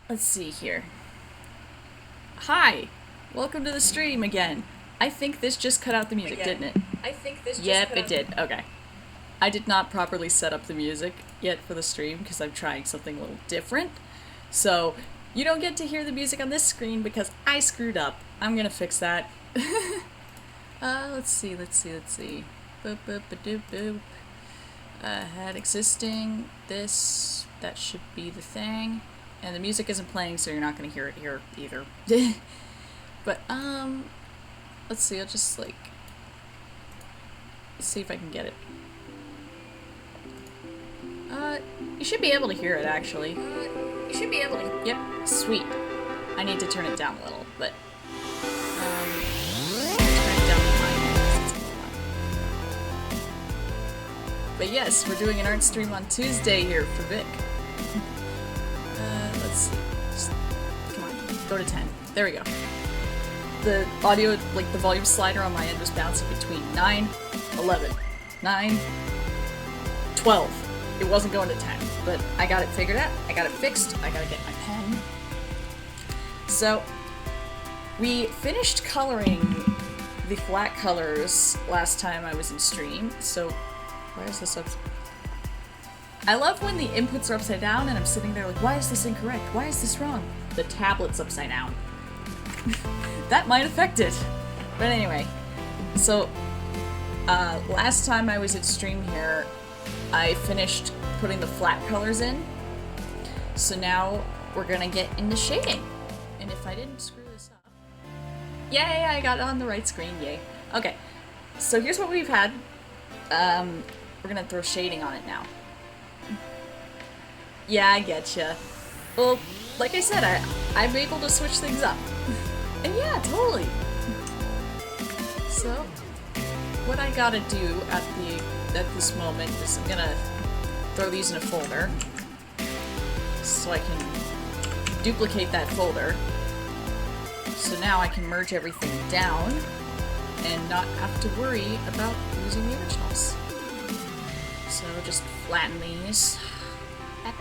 Let's see here. Hi! Welcome to the stream again. I think this just cut out the music, didn't it? Yep, it did. Okay. I did not properly set up the music yet for the stream because I'm trying something a little different. So, you don't get to hear the music on this screen because I screwed up. I'm gonna fix that. Let's see. Boop, boop, ba-doop, boop. Had existing. That should be the thing. And the music isn't playing, so you're not gonna hear it here either. But, let's see, I'll just, let's see if I can get it. You should be able to hear it, actually. Yep, sweet. I need to turn it down a little, but, turn it down to mine. But yes, we're doing an art stream on Tuesday here for Vic. Let's see. Just, come on, go to 10. There we go. The audio, the volume slider on my end was bouncing between 9, 11, 9, 12. It wasn't going to 10, but I got it figured out. I got it fixed. I gotta get my pen. So, we finished coloring the flat colors last time I was in stream, so why is this up? I love when the inputs are upside down and I'm sitting there like, why is this incorrect? Why is this wrong? The tablet's upside down. That might affect it. But anyway, so last time I was at stream here, I finished putting the flat colors in. So now we're gonna get into shading. And if I didn't screw this up... Yay, I got it on the right screen, yay. Okay, so here's what we've had. We're gonna throw shading on it now. Yeah, I getcha. Well, like I said, I'm able to switch things up. And yeah, totally. So, what I gotta do at this moment is I'm gonna throw these in a folder so I can duplicate that folder. So now I can merge everything down and not have to worry about losing the originals. So just flatten these. And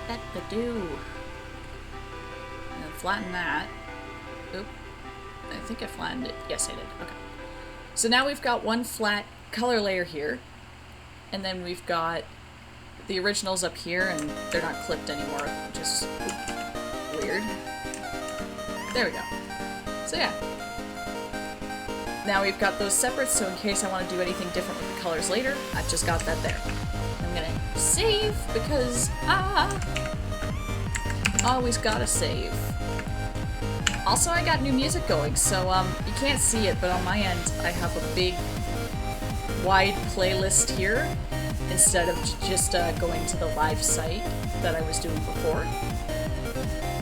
then flatten that. Oop. I think I flattened it. Yes, I did. Okay. So now we've got one flat color layer here. And then we've got the originals up here, and they're not clipped anymore, which is weird. There we go. So yeah. Now we've got those separate, so in case I want to do anything different with the colors later, I've just got that there. I'm gonna save, because, always gotta save. Also, I got new music going, so, you can't see it, but on my end, I have a big, wide playlist here, instead of just, going to the live site that I was doing before.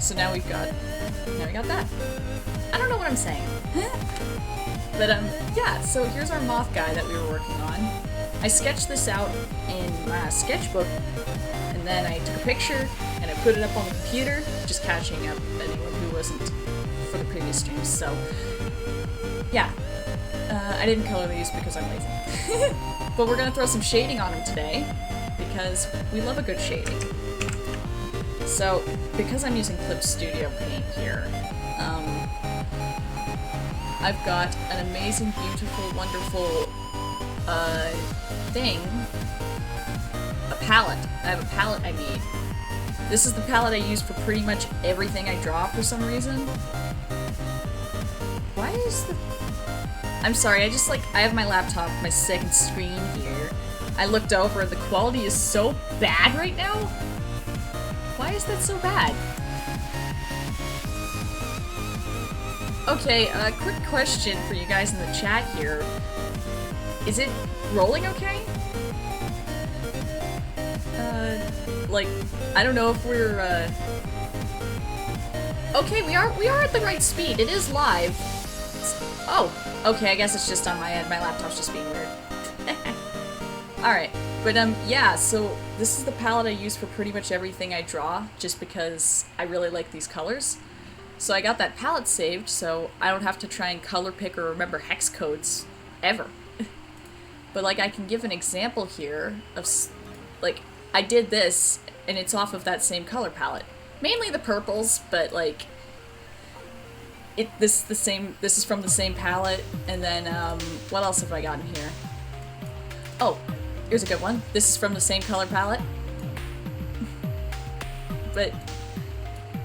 So now we got that. I don't know what I'm saying. But, yeah, so here's our moth guy that we were working on. I sketched this out in my sketchbook, and then I took a picture, and I put it up on the computer, just catching up anyone who wasn't for the previous streams, so yeah. I didn't color these because I'm lazy. But we're gonna throw some shading on them today, because we love a good shading. So, because I'm using Clip Studio Paint here, I've got an amazing, beautiful, wonderful, thing. A palette. I have a palette I made. This is the palette I use for pretty much everything I draw for some reason. Why is the... I'm sorry, I have my laptop, my second screen here. I looked over and the quality is so bad right now? Why is that so bad? Okay, quick question for you guys in the chat here. Is it rolling okay? I don't know if we're, Okay, we are at the right speed. It is live. Oh, okay, I guess it's just on my end. My laptop's just being weird. Alright, but, yeah, so this is the palette I use for pretty much everything I draw, just because I really like these colors. So I got that palette saved, so I don't have to try and color pick or remember hex codes, ever. But, I can give an example here of, I did this, and it's off of that same color palette. Mainly the purples, but like this is from the same palette. And then what else have I got in here? Oh, here's a good one. This is from the same color palette. But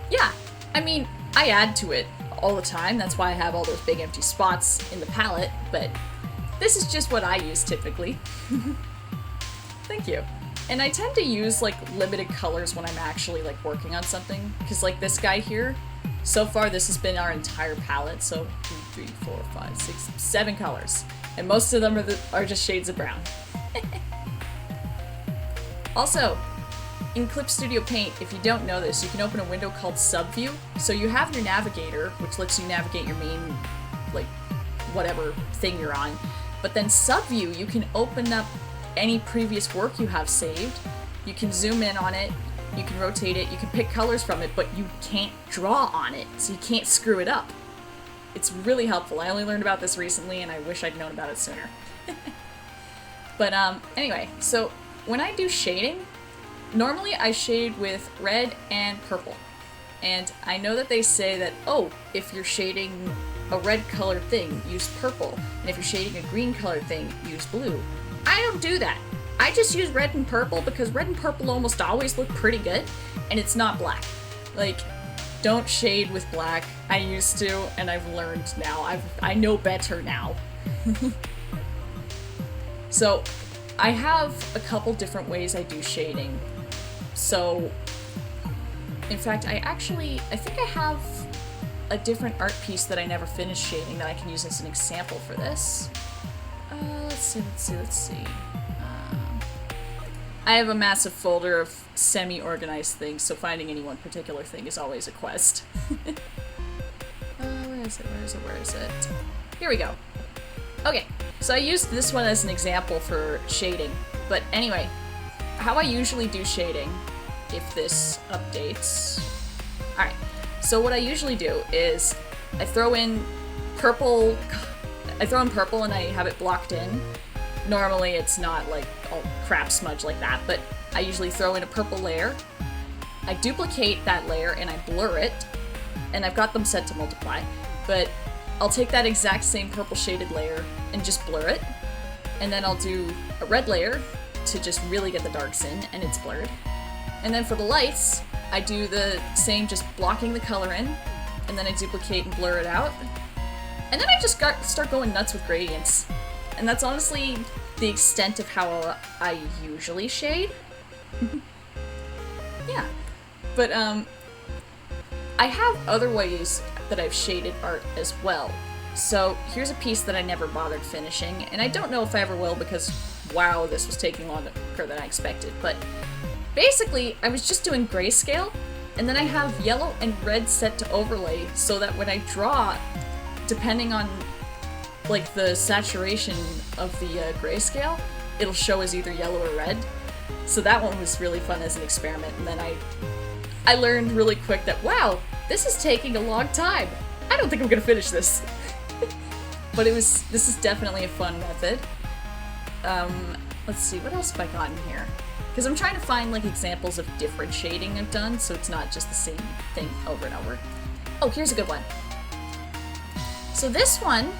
yeah, I mean, I add to it all the time. That's why I have all those big empty spots in the palette, but this is just what I use typically. Thank you. And I tend to use like limited colors when I'm actually like working on something, because like this guy here, so far this has been our entire palette, so 2, 3, 4, 5, 6, 7 colors, and most of them are just shades of brown. Also, in Clip Studio Paint, if you don't know this, you can open a window called Subview. So you have your navigator, which lets you navigate your main, like, whatever thing you're on. But then Subview, you can open up any previous work you have saved. You can zoom in on it, you can rotate it, you can pick colors from it, but you can't draw on it, so you can't screw it up. It's really helpful. I only learned about this recently, and I wish I'd known about it sooner. But anyway, so when I do shading, normally I shade with red and purple. And I know that they say that, oh, if you're shading a red colored thing, use purple. And if you're shading a green colored thing, use blue. I don't do that. I just use red and purple because red and purple almost always look pretty good, and it's not black. Like, don't shade with black. I used to, and I've learned now. I know better now. So, I have a couple different ways I do shading. So, in fact, I think I have a different art piece that I never finished shading that I can use as an example for this. Let's see. I have a massive folder of semi-organized things, so finding any one particular thing is always a quest. Where is it? Here we go. Okay, so I used this one as an example for shading, but anyway, how I usually do shading, if this updates. Alright, so what I usually do is I throw in purple and I have it blocked in. Normally it's not like all crap smudge like that, but I usually throw in a purple layer. I duplicate that layer and I blur it, and I've got them set to multiply, but I'll take that exact same purple shaded layer and just blur it, and then I'll do a red layer to just really get the darks in, and it's blurred. And then for the lights, I do the same, just blocking the color in, and then I duplicate and blur it out. And then I just start going nuts with gradients. And that's honestly the extent of how I usually shade. Yeah. But, I have other ways that I've shaded art as well. So, here's a piece that I never bothered finishing, and I don't know if I ever will because, wow, this was taking longer than I expected. But, basically, I was just doing grayscale, and then I have yellow and red set to overlay so that when I draw, depending on like the saturation of the grayscale, it'll show as either yellow or red. So that one was really fun as an experiment, and then I learned really quick that, wow, this is taking a long time. I don't think I'm gonna finish this. But this is definitely a fun method. Let's see, what else have I got in here? Because I'm trying to find like examples of different shading I've done, so it's not just the same thing over and over. Oh, here's a good one. So this one,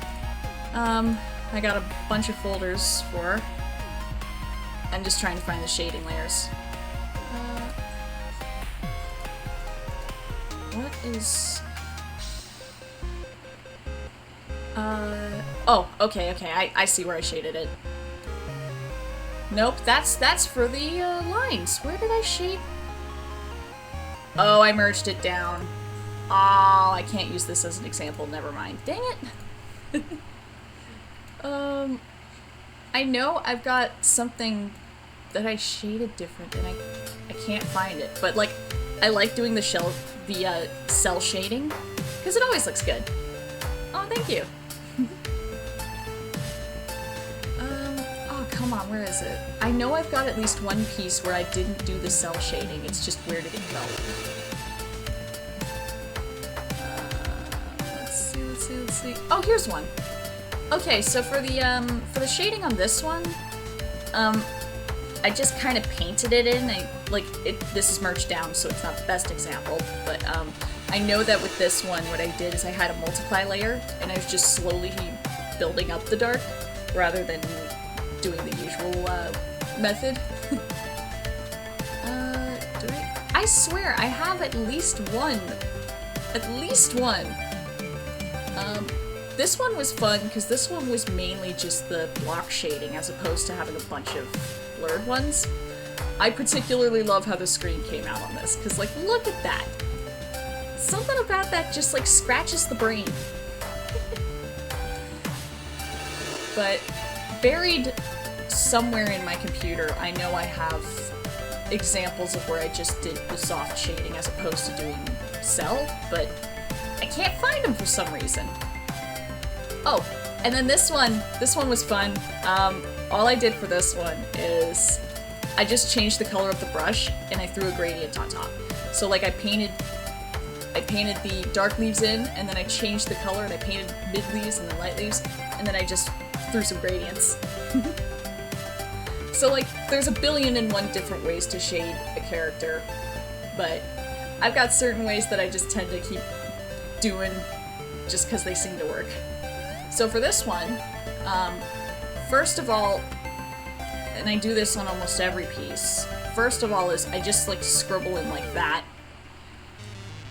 I got a bunch of folders for. I'm just trying to find the shading layers. What is... oh, okay, I see where I shaded it. Nope, that's for the, lines. Where did I shade? Oh, I merged it down. Oh, I can't use this as an example, never mind. Dang it! I know I've got something that I shaded different and I can't find it, but like, I like doing the cell shading, because it always looks good. Oh, thank you. Oh, come on, where is it? I know I've got at least one piece where I didn't do the cell shading, it's just where did it go? Let's see. Oh, here's one. Okay, so for the shading on this one, I just kind of painted it in. This is merged down, so it's not the best example, but I know that with this one, what I did is I had a multiply layer, and I was just slowly building up the dark, rather than doing the usual method. I swear, I have at least one. At least one. This one was fun, because this one was mainly just the block shading, as opposed to having a bunch of blurred ones. I particularly love how the screen came out on this, because, like, look at that. Something about that just, like, scratches the brain. But buried somewhere in my computer, I know I have examples of where I just did the soft shading as opposed to doing cell, but I can't find them for some reason. Oh, and then this one was fun. All I did for this one is I just changed the color of the brush and I threw a gradient on top. So like I painted the dark leaves in, and then I changed the color and I painted mid leaves and then light leaves, and then I just threw some gradients. So like there's a billion and one different ways to shade a character, but I've got certain ways that I just tend to keep doing just because they seem to work. So for this one, first of all, and I do this on almost every piece, first of all is I just like scribble in like that,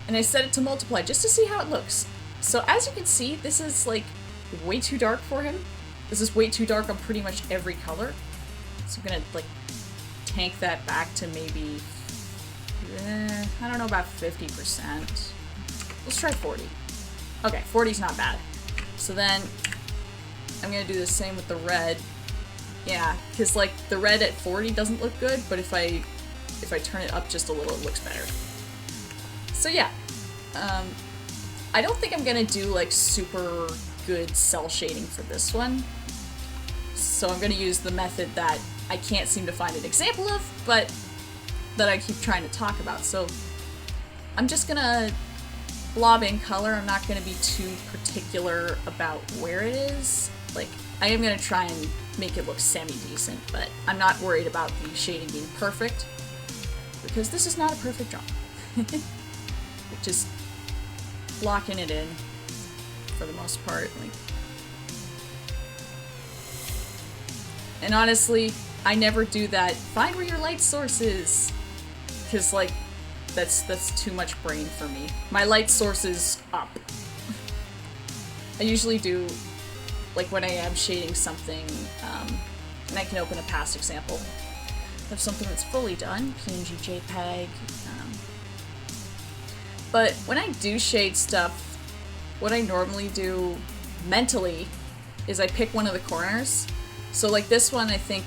and I set it to multiply just to see how it looks. So as you can see, this is like way too dark for him. This is way too dark on pretty much every color. So I'm gonna like tank that back to maybe, I don't know, about 50%. Let's try 40. Okay, 40's not bad. So then I'm gonna do the same with the red. Yeah, because like the red at 40 doesn't look good, but if I turn it up just a little, it looks better. So yeah, I don't think I'm gonna do like super good cell shading for this one. So I'm gonna use the method that I can't seem to find an example of, but that I keep trying to talk about. So I'm just gonna blob in color. I'm not gonna be too particular about where it is. Like, I am gonna try and make it look semi-decent, but I'm not worried about the shading being perfect, because this is not a perfect job. Just blocking it in for the most part. Like, and honestly, I never do that. Find where your light source is, because like that's too much brain for me. My light source is up. I usually do, like when I am shading something, and I can open a past example of something that's fully done, PNG JPEG. But when I do shade stuff, what I normally do mentally is I pick one of the corners. So like this one, I think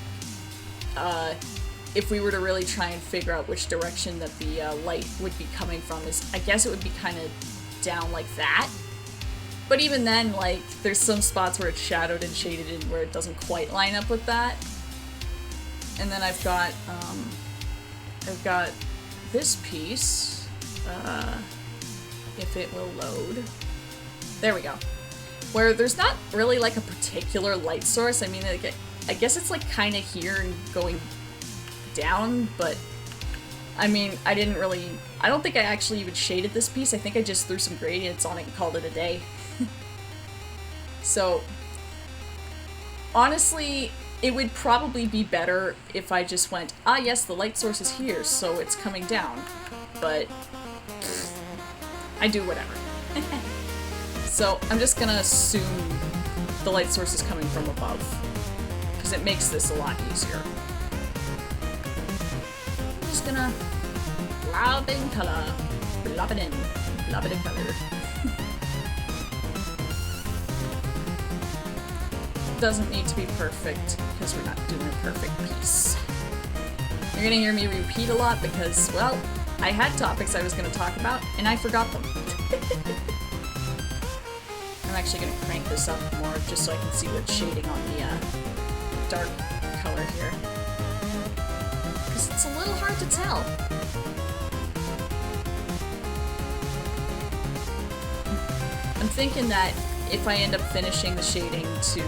if we were to really try and figure out which direction that the light would be coming from, is I guess it would be kind of down like that. But even then, like, there's some spots where it's shadowed and shaded in where it doesn't quite line up with that. And then I've got this piece, if it will load. There we go. Where there's not really like a particular light source. I mean, I guess it's like kind of here and going down, but I mean, I don't think I actually even shaded this piece. I think I just threw some gradients on it and called it a day. So, honestly, it would probably be better if I just went, ah yes, the light source is here, so it's coming down. But I do whatever. So I'm just gonna assume the light source is coming from above, because it makes this a lot easier. I'm just gonna blob in color, blob it in color. Doesn't need to be perfect, because we're not doing a perfect piece. You're gonna hear me repeat a lot because, well, I had topics I was gonna talk about, and I forgot them. I'm actually gonna crank this up more, just so I can see what's shading on the dark color here. Because it's a little hard to tell. I'm thinking that if I end up finishing the shading to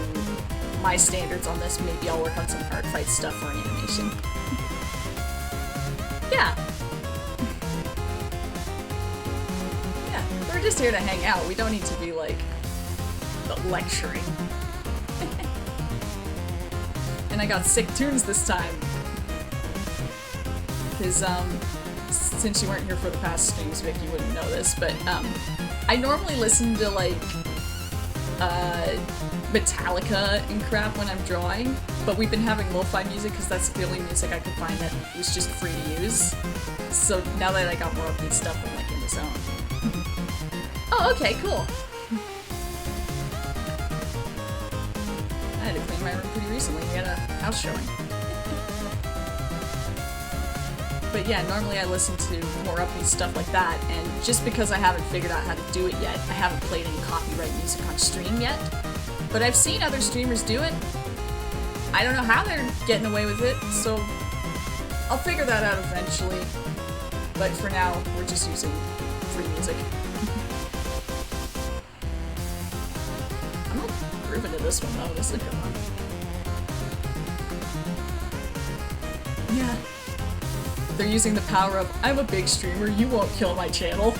my standards on this, maybe I'll work on some hard fight stuff for an animation. Yeah. Yeah, we're just here to hang out. We don't need to be, like, lecturing. And I got sick tunes this time. Because, since you weren't here for the past streams, Vic, you wouldn't know this, but, I normally listen to, like, Metallica and crap when I'm drawing, but we've been having lo-fi music because that's the only music I could find that was just free to use. So now that I got more upbeat stuff, I'm like in the zone. Oh, okay, cool. I had to clean my room pretty recently. We had a house showing. But yeah, normally I listen to more upbeat stuff like that, and just because I haven't figured out how to do it yet, I haven't played any copyright music on stream yet. But I've seen other streamers do it. I don't know how they're getting away with it, so I'll figure that out eventually. But for now, we're just using free music. I'm not grooving to this one though, this is a good one. Yeah. They're using the power of, I'm a big streamer, you won't kill my channel.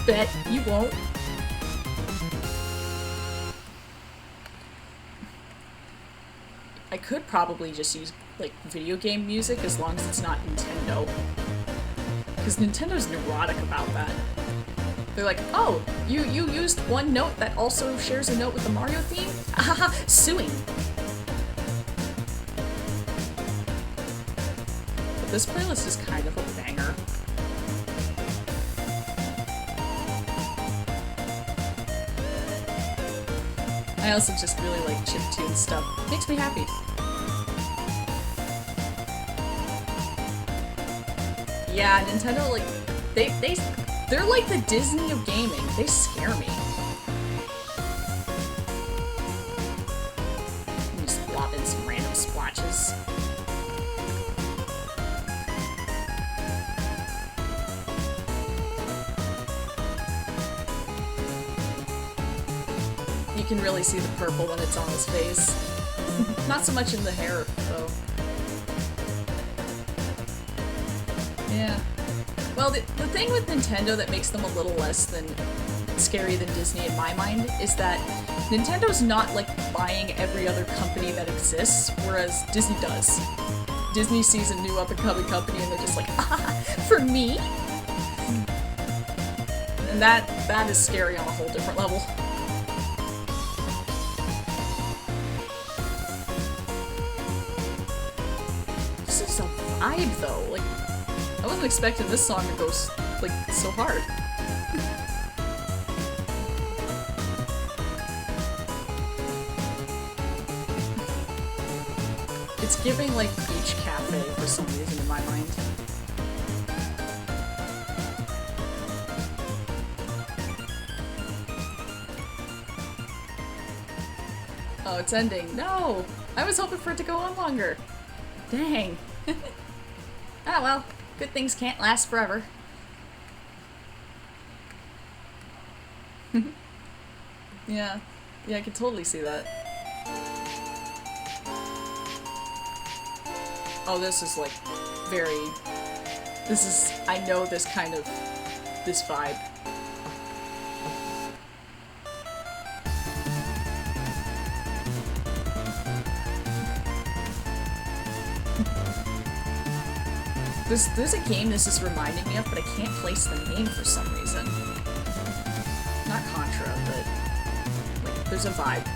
Bet you won't. I could probably just use, like, video game music as long as it's not Nintendo. Because Nintendo's neurotic about that. They're like, oh, you used one note that also shares a note with the Mario theme? Ahaha, suing. But this playlist is kind of a banger. I also just really like chiptune stuff. Makes me happy. Yeah, Nintendo, like, they're like the Disney of gaming. They scare me. Let me just plop in some random splotches. You can really see the purple when it's on his face. Not so much in the hair, though. Yeah. Well, the thing with Nintendo that makes them a little less than scary than Disney in my mind is that Nintendo's not, like, buying every other company that exists, whereas Disney does. Disney sees a new up-and-coming company and they're just like, ah, for me? And that is scary on a whole different level. This is a vibe, though. Like, I wasn't expecting this song to go, like, so hard. It's giving, like, Beach Cafe for some reason in my mind. Oh, it's ending. No! I was hoping for it to go on longer. Dang. Ah, well. Good things can't last forever. Yeah. Yeah, I can totally see that. Oh, this is like very... This is... I know this kind of... this vibe. There's a game this is reminding me of, but I can't place the name for some reason. Not Contra, but like, there's a vibe.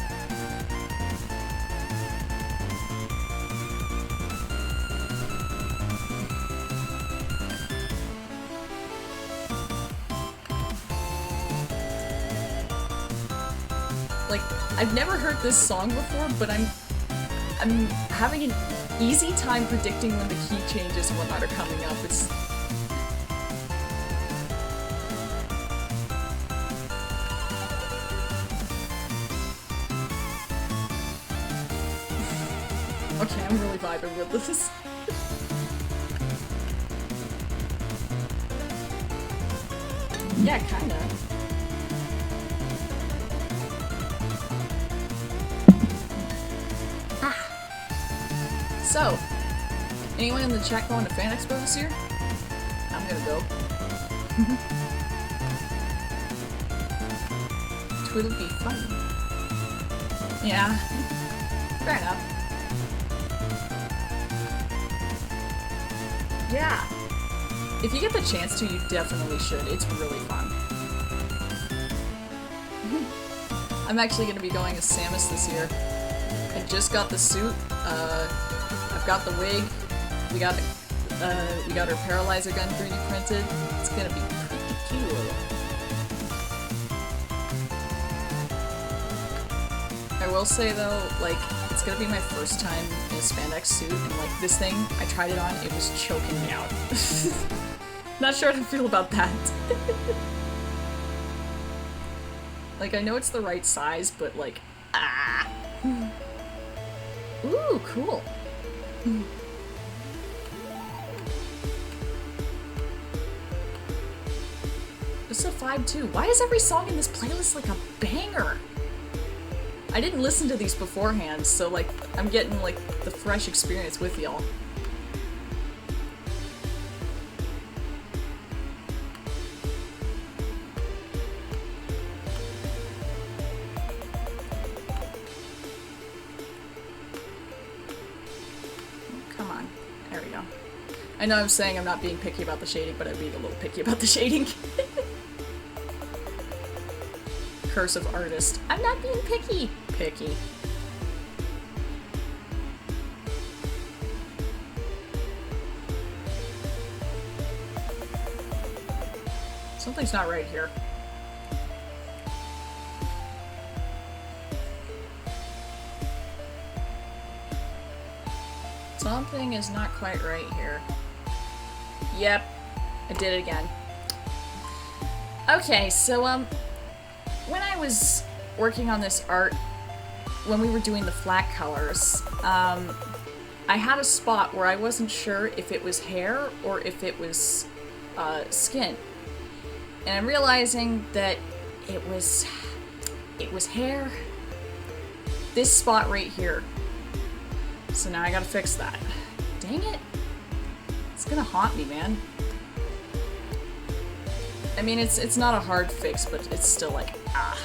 Like, I've never heard this song before, but I'm having an easy time predicting when the key changes and whatnot are coming up. It's... Okay, I'm really vibing with this. Yeah, kinda. So, anyone in the chat going to Fan Expo this year? I'm gonna go. Twiddle be fun. Yeah. Fair enough. Yeah. If you get the chance to, you definitely should. It's really fun. I'm actually going to be going as Samus this year. I just got the suit. I've got the wig. We got her paralyzer gun 3D printed. It's going to be pretty cool. I will say though, like, it's gonna be my first time in a spandex suit, and like this thing, I tried it on, it was choking me out. Not sure how to feel about that. Like, I know it's the right size, but like, ah. Ooh, cool. This is a vibe too. Why is every song in this playlist like a banger? I didn't listen to these beforehand, so like, I'm getting like the fresh experience with y'all. Come on. There we go. I know I'm saying I'm not being picky about the shading, but I'm being a little picky about the shading. Curse of artist. I'm not being picky. Picky. Something's not right here. Something is not quite right here. Yep. I did it again. Okay, so, when I was working on this art, when we were doing the flat colors, I had a spot where I wasn't sure if it was hair or if it was skin. And I'm realizing that it was hair. This spot right here. So now I gotta fix that. Dang it. It's gonna haunt me, man. I mean, it's not a hard fix, but it's still like, ah.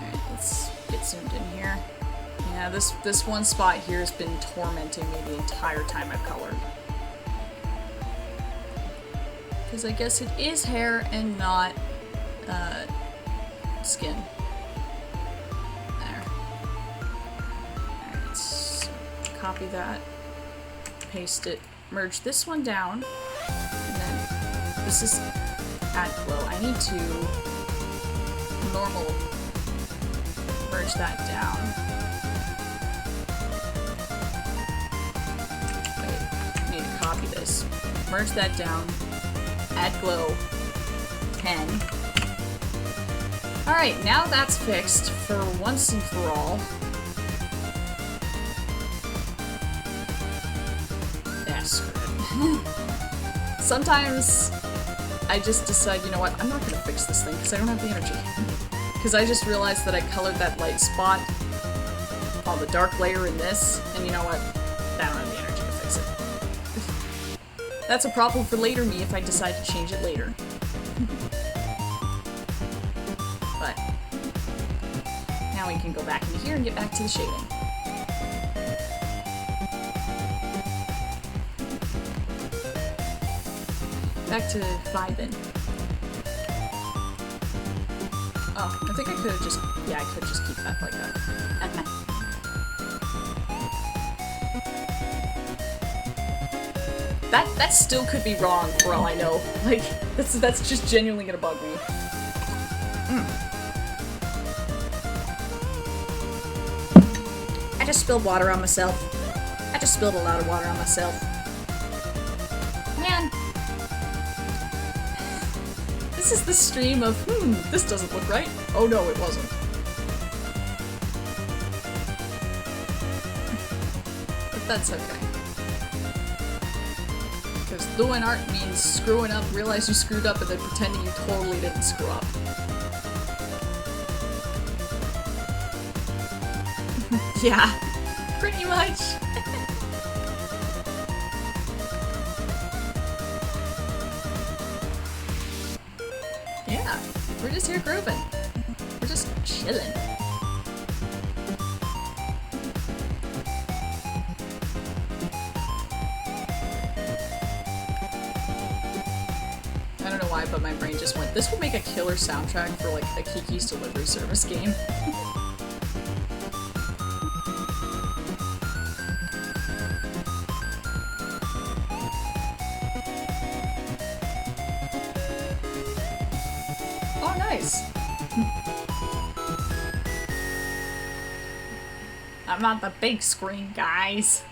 Alright, let's get zoomed in here. Yeah, this one spot here has been tormenting me the entire time I've colored. Because I guess it is hair and not, skin. There. Alright, let's copy that, paste it. Merge this one down, and then this is add glow. I need to normal merge that down. Wait, I need to copy this. Merge that down, add glow, 10. Alright, now that's fixed for once and for all. Sometimes I just decide, you know what, I'm not gonna fix this thing because I don't have the energy. Because I just realized that I colored that light spot on the dark layer in this, and you know what, I don't have the energy to fix it. That's a problem for later me if I decide to change it later. But now we can go back into here and get back to the shading. Back to vibin'. Oh, I think I could have just, yeah, I could just keep that like that. That still could be wrong for all I know. Like, that's just genuinely gonna bug me. I just spilled water on myself. I just spilled a lot of water on myself. Man. This is the stream of, this doesn't look right. Oh no, it wasn't. But that's okay. Because doing art means screwing up, realize you screwed up, and then pretending you totally didn't screw up. Yeah, pretty much. Yeah, we're just here grooving. We're just chilling. I don't know why, but my brain just went, this would make a killer soundtrack for like a Kiki's Delivery Service game. Oh, nice! I'm on the big screen, guys.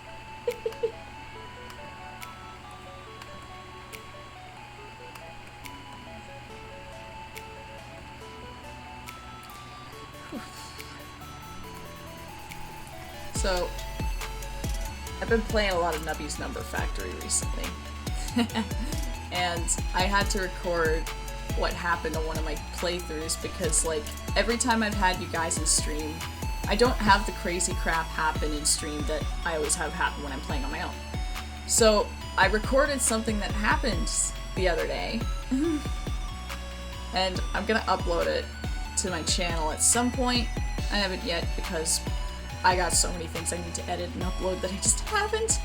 So, I've been playing a lot of Nubby's Number Factory recently. And I had to record what happened on one of my playthroughs because, like, every time I've had you guys in stream, I don't have the crazy crap happen in stream that I always have happen when I'm playing on my own. So, I recorded something that happened the other day, and I'm gonna upload it to my channel at some point. I haven't yet because I got so many things I need to edit and upload that I just haven't.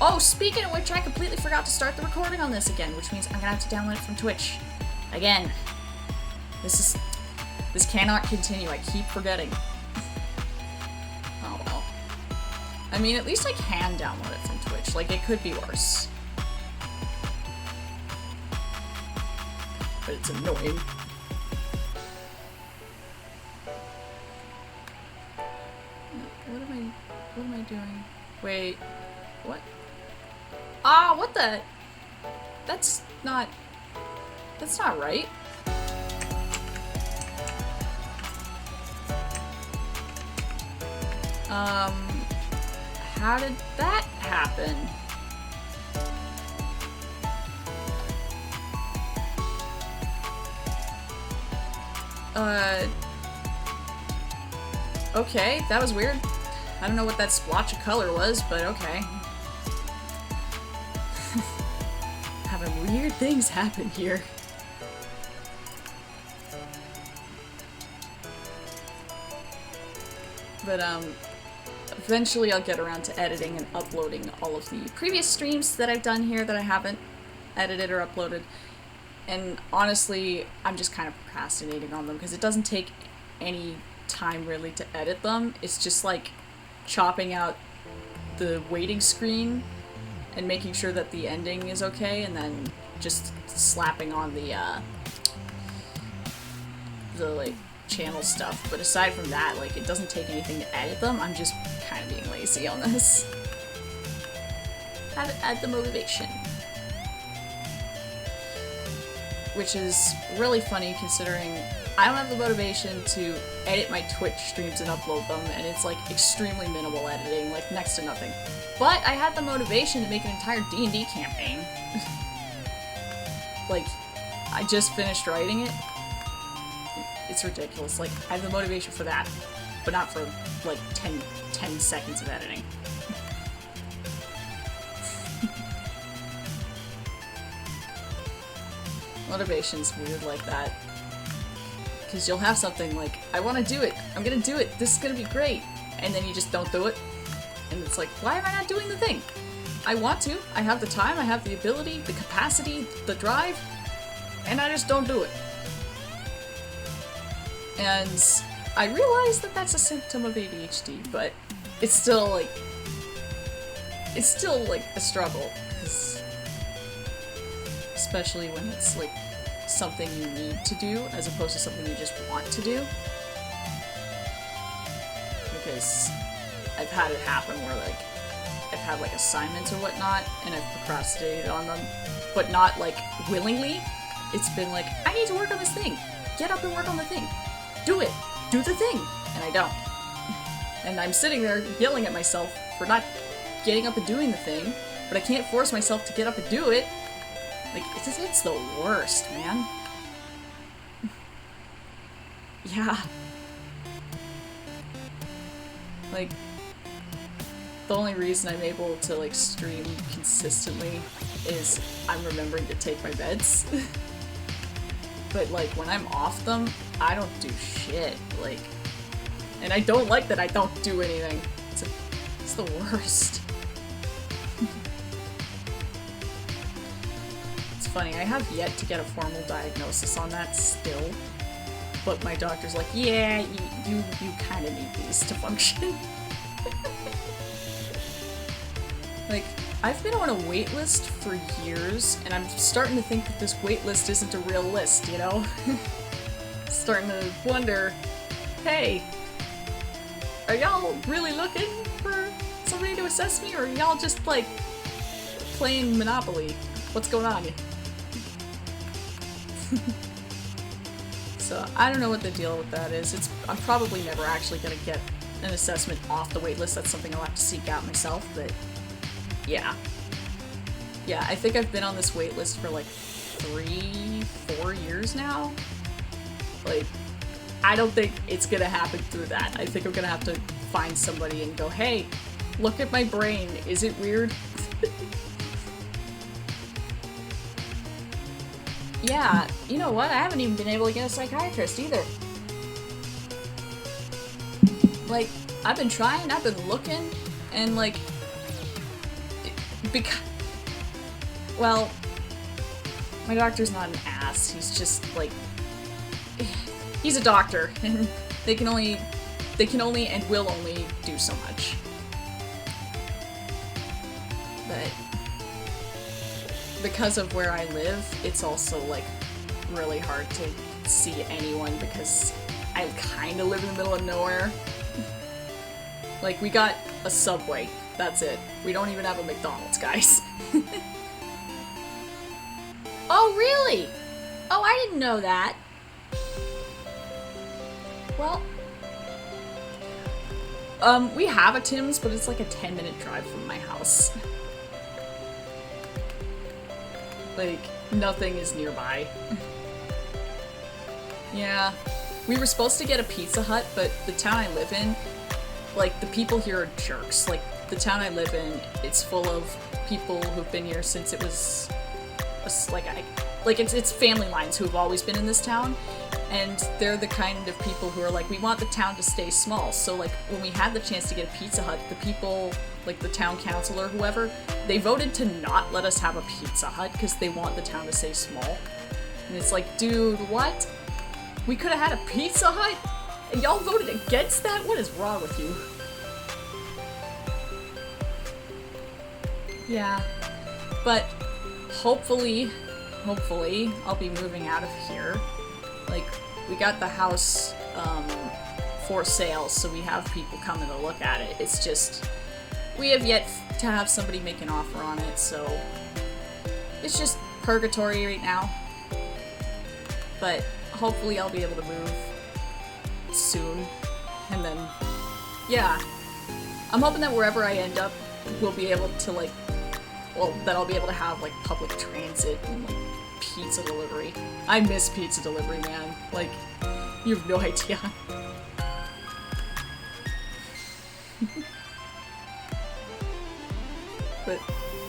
Oh, speaking of which, I completely forgot to start the recording on this again, which means I'm gonna have to download it from Twitch. Again. This cannot continue, I keep forgetting. Oh well. I mean, at least I can download it from Twitch, like, it could be worse. But it's annoying. What am I doing? Wait, what? Ah, what the? That's not right. How did that happen? Okay, that was weird. I don't know what that splotch of color was, but okay. Having weird things happen here. But, eventually I'll get around to editing and uploading all of the previous streams that I've done here that I haven't edited or uploaded. And honestly, I'm just kind of procrastinating on them because it doesn't take any time really to edit them. It's just like chopping out the waiting screen and making sure that the ending is okay, and then just slapping on the like channel stuff. But aside from that, like, it doesn't take anything to edit them. I'm just kind of being lazy on this. Haven't had the motivation. Which is really funny considering I don't have the motivation to edit my Twitch streams and upload them, and it's like extremely minimal editing, like next to nothing. But I had the motivation to make an entire D&D campaign. Like, I just finished writing it. It's ridiculous. Like, I have the motivation for that, but not for like 10 seconds of editing. Motivation's weird like that. Because you'll have something like, I want to do it, I'm gonna do it, this is gonna be great, and then you just don't do it. And it's like, why am I not doing the thing? I want to, I have the time, I have the ability, the capacity, the drive, and I just don't do it. And I realize that that's a symptom of ADHD, but it's still like a struggle, because especially when it's like something you need to do as opposed to something you just want to do. Because I've had it happen where like I've had like assignments or whatnot and I've procrastinated on them, but not like willingly. It's been like, I need to work on this thing. Get up and work on the thing. Do it. Do the thing. And I don't. And I'm sitting there yelling at myself for not getting up and doing the thing, but I can't force myself to get up and do it. Like, it's the worst, man. Yeah. Like, the only reason I'm able to, like, stream consistently is I'm remembering to take my meds. But, like, when I'm off them, I don't do shit. Like, and I don't like that I don't do anything. It's the worst. It's funny, I have yet to get a formal diagnosis on that still. But my doctor's like, yeah, you kind of need these to function. Like, I've been on a wait list for years, and I'm starting to think that this wait list isn't a real list, you know? Starting to wonder, hey, are y'all really looking for somebody to assess me, or are y'all just, like, playing Monopoly? What's going on? So, I don't know what the deal with that is. I'm probably never actually gonna get an assessment off the wait list. That's something I'll have to seek out myself, but yeah. Yeah, I think I've been on this wait list for like 3-4 years now. Like, I don't think it's gonna happen through that. I think I'm gonna have to find somebody and go, hey, look at my brain. Is it weird? Yeah, you know what? I haven't even been able to get a psychiatrist either. Like, I've been trying, I've been looking, and like, well, my doctor's not an ass. He's just like, he's a doctor, and they can only and will only do so much. But because of where I live, it's also like really hard to see anyone because I kind of live in the middle of nowhere. Like, we got a Subway. That's it. We don't even have a McDonald's, guys. Oh, really? Oh, I didn't know that. Well, we have a Tim's, but it's like a 10-minute drive from my house. Like, nothing is nearby. Yeah. We were supposed to get a Pizza Hut, but the town I live in, like, the people here are jerks. Like, the town I live in, it's full of people who've been here since it was, it's family lines who've always been in this town, and they're the kind of people who are like, we want the town to stay small. So, like, when we had the chance to get a Pizza Hut, the people, like the town council or whoever, they voted to not let us have a Pizza Hut because they want the town to stay small. And it's like, dude, what? We could have had a Pizza Hut? And y'all voted against that? What is wrong with you? Yeah. But hopefully, I'll be moving out of here. Like, we got the house for sale, so we have people coming to look at it. It's just, we have yet to have somebody make an offer on it, so it's just purgatory right now. But hopefully I'll be able to move soon, and then, yeah. I'm hoping that wherever I end up, we'll be able to, like, well, that I'll be able to have, like, public transit and, like, pizza delivery. I miss pizza delivery, man. Like, you have no idea. But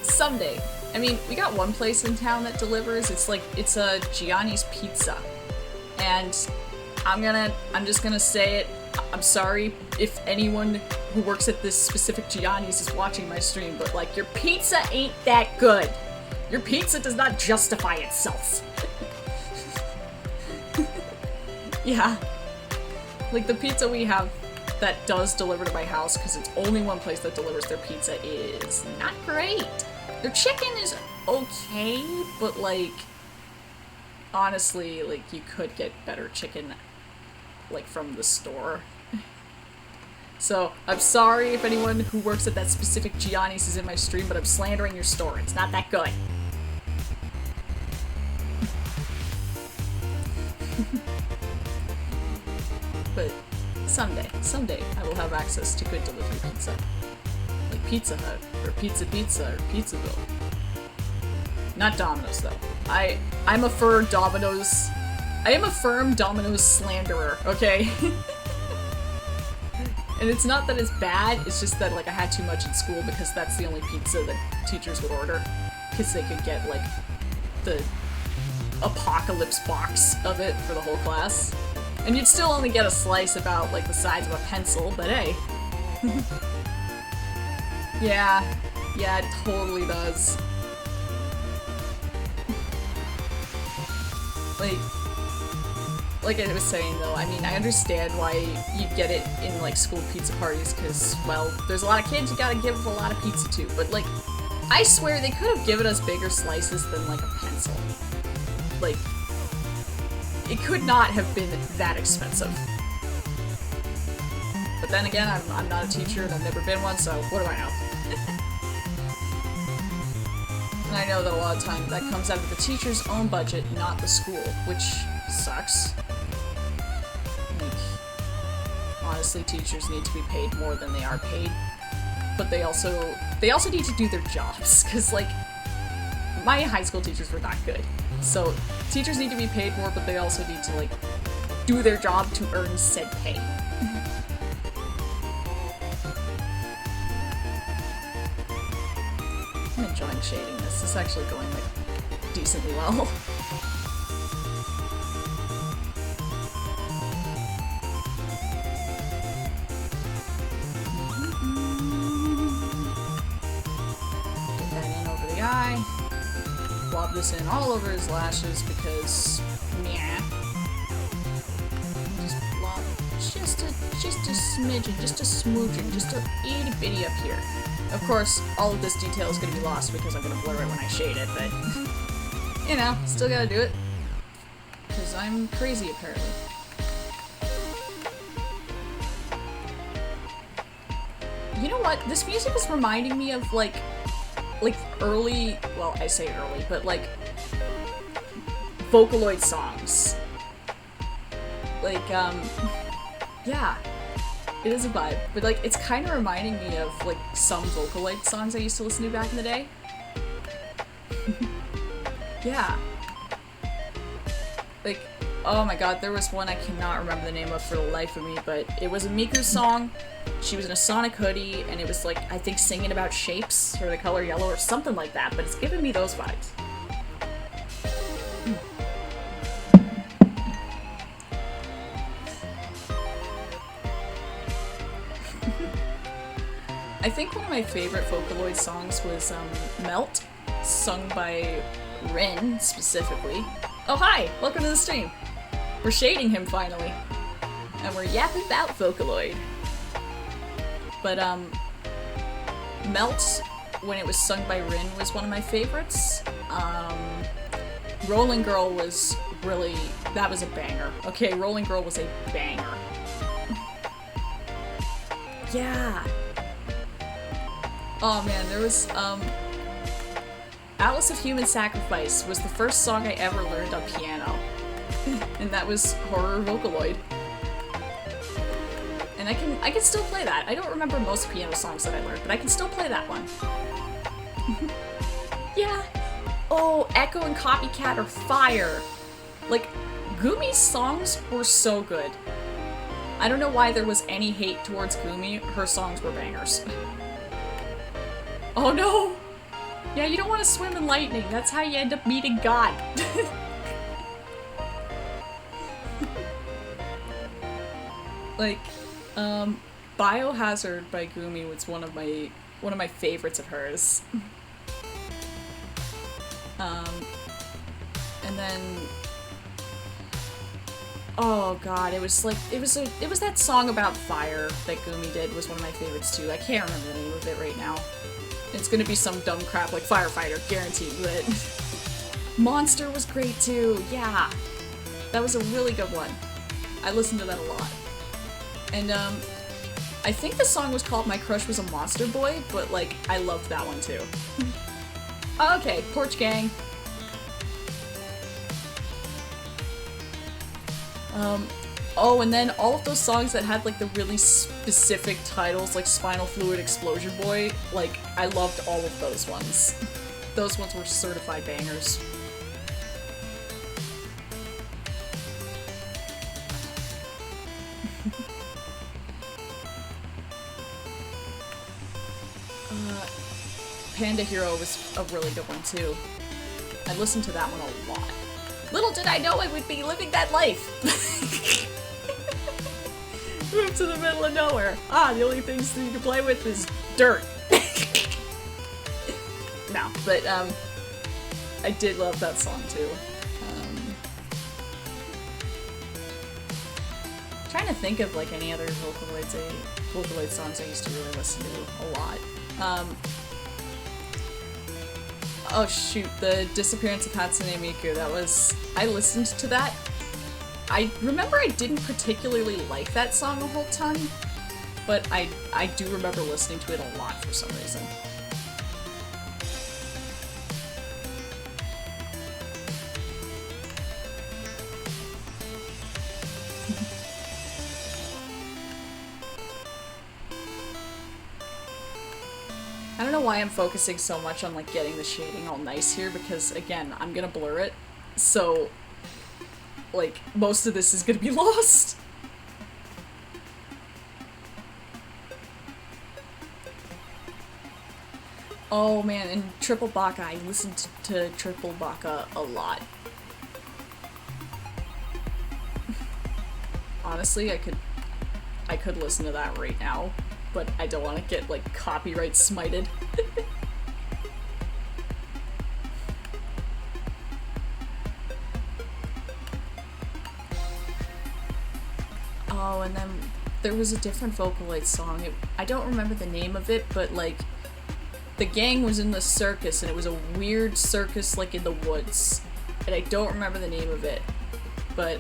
someday. I mean, we got one place in town that delivers. It's a Gianni's Pizza. And I'm just gonna say it. I'm sorry if anyone who works at this specific Gianni's is watching my stream, but, like, your pizza ain't that good. Your pizza does not justify itself. Yeah. Like, the pizza we have that does deliver to my house, because it's only one place that delivers their pizza, is not great. Their chicken is okay, but, like, honestly, like, you could get better chicken, like, from the store. So, I'm sorry if anyone who works at that specific Gianni's is in my stream, but I'm slandering your store. It's not that good. But someday, I will have access to good delivery pizza. Like Pizza Hut, or Pizza or Pizzaville. Not Domino's, though. I'm a firm Domino's... I am a firm Domino's slanderer, okay? And it's not that it's bad, it's just that, like, I had too much in school because that's the only pizza that teachers would order. Because they could get, like, the apocalypse box of it for the whole class. And you'd still only get a slice about, like, the size of a pencil, but hey. Yeah, it totally does. Like I was saying though, I mean, I understand why you get it in, like, school pizza parties, because, well, there's a lot of kids you gotta give a lot of pizza to, but, like, I swear they could have given us bigger slices than, like, a pencil. Like, it could not have been that expensive. But then again, I'm not a teacher and I've never been one, so what do I know? And I know that a lot of times that comes out of the teacher's own budget, not the school, which sucks. Like, honestly, teachers need to be paid more than they are paid, but they also need to do their jobs, because, like, my high school teachers were not good. So, teachers need to be paid more, but they also need to, like, do their job to earn said pay. I'm enjoying shading this. This is actually going, like, decently well. Get that in over the eye. Blob this in all over his lashes because, yeah. Just blob just a smidgen, just a smoogen, just a itty bitty up here. Of course, all of this detail is going to be lost because I'm going to blur it when I shade it, but, you know, still gotta do it. Because I'm crazy, apparently. You know what? This music is reminding me of, like early, well, I say early, but, like, Vocaloid songs. Like, yeah. It is a vibe, but, like, it's kind of reminding me of, like, some Vocaloid songs I used to listen to back in the day. Yeah. Like, oh my god, there was one I cannot remember the name of for the life of me, but it was a Miku song. She was in a Sonic hoodie, and it was, like, I think singing about shapes, or the color yellow, or something like that, but it's giving me those vibes. I think one of my favorite Vocaloid songs was, Melt, sung by Rin, specifically. Oh hi! Welcome to the stream! We're shading him, finally. And we're yapping about Vocaloid. But, Melt, when it was sung by Rin, was one of my favorites. Rolling Girl was really... that was a banger. Okay, Rolling Girl was a banger. Yeah! Oh man, there was, Atlas of Human Sacrifice was the first song I ever learned on piano. And that was Horror Vocaloid. And I can still play that. I don't remember most piano songs that I learned, but I can still play that one. Yeah. Oh, Echo and Copycat are fire. Like, Gumi's songs were so good. I don't know why there was any hate towards Gumi. Her songs were bangers. Oh no! Yeah, you don't want to swim in lightning. That's how you end up meeting God. Like, Biohazard by Gumi was one of my favorites of hers. And then, oh god, it was that song about fire that Gumi did was one of my favorites too. I can't remember the name of it right now. It's gonna be some dumb crap like Firefighter, guaranteed, but Monster was great too, yeah. That was a really good one. I listened to that a lot. And, I think the song was called My Crush Was a Monster Boy, but, like, I loved that one too. Okay, Porch Gang. Oh, and then all of those songs that had, like, the really specific titles, like Spinal Fluid Explosion Boy, like, I loved all of those ones. Those ones were certified bangers. Panda Hero was a really good one, too. I listened to that one a lot. Little did I know I would be living that life. Move to the middle of nowhere. Ah, the only things that you can play with is dirt. No, but I did love that song too. Trying to think of like any other Vocaloid songs I used to really listen to a lot. Oh shoot, the Disappearance of Hatsune Miku. I listened to that. I remember I didn't particularly like that song a whole ton, but I do remember listening to it a lot for some reason. I don't know why I'm focusing so much on like getting the shading all nice here, because again, I'm gonna blur it, so like most of this is gonna be lost. Oh man, and Triple Baka, I listened to Triple Baka a lot. Honestly, I could listen to that right now, but I don't want to get like copyright smited. Oh, and then there was a different Vocaloid song. I don't remember the name of it, but like the gang was in the circus, and it was a weird circus like in the woods, and I don't remember the name of it, but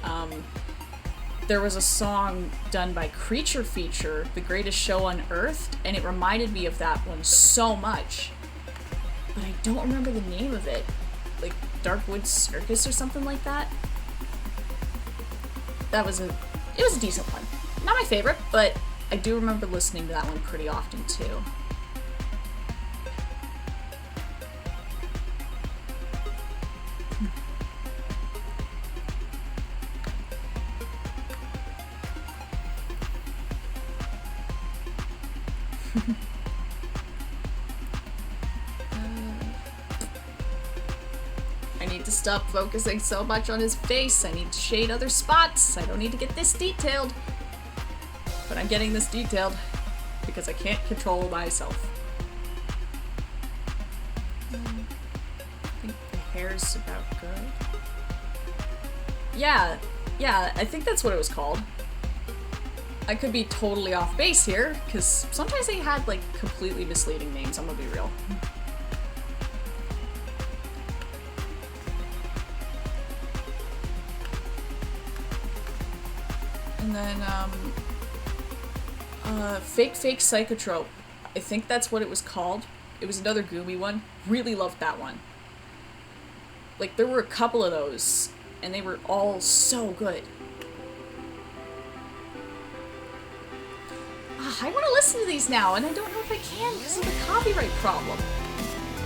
there was a song done by Creature Feature, The Greatest Show on Earth, and it reminded me of that one so much, but I don't remember the name of it. Like Dark Woods Circus or something like that. It was a decent one. Not my favorite, but I do remember listening to that one pretty often too. I need to stop focusing so much on his face. I need to shade other spots. I don't need to get this detailed. But I'm getting this detailed because I can't control myself. I think the hair's about good. Yeah, I think that's what it was called. I could be totally off base here, because sometimes they had like completely misleading names, I'm gonna be real. And then, Fake Psychotrope. I think that's what it was called. It was another Goomy one. Really loved that one. Like, there were a couple of those, and they were all so good. I want to listen to these now, and I don't know if I can because of the copyright problem.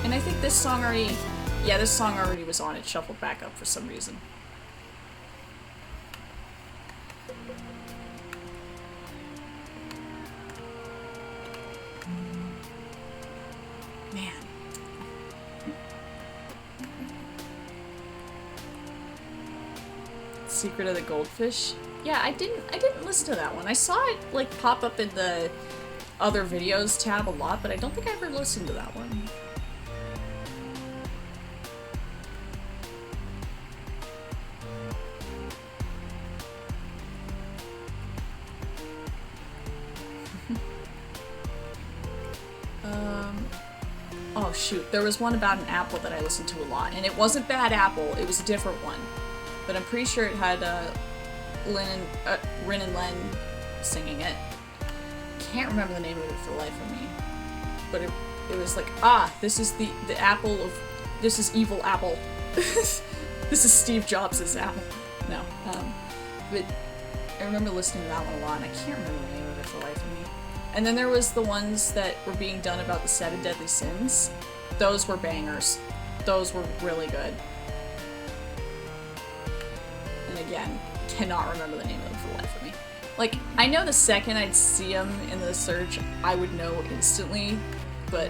And I think this song already... Yeah, this song already was on it, shuffled back up for some reason. Man. Secret of the Goldfish? Yeah, I didn't listen to that one. I saw it like pop up in the other videos tab a lot, but I don't think I ever listened to that one. Oh shoot, there was one about an apple that I listened to a lot, and it wasn't Bad Apple, it was a different one. But I'm pretty sure it had Rin and Len singing it. Can't remember the name of it for the life of me. But it was like, this is the apple of... This is evil apple. This is Steve Jobs' apple. No. But I remember listening to that one a lot, and I can't remember the name of it for the life of me. And then there was the ones that were being done about the 7 Deadly Sins. Those were bangers. Those were really good. And again, cannot remember the name of them for the life of me. Like, I know the second I'd see them in the search, I would know instantly, but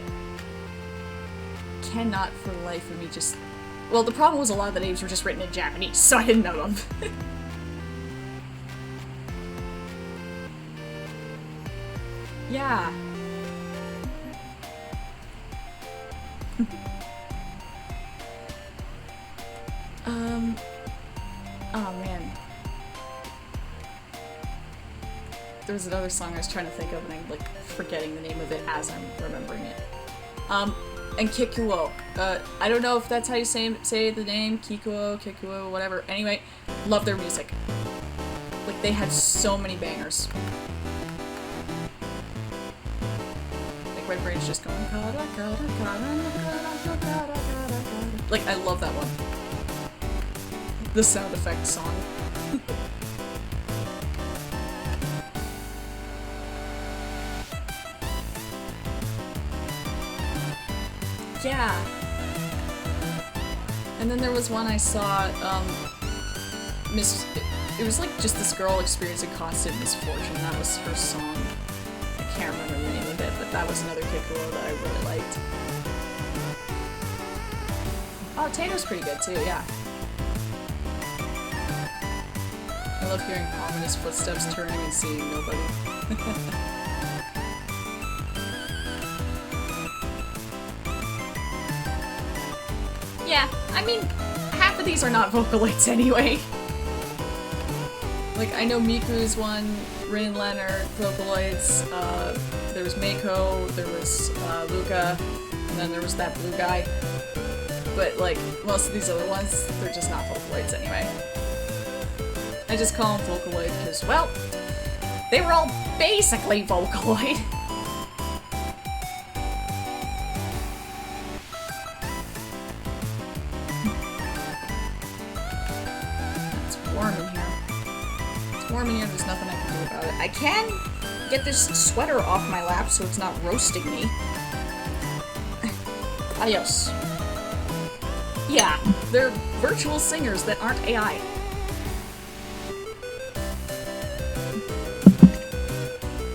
cannot for the life of me just Well, the problem was a lot of the names were just written in Japanese, so I didn't know them. Yeah. Oh man. There was another song I was trying to think of and I'm like forgetting the name of it as I'm remembering it. And Kikuo. I don't know if that's how you say the name. Kikuo, whatever. Anyway, love their music. Like, they had so many bangers. Like, my brain's just going... Like, I love that one. The sound effect song. Yeah. And then there was one I saw, it was like just this girl experiencing constant misfortune. That was her song. I can't remember the name of it, but that was another Kikuo that I really liked. Oh, Tato's pretty good too, yeah. I love hearing ominous footsteps turning and seeing nobody. Yeah, I mean, half of these are not Vocaloids anyway. Like, I know Miku's one, Rin and Len are Vocaloids, there was Meiko, there was Luca, and then there was that blue guy. But, like, most of these other ones, they're just not Vocaloids anyway. I just call them Vocaloid because, well, they were all basically Vocaloid. There's nothing I can do about it. I can get this sweater off my lap so it's not roasting me. Adios. Yeah, they're virtual singers that aren't AI.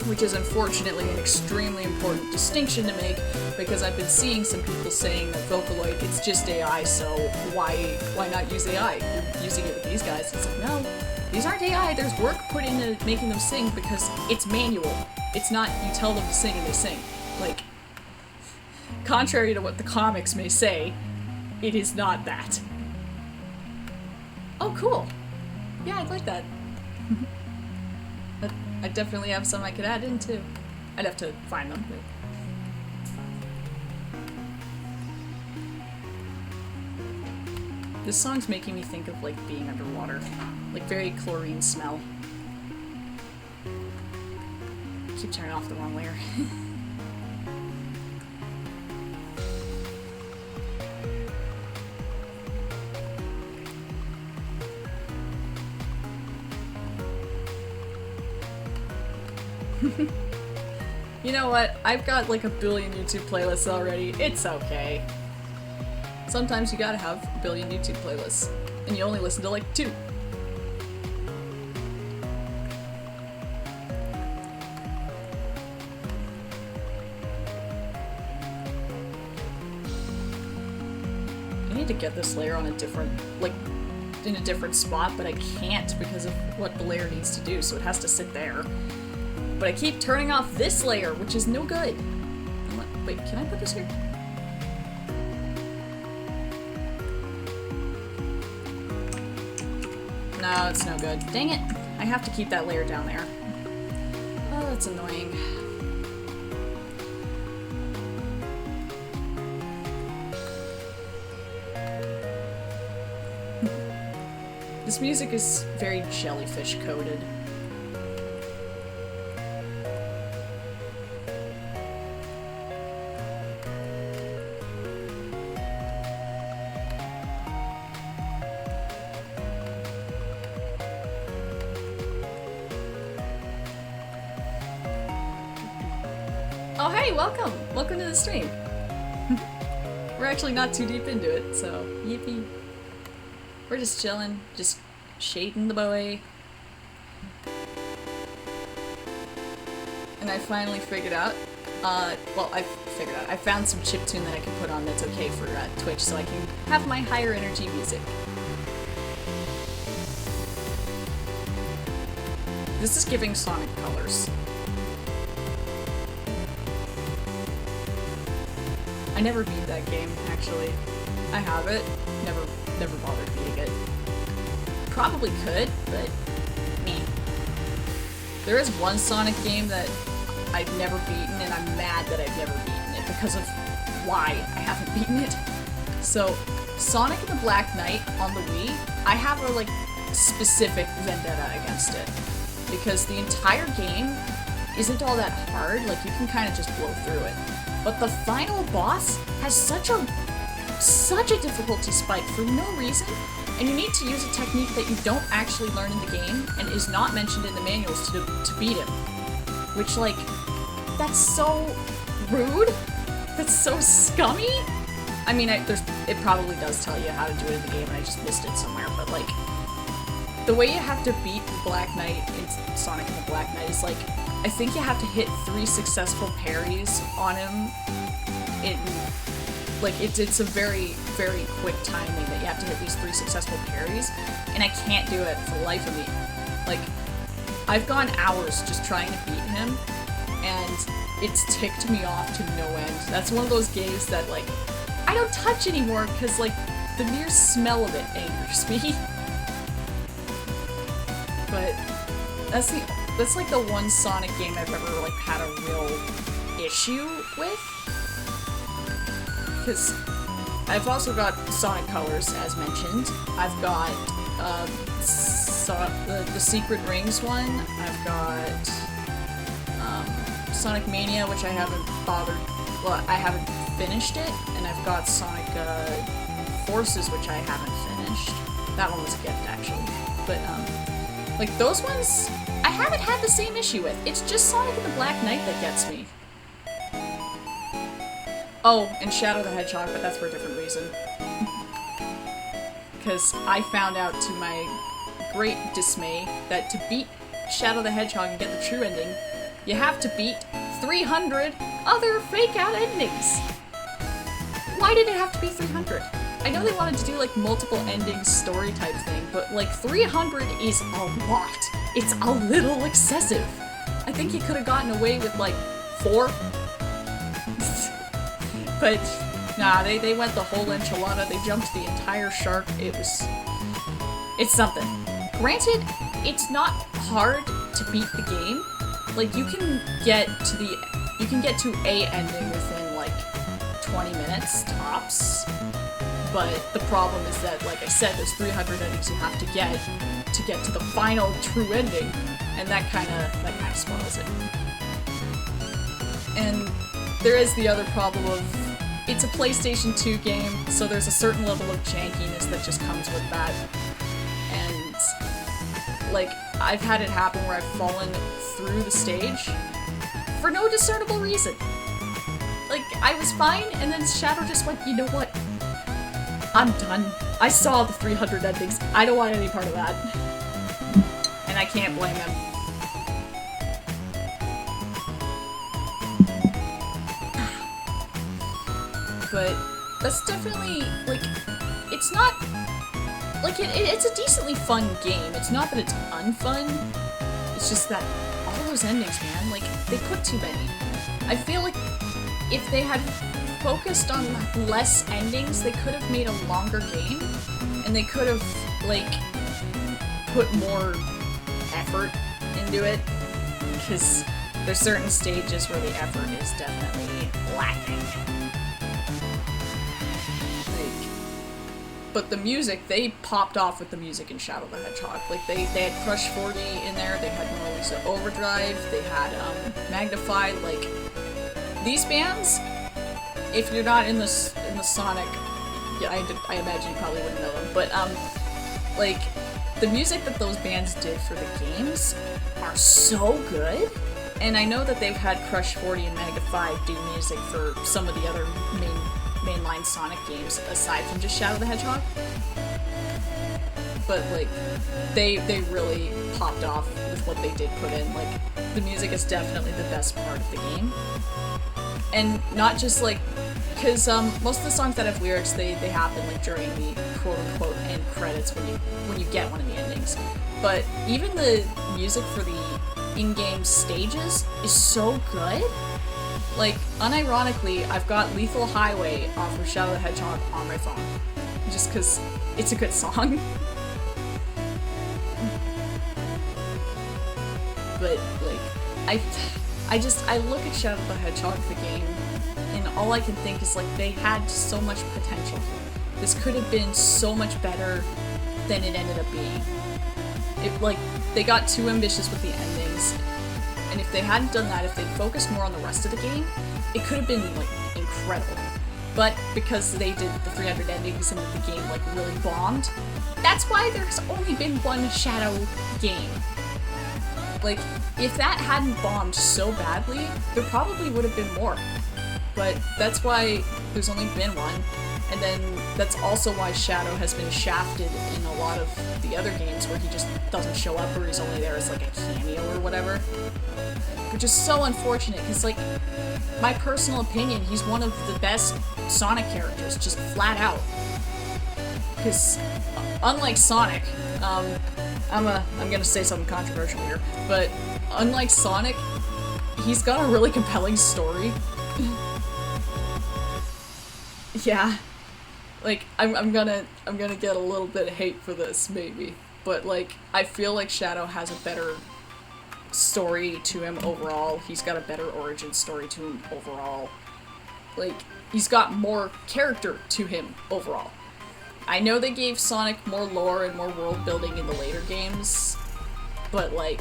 Which is unfortunately an extremely important distinction to make, because I've been seeing some people saying that Vocaloid, it's just AI, so why not use AI? You're using it with these guys. It's like, no. These aren't AI, there's work put into making them sing because it's manual. It's not you tell them to sing and they sing. Like, contrary to what the comics may say, it is not that. Oh, cool. Yeah, I'd like that. But I definitely have some I could add in too. I'd have to find them. But... This song's making me think of, like, being underwater. Like, very chlorine smell. Keep turning off the wrong layer. You know what? I've got like 1 billion YouTube playlists already. It's okay. Sometimes you gotta have 1 billion YouTube playlists, and you only listen to like 2. I need to get this layer on a different, like, in a different spot, but I can't because of what the layer needs to do, so it has to sit there. But I keep turning off this layer, which is no good. Wait, can I put this here? No, it's no good. Dang it! I have to keep that layer down there. Oh, that's annoying. This music is very jellyfish coated. Oh hey, welcome! Welcome to the stream. We're actually not too deep into it, so yippee. We're just chilling, just shading the boy. And I finally figured out, well, I figured out. I found some chiptune that I can put on that's okay for Twitch, so I can have my higher energy music. This is giving Sonic Colors. I never beat that game, actually. I have it. Never bothered beating it. Probably could, but meh. There is one Sonic game that I've never beaten, and I'm mad that I've never beaten it because of why I haven't beaten it. So, Sonic and the Black Knight on the Wii, I have a, like, specific vendetta against it. Because the entire game isn't all that hard, like, you can kind of just blow through it. But the final boss has such a difficulty spike for no reason, and you need to use a technique that you don't actually learn in the game, and is not mentioned in the manuals to beat him. Which, like, that's so rude. That's so scummy. I mean, it probably does tell you how to do it in the game, and I just missed it somewhere, but, like, the way you have to beat the Black Knight in Sonic and the Black Knight is, like, I think you have to hit 3 successful parries on him. It's a very, very quick timing that you have to hit these 3 successful parries, and I can't do it for the life of me. Like, I've gone hours just trying to beat him, and it's ticked me off to no end. That's one of those games that, like, I don't touch anymore because, like, the mere smell of it angers me. But that's like the one Sonic game I've ever, like, had a real issue with. Because I've also got Sonic Colors, as mentioned. I've got the Secret Rings one. I've got Sonic Mania, which I haven't I haven't finished it. And I've got Sonic Forces, which I haven't finished. That one was a gift, actually. But, like, those ones, I haven't had the same issue with. It's just Sonic and the Black Knight that gets me. Oh, and Shadow the Hedgehog, but that's for a different reason. Because I found out, to my great dismay, that to beat Shadow the Hedgehog and get the true ending, you have to beat 300 other fake-out endings! Why did it have to be 300? I know they wanted to do, like, multiple endings story type thing, but, like, 300 is a lot. It's a little excessive. I think you could have gotten away with, like, 4. But, nah, they went the whole enchilada. They jumped the entire shark. It's something. Granted, it's not hard to beat the game. Like, you can get to a ending within, like, 20 minutes, tops. But the problem is that, like I said, there's 300 endings you have to get to the final true ending, and that kinda spoils it. And there is the other problem of, it's a PlayStation 2 game, so there's a certain level of jankiness that just comes with that. And, like, I've had it happen where I've fallen through the stage for no discernible reason. Like, I was fine, and then Shadow just went, you know what? I'm done. I saw the 300 endings. I don't want any part of that. And I can't blame him. But that's definitely, like, it's not, like, it's a decently fun game. It's not that it's unfun. It's just that all those endings, man, like, they put too many. I feel like if they had focused on less endings, they could have made a longer game, and they could have, like, put more effort into it, because there's certain stages where the effort is definitely lacking. Like, but the music, they popped off with the music in Shadow the Hedgehog. Like, they had Crush 40 in there, they had Mona Lisa Overdrive, they had Magnified. Like, these bands, if you're not in the Sonic, yeah, I imagine you probably wouldn't know them, but, like, the music that those bands did for the games are so good, and I know that they've had Crush 40 and Magnify do music for some of the other mainline Sonic games, aside from just Shadow the Hedgehog, but, like, they really popped off with what they did put in. Like, the music is definitely the best part of the game. And not just like, because most of the songs that have lyrics, they happen like during the quote-unquote end credits when you get one of the endings. But even the music for the in-game stages is so good. Like, unironically, I've got Lethal Highway off of Shadow the Hedgehog on my phone. Just because it's a good song. But, like, I look at Shadow the Hedgehog, the game, and all I can think is, like, they had so much potential. This could have been so much better than it ended up being. Like, they got too ambitious with the endings, and if they hadn't done that, if they'd focused more on the rest of the game, it could have been, like, incredible. But because they did the 300 endings and the game, like, really bombed, that's why there's only been one Shadow game. Like, if that hadn't bombed so badly, there probably would have been more. But that's why there's only been one. And then that's also why Shadow has been shafted in a lot of the other games where he just doesn't show up or he's only there as like a cameo or whatever. Which is so unfortunate because, like, my personal opinion, he's one of the best Sonic characters, just flat out. Because unlike Sonic, I'm gonna say something controversial here, but unlike Sonic, he's got a really compelling story. Yeah. Like, I'm gonna get a little bit of hate for this, maybe. But, like, I feel like Shadow has a better story to him overall. He's got a better origin story to him overall. Like, he's got more character to him overall. I know they gave Sonic more lore and more world building in the later games, but, like,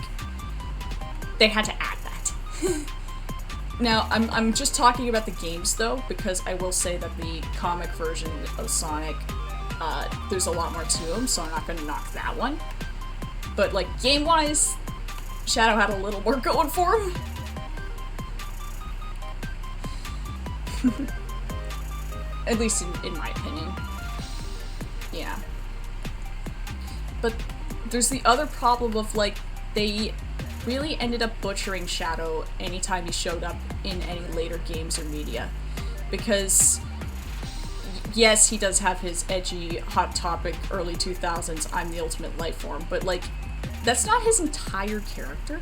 they had to add that. Now, I'm just talking about the games, though, because I will say that the comic version of Sonic, there's a lot more to him, so I'm not gonna knock that one. But, like, game-wise, Shadow had a little more going for him. At least in my opinion. Yeah. But there's the other problem of, like, they really ended up butchering Shadow anytime he showed up in any later games or media. Because, yes, he does have his edgy, hot topic, early 2000s, I'm the ultimate life form, but, like, that's not his entire character.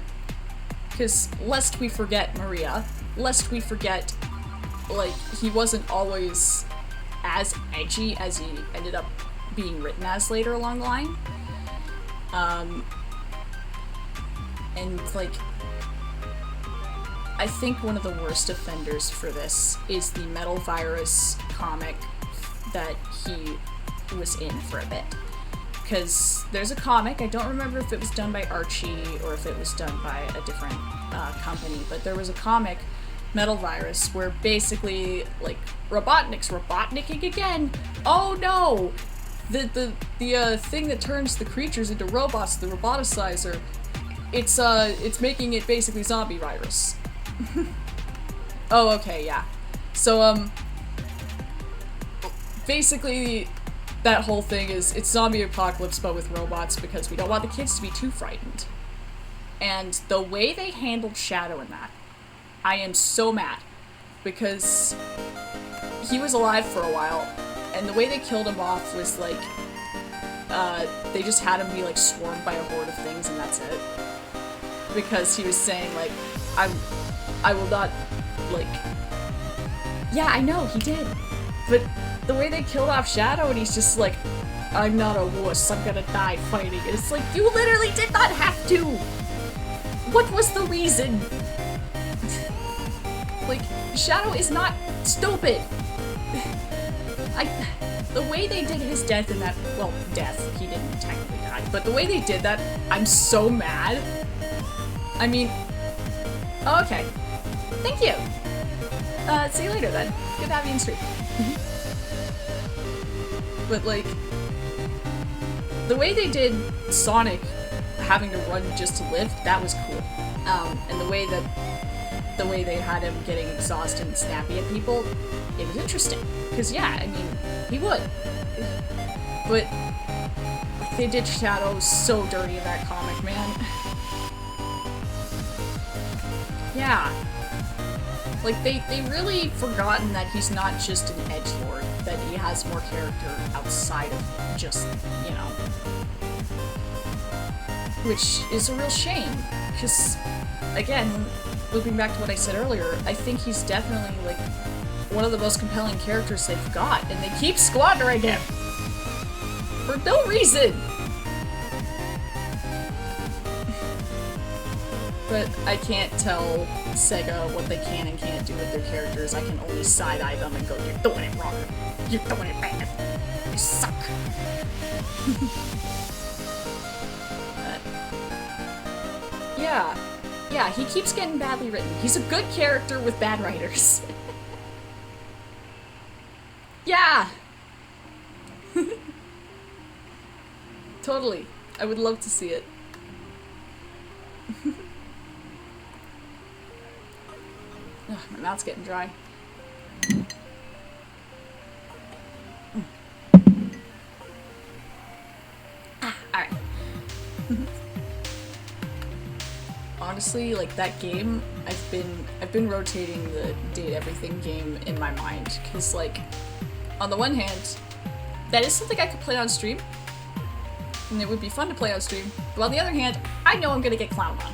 Because, lest we forget Maria, lest we forget, like, he wasn't always as edgy as he ended up being written as later along the line. And, like, I think one of the worst offenders for this is the Metal Virus comic that he was in for a bit. Because there's a comic, I don't remember if it was done by Archie or if it was done by a different company, but there was a comic, Metal Virus, where basically, like, Robotnik's Robotniking again! Oh no! The thing that turns the creatures into robots, the roboticizer, it's making it basically zombie virus. Oh, okay, yeah. So, basically, that whole thing is, it's zombie apocalypse but with robots because we don't want the kids to be too frightened. And the way they handled Shadow in that, I am so mad. Because he was alive for a while, and the way they killed him off was like, they just had him be like swarmed by a horde of things and that's it. Because he was saying like, I will not, like, yeah, I know, he did. But the way they killed off Shadow and he's just like, I'm not a wuss, I'm gonna die fighting. And it's like, you literally did not have to! What was the reason? Like, Shadow is not stupid! The way they did his death in that, well, death, he didn't technically die, but the way they did that, I'm so mad. I mean, oh, okay. Thank you! See you later then. Good to have you in stream. But, like, the way they did Sonic having to run just to live, that was cool. And the way they had him getting exhausted and snappy at people, it was interesting. Because, yeah, I mean, he would. But they did Shadow so dirty in that comic, man. Yeah. Like, they really forgotten that he's not just an edgelord, that he has more character outside of just, you know. Which is a real shame, because, again, looping back to what I said earlier, I think he's definitely, like, one of the most compelling characters they've got, and they keep squandering him! For no reason! But I can't tell Sega what they can and can't do with their characters. I can only side-eye them and go, you're doing it wrong. You're doing it bad. You suck. But, yeah. Yeah, he keeps getting badly written. He's a good character with bad writers. Yeah! Totally. I would love to see it. Ugh, my mouth's getting dry. Alright. Honestly, like, that game, I've been rotating the Date Everything game in my mind, because, like, on the one hand, that is something I could play on stream, and it would be fun to play on stream, but on the other hand, I know I'm gonna get clowned on.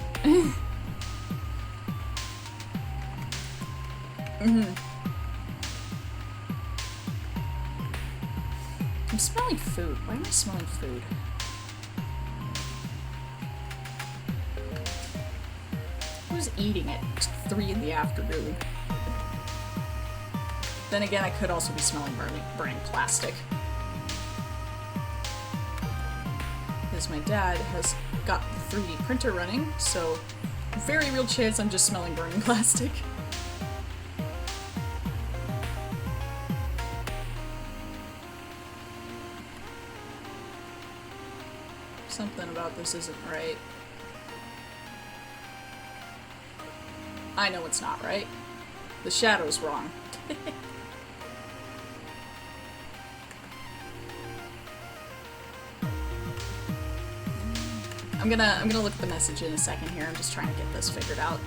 I'm smelling food. Why am I smelling food? Who's eating it? It's 3 in the afternoon. Then again, I could also be smelling burning plastic. Because my dad has got the 3D printer running, so very real chance I'm just smelling burning plastic. Something about this isn't right. I know it's not right. The shadow's wrong. I'm gonna look at the message in a second here. I'm just trying to get this figured out.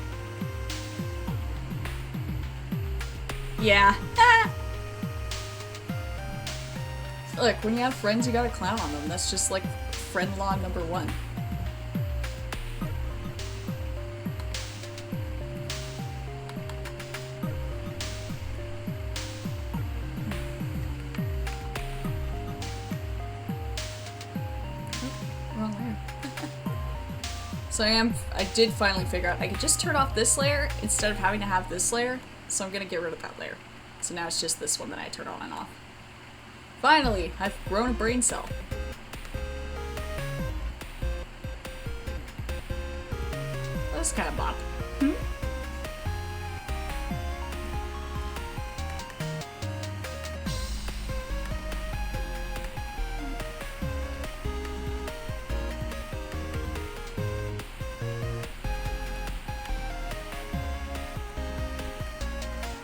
Yeah. Ah! Look, when you have friends, you gotta clown on them. That's just like friend law number 1. Wrong layer. So I did finally figure out I could just turn off this layer instead of having to have this layer, so I'm gonna get rid of that layer. So now it's just this one that I turn on and off. Finally, I've grown a brain cell. That's kind of bop.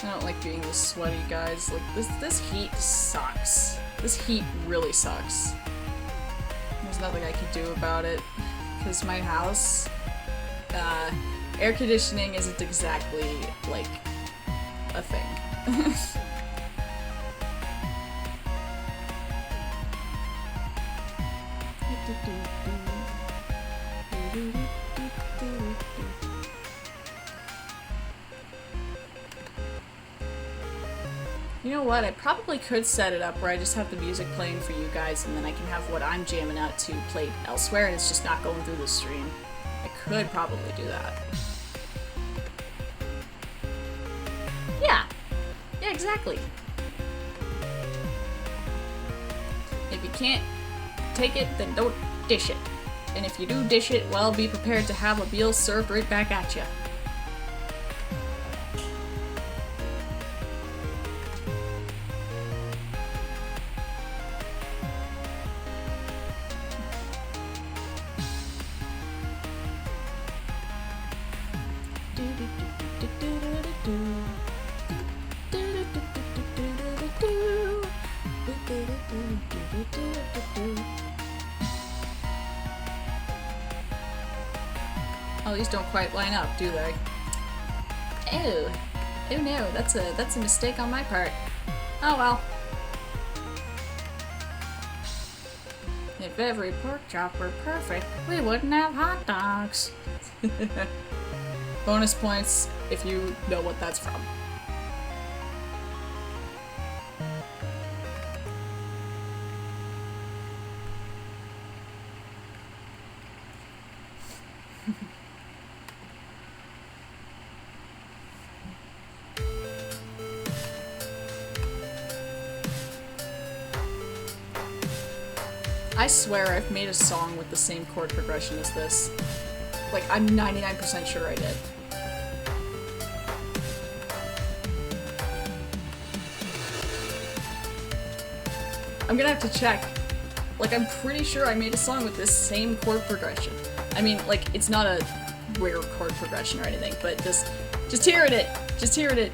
I don't like being this sweaty, guys. Like, this heat sucks. This heat really sucks. There's nothing I can do about it. Because my house, air conditioning isn't exactly, like, a thing. You know what, I probably could set it up where I just have the music playing for you guys and then I can have what I'm jamming out to played elsewhere and it's just not going through the stream. I could probably do that. Yeah. Yeah, exactly. If you can't take it, then don't dish it. And if you do dish it, well, be prepared to have a meal served right back at you. Oh, these don't quite line up, do they? Ew. Oh no, that's a mistake on my part. Oh well. If every pork chop were perfect, we wouldn't have hot dogs. Bonus points if you know what that's from. I swear I've made a song with the same chord progression as this. Like, I'm 99% sure I did. I'm gonna have to check. Like, I'm pretty sure I made a song with this same chord progression. I mean, like, it's not a rare chord progression or anything, but just hearing it! Just hearing it!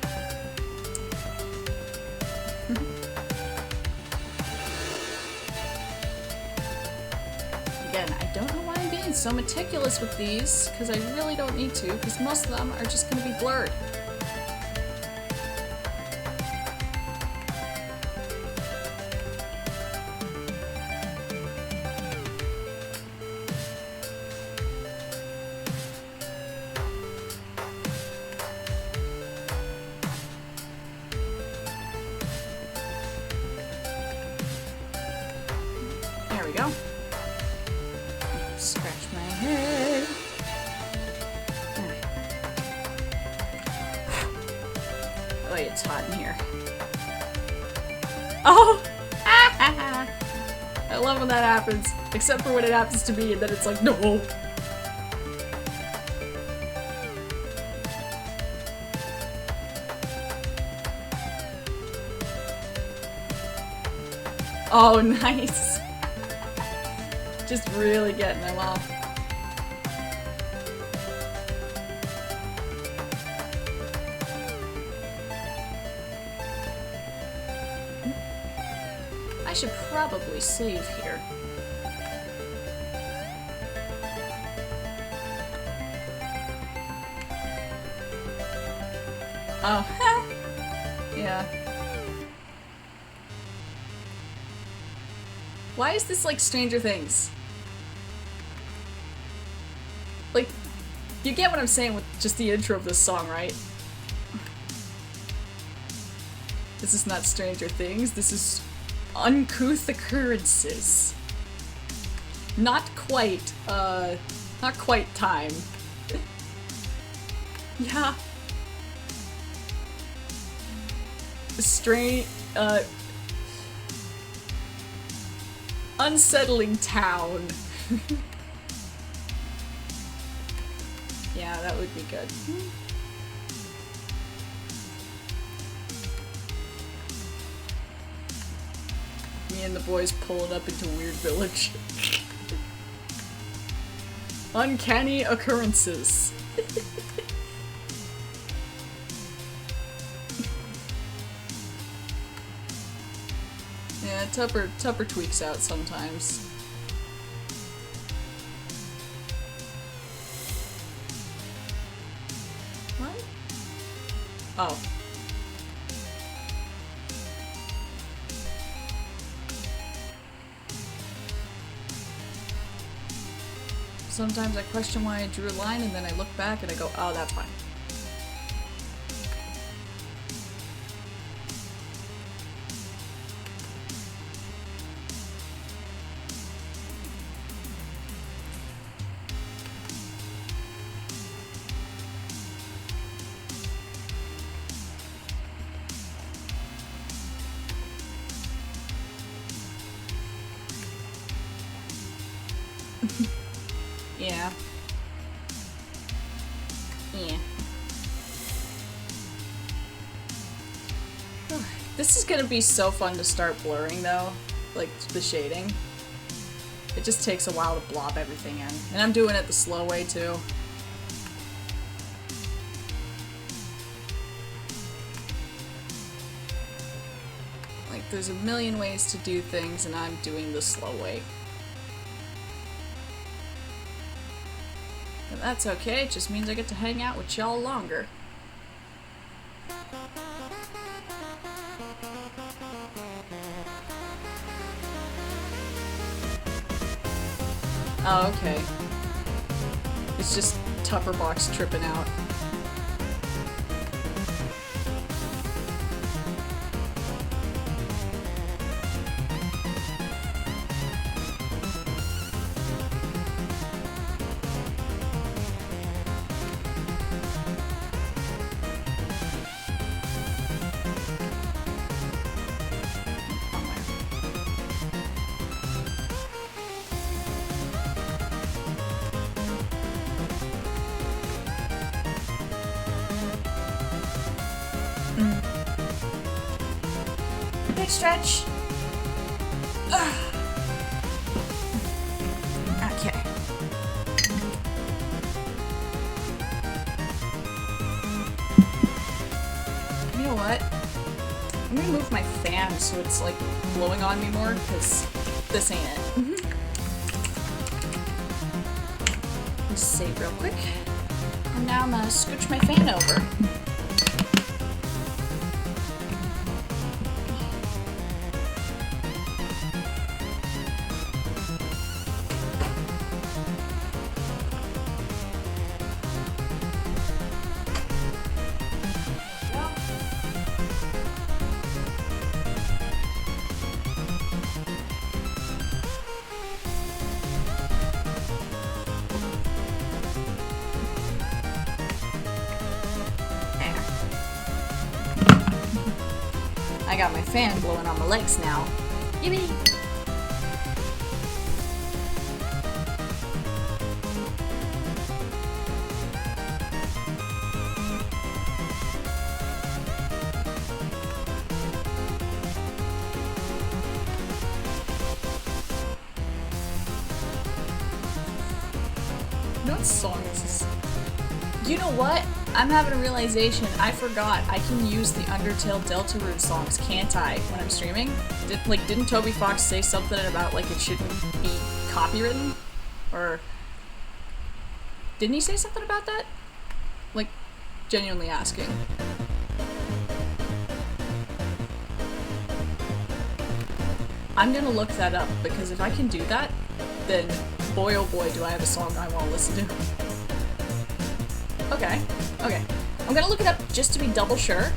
Again, I don't know why I'm being so meticulous with these, because I really don't need to, because most of them are just gonna be blurred. There we go. Scratch my head. Oh, it's hot in here. Oh! I love when that happens. Except for when it happens to me and then it's like, no! Oh, nice! Just really getting them off. I should probably save here. Oh, yeah. Why is this like Stranger Things? Like, you get what I'm saying with just the intro of this song, right? This is not Stranger Things, this is uncouth occurrences. Not quite time. Yeah. Unsettling town. Yeah, that would be good. Me and the boys pulling up into Weird Village. Uncanny occurrences. Yeah, Tupper tweaks out sometimes. What? Oh. Sometimes I question why I drew a line and then I look back and I go, oh, that's fine. Yeah. Yeah. This is gonna be so fun to start blurring though, like the shading. It just takes a while to blob everything in. And I'm doing it the slow way too. Like there's a million ways to do things and I'm doing the slow way. And that's okay, it just means I get to hang out with y'all longer. Oh, okay. It's just Tupper Box tripping out. Big stretch. Okay. You know what? I'm gonna move my fan so it's like blowing on me more, because this ain't it. Let's save real quick. And now I'm gonna scooch my fan over. I got my fan blowing on my legs now. Yippee! What song is this? You know what? I'm having a realization. I forgot I can use the Undertale Deltarune songs, can't I, when I'm streaming? Didn't Toby Fox say something about, like, it shouldn't be copywritten? Or... didn't he say something about that? Like, genuinely asking. I'm gonna look that up, because if I can do that, then boy oh boy do I have a song I want to listen to. Okay, okay. I'm gonna look it up just to be double sure.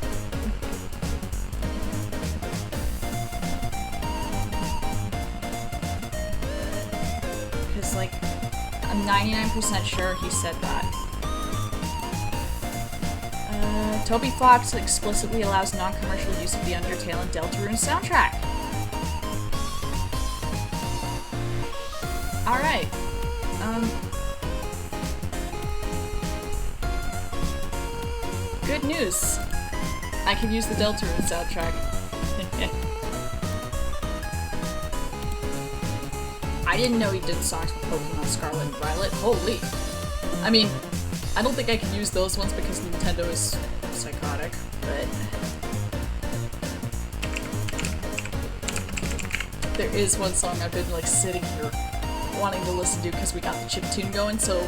Because, like, I'm 99% sure he said that. Toby Fox explicitly allows non-commercial use of the Undertale and Deltarune soundtrack. Alright. Good news. I can use the Deltarune soundtrack. I didn't know he did songs for Pokemon Scarlet and Violet. Holy. I mean, I don't think I can use those ones because Nintendo is psychotic, but... there is one song I've been, like, sitting here wanting to listen to because we got the chiptune going, so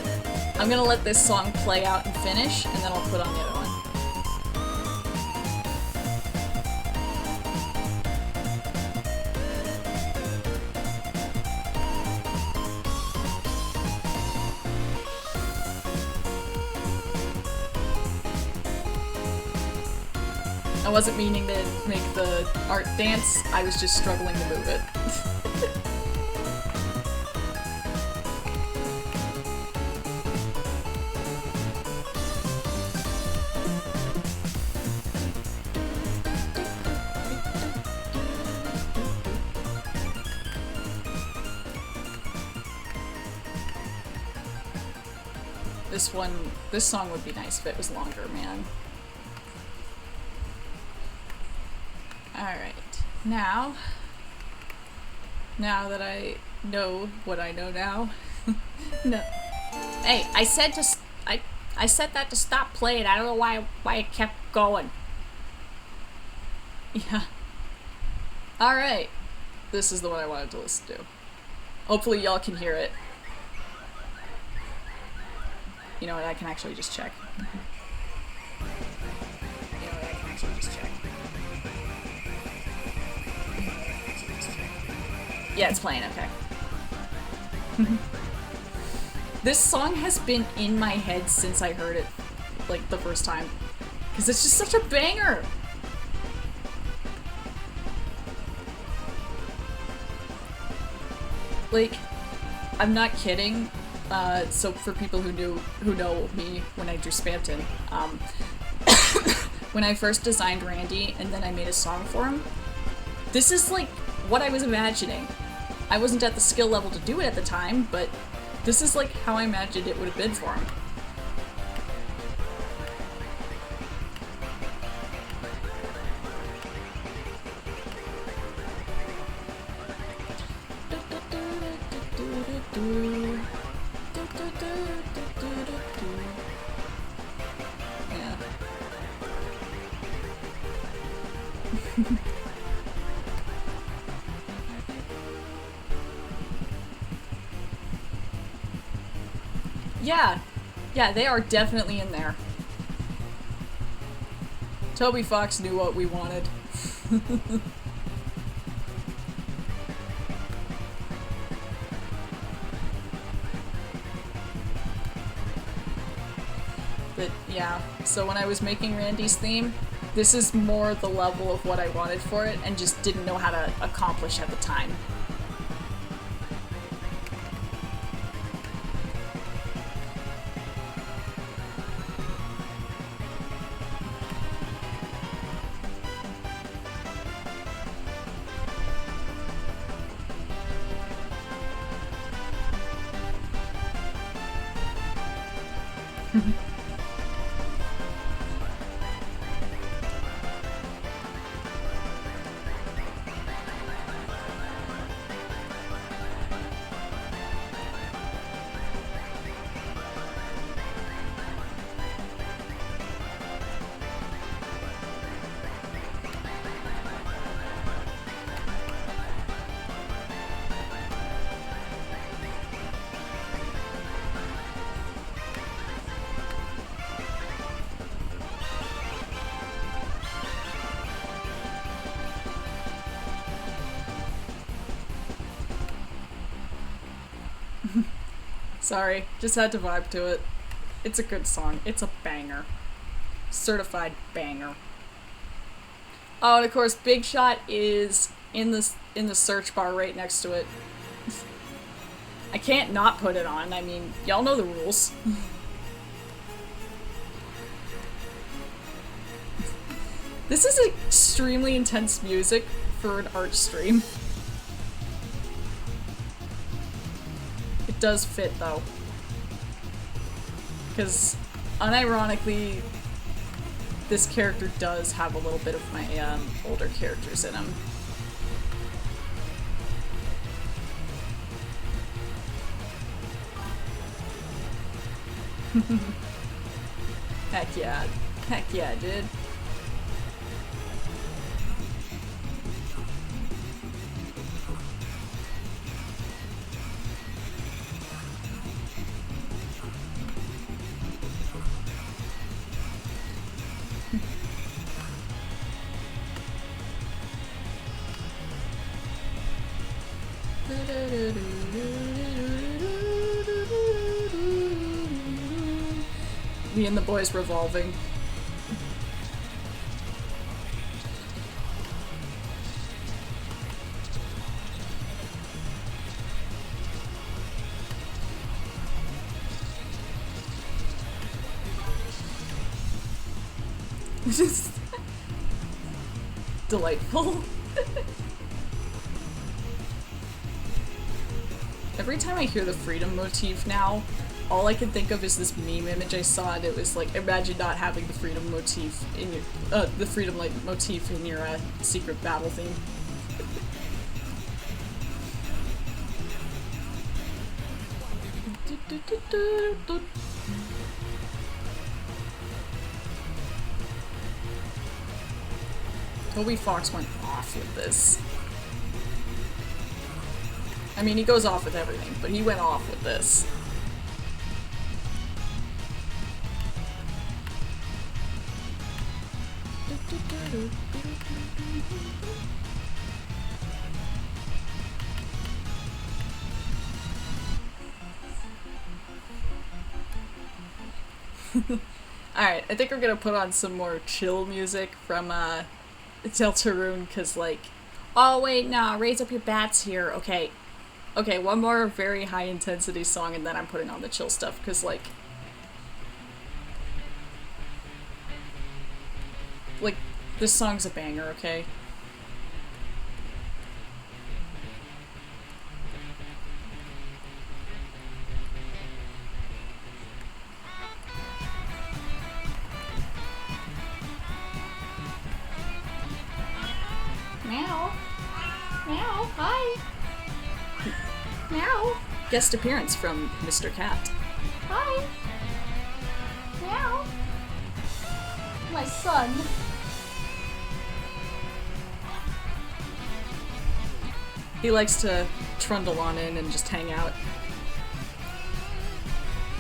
I'm gonna let this song play out and finish, and then I'll put on the other one. I wasn't meaning to make the art dance, I was just struggling to move it. This song would be nice if it was longer, man. Alright, now that I know what I know now, no. Hey, I said that to stop playing. I don't know why it kept going. Yeah. Alright, this is the one I wanted to listen to. Hopefully y'all can hear it. You know what, I can actually just check. You know what, I can actually Yeah, it's playing, okay. This song has been in my head since I heard it, like, the first time. Because it's just such a banger! Like, I'm not kidding. So for people who know me when I do Spamton, when I first designed Randy and then I made a song for him, this is like what I was imagining. I wasn't at the skill level to do it at the time, but this is like how I imagined it would have been for him. Yeah. Yeah, they are definitely in there. Toby Fox knew what we wanted. But yeah, so when I was making Randy's theme, this is more the level of what I wanted for it and just didn't know how to accomplish at the time. Sorry, just had to vibe to it. It's a good song. It's a banger. Certified banger. Oh, and of course, Big Shot is in the search bar right next to it. I can't not put it on. I mean, y'all know the rules. This is extremely intense music for an art stream. It does fit though. Because unironically, this character does have a little bit of my older characters in him. Heck yeah. Heck yeah, dude. Me and the boys revolving. Delightful. Every time I hear the freedom motif now, all I can think of is this meme image I saw, and it was like, imagine not having the freedom motif in your, the freedom like motif in your secret battle theme. Toby Fox went off with this. I mean, he goes off with everything, but he went off with this. Alright, I think we're gonna put on some more chill music from, Deltarune, cause, like... Oh, wait, nah, raise up your bats here. Okay. Okay, one more very high-intensity song, and then I'm putting on the chill stuff, cause, like... Like, this song's a banger, okay? Meow. Meow. Hi. Meow. Guest appearance from Mr. Cat. Hi. Meow. My son. He likes to trundle on in and just hang out.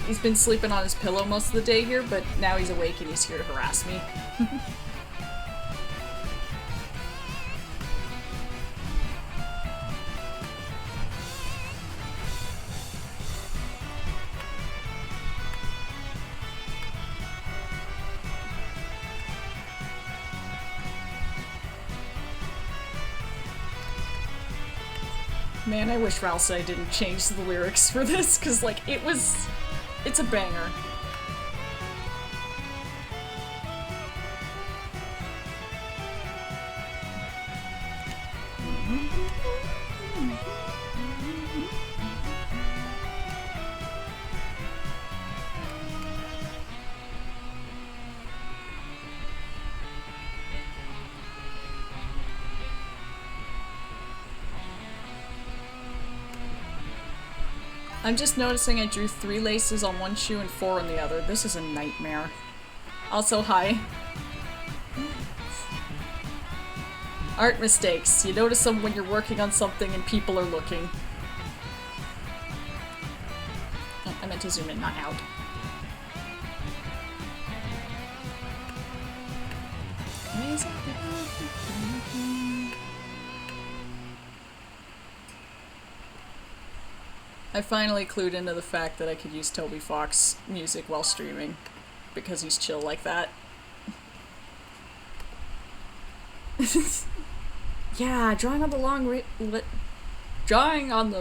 He's been sleeping on his pillow most of the day here, but now he's awake and he's here to harass me. Man, I wish Ralsei didn't change the lyrics for this, cause like, it's a banger. I'm just noticing I drew 3 laces on one shoe and 4 on the other. This is a nightmare. Also, hi. Art mistakes. You notice them when you're working on something and people are looking. Oh, I meant to zoom in, not out. I finally clued into the fact that I could use Toby Fox music while streaming, because he's chill like that. Yeah, drawing on the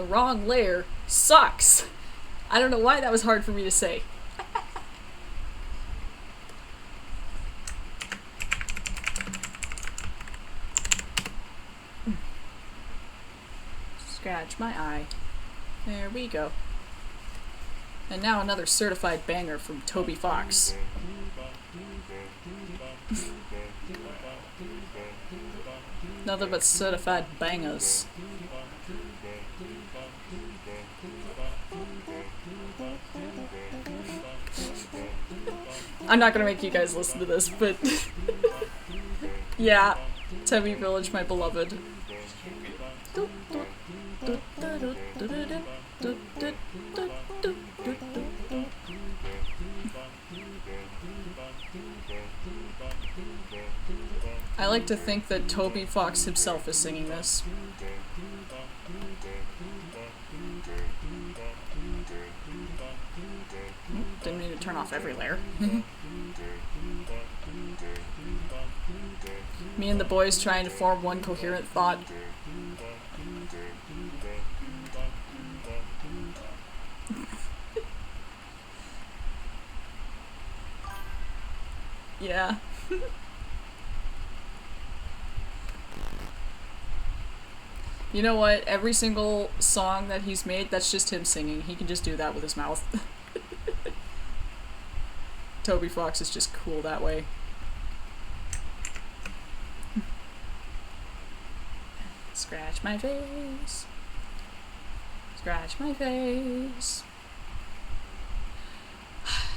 wrong layer sucks! I don't know why that was hard for me to say. Scratch my eye. There we go. And now another certified banger from Toby Fox. Nothing but certified bangers. I'm not gonna make you guys listen to this, but yeah, Temmie Village, my beloved. I like to think that Toby Fox himself is singing this. Didn't mean to turn off every layer. Me and the boys trying to form one coherent thought. Yeah. You know what? Every single song that he's made, that's just him singing. He can just do that with his mouth. Toby Fox is just cool that way. Scratch my face. Scratch my face.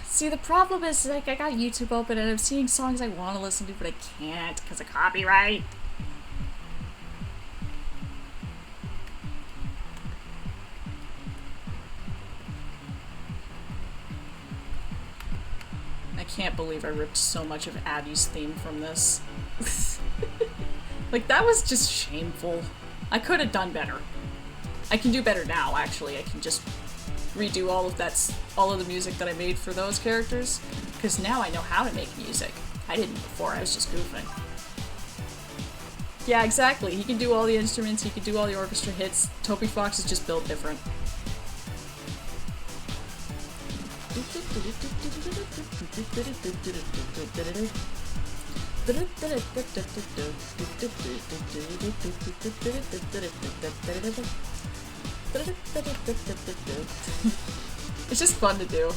See, the problem is, like, I got YouTube open and I'm seeing songs I want to listen to, but I can't because of copyright. I can't believe I ripped so much of Abby's theme from this. Like, that was just shameful. I could have done better. I can do better now, actually. I can just redo all of the music that I made for those characters, because now I know how to make music. I didn't before, I was just goofing. Yeah, exactly. He can do all the instruments, he can do all the orchestra hits. Toby Fox is just built different. It's just fun to do.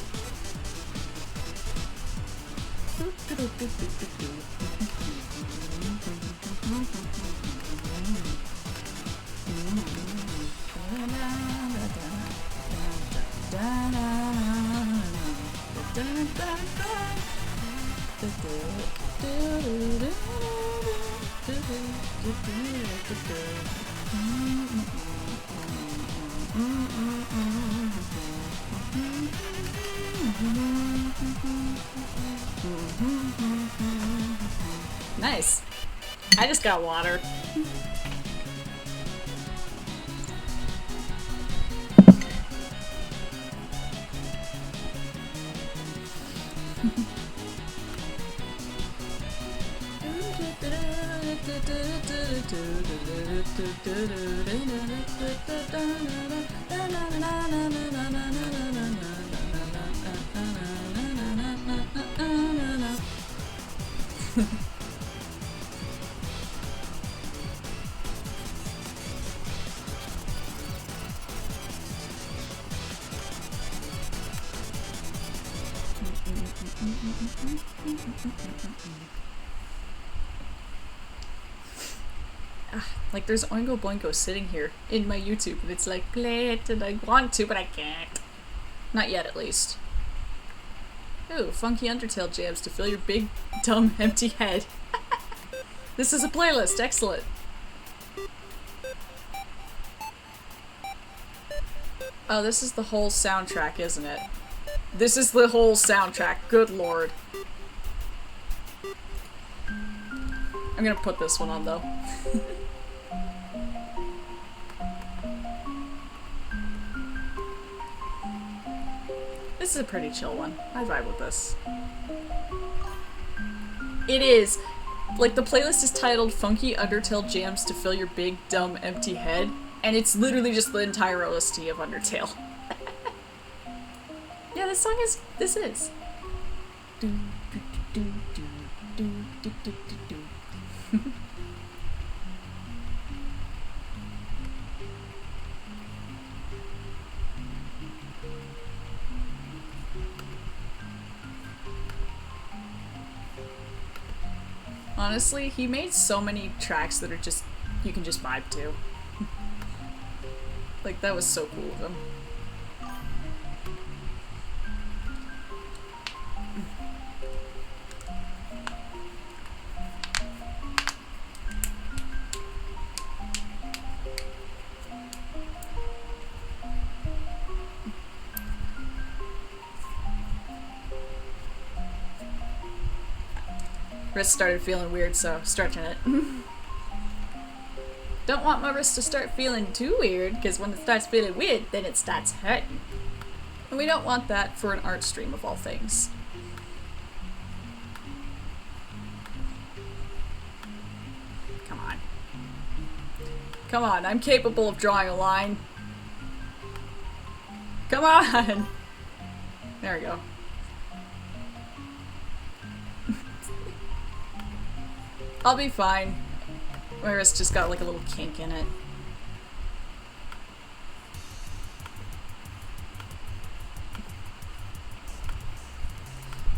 Nice. I just got water. Like, there's Oingo Boingo sitting here in my YouTube, and it's like, play it, and I want to, but I can't. Not yet, at least. Ooh, funky Undertale jams to fill your big, dumb, empty head. This is a playlist, excellent. Oh, this is the whole soundtrack, isn't it? This is the whole soundtrack, good lord. I'm gonna put this one on, though. This is a pretty chill one. I vibe with this. It is. Like, the playlist is titled Funky Undertale Jams to Fill Your Big, Dumb, Empty Head, and it's literally just the entire OST of Undertale. Yeah, this song is. This is. Honestly, he made so many tracks that are just, you can just vibe to. Like, that was so cool of him. Wrist started feeling weird, so stretching it. Don't want my wrist to start feeling too weird, because when it starts feeling weird, then it starts hurting. And we don't want that for an art stream of all things. Come on. Come on, I'm capable of drawing a line. Come on! There we go. I'll be fine. My wrist just got like a little kink in it.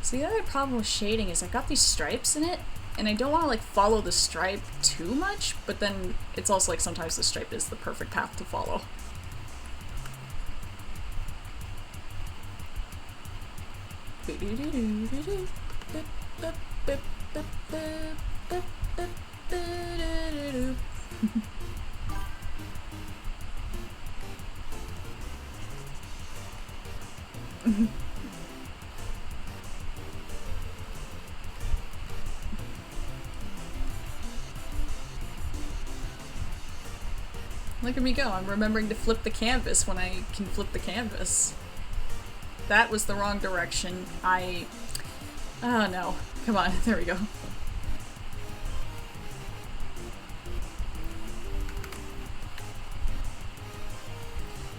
So the other problem with shading is I've got these stripes in it, and I don't want to like follow the stripe too much, but then it's also like sometimes the stripe is the perfect path to follow. Look at me go, I'm remembering to flip the canvas when I can flip the canvas. That was the wrong direction. Oh no. Come on, there we go.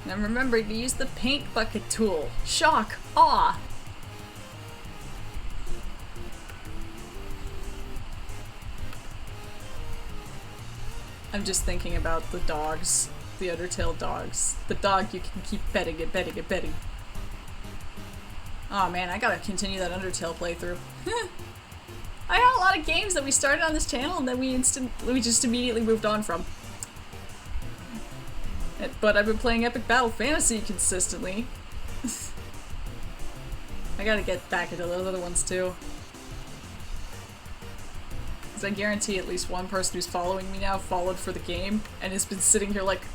Now remember to use the paint bucket tool. Shock! Awe! I'm just thinking about the dogs. The Undertale dogs. The dog you can keep petting and petting and petting. Oh man, I gotta continue that Undertale playthrough. I had a lot of games that we started on this channel and then we just immediately moved on from. But I've been playing Epic Battle Fantasy consistently. I gotta get back into those other ones too. Because I guarantee at least one person who's following me now followed for the game and has been sitting here like,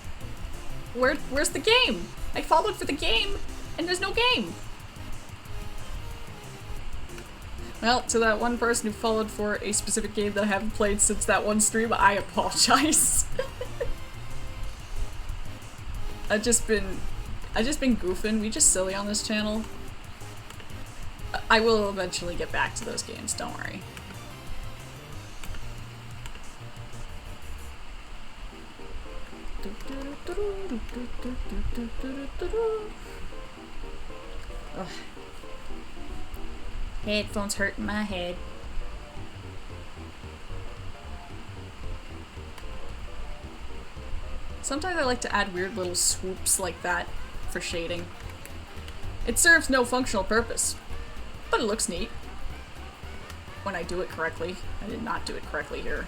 where's the game? I followed for the game and there's no game. Well, to that one person who followed for a specific game that I haven't played since that one stream, I apologize. I've just been goofing. We just silly on this channel. I will eventually get back to those games, don't worry. Ugh. Headphones hurting my head. Sometimes I like to add weird little swoops like that for shading. It serves no functional purpose, but it looks neat. When I do it correctly. I did not do it correctly here.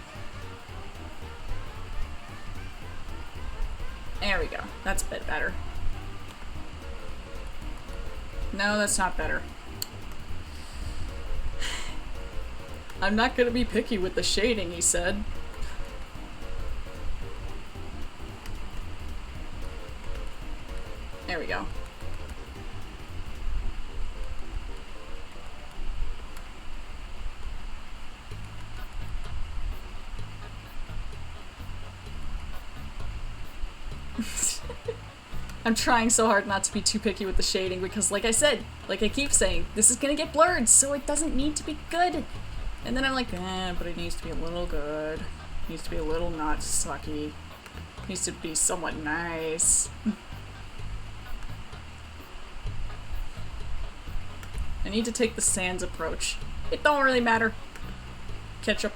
There we go. That's a bit better. No, that's not better. I'm not gonna be picky with the shading, he said. There we go. I'm trying so hard not to be too picky with the shading because, like I said, like I keep saying, this is gonna get blurred, so it doesn't need to be good. And then I'm like, but it needs to be a little good. It needs to be a little not sucky. It needs to be somewhat nice. I need to take the Sans approach. It don't really matter. Ketchup.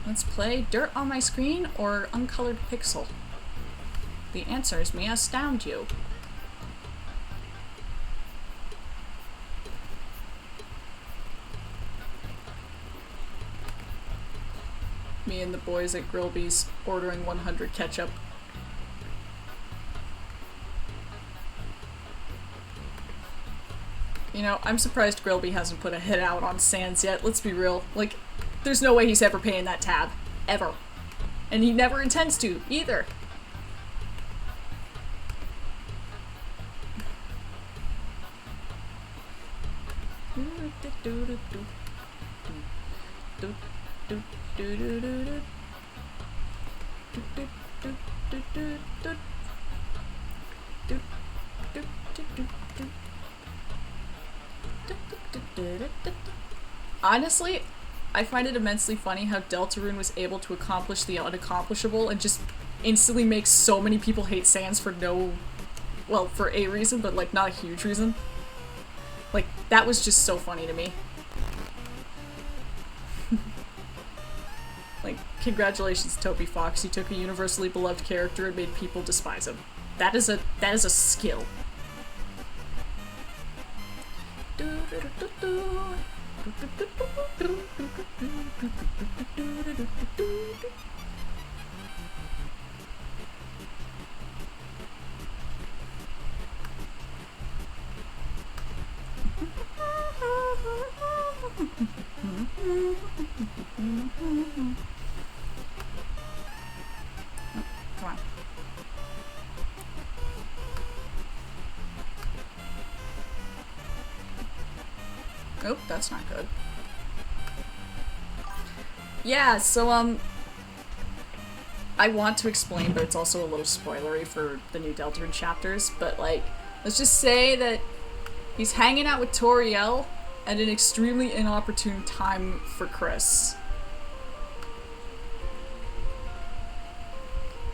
Let's play Dirt on My Screen or Uncolored Pixel. The answers may astound you. Me and the boys at Grillby's ordering 100 ketchup. You know, I'm surprised Grillby hasn't put a hit out on Sans yet, let's be real. Like, there's no way he's ever paying that tab. Ever. And he never intends to, either. Honestly, I find it immensely funny how Deltarune was able to accomplish the unaccomplishable and just instantly make so many people hate Sans for no, well, for a reason, but like not a huge reason. Like, that was just so funny to me. Like, congratulations, Toby Fox. You took a universally beloved character and made people despise him. That is a skill. Come on. Oh, that's not good. Yeah, so, I want to explain, but it's also a little spoilery for the new Deltarune chapters, but like, let's just say that he's hanging out with Toriel at an extremely inopportune time for Chris.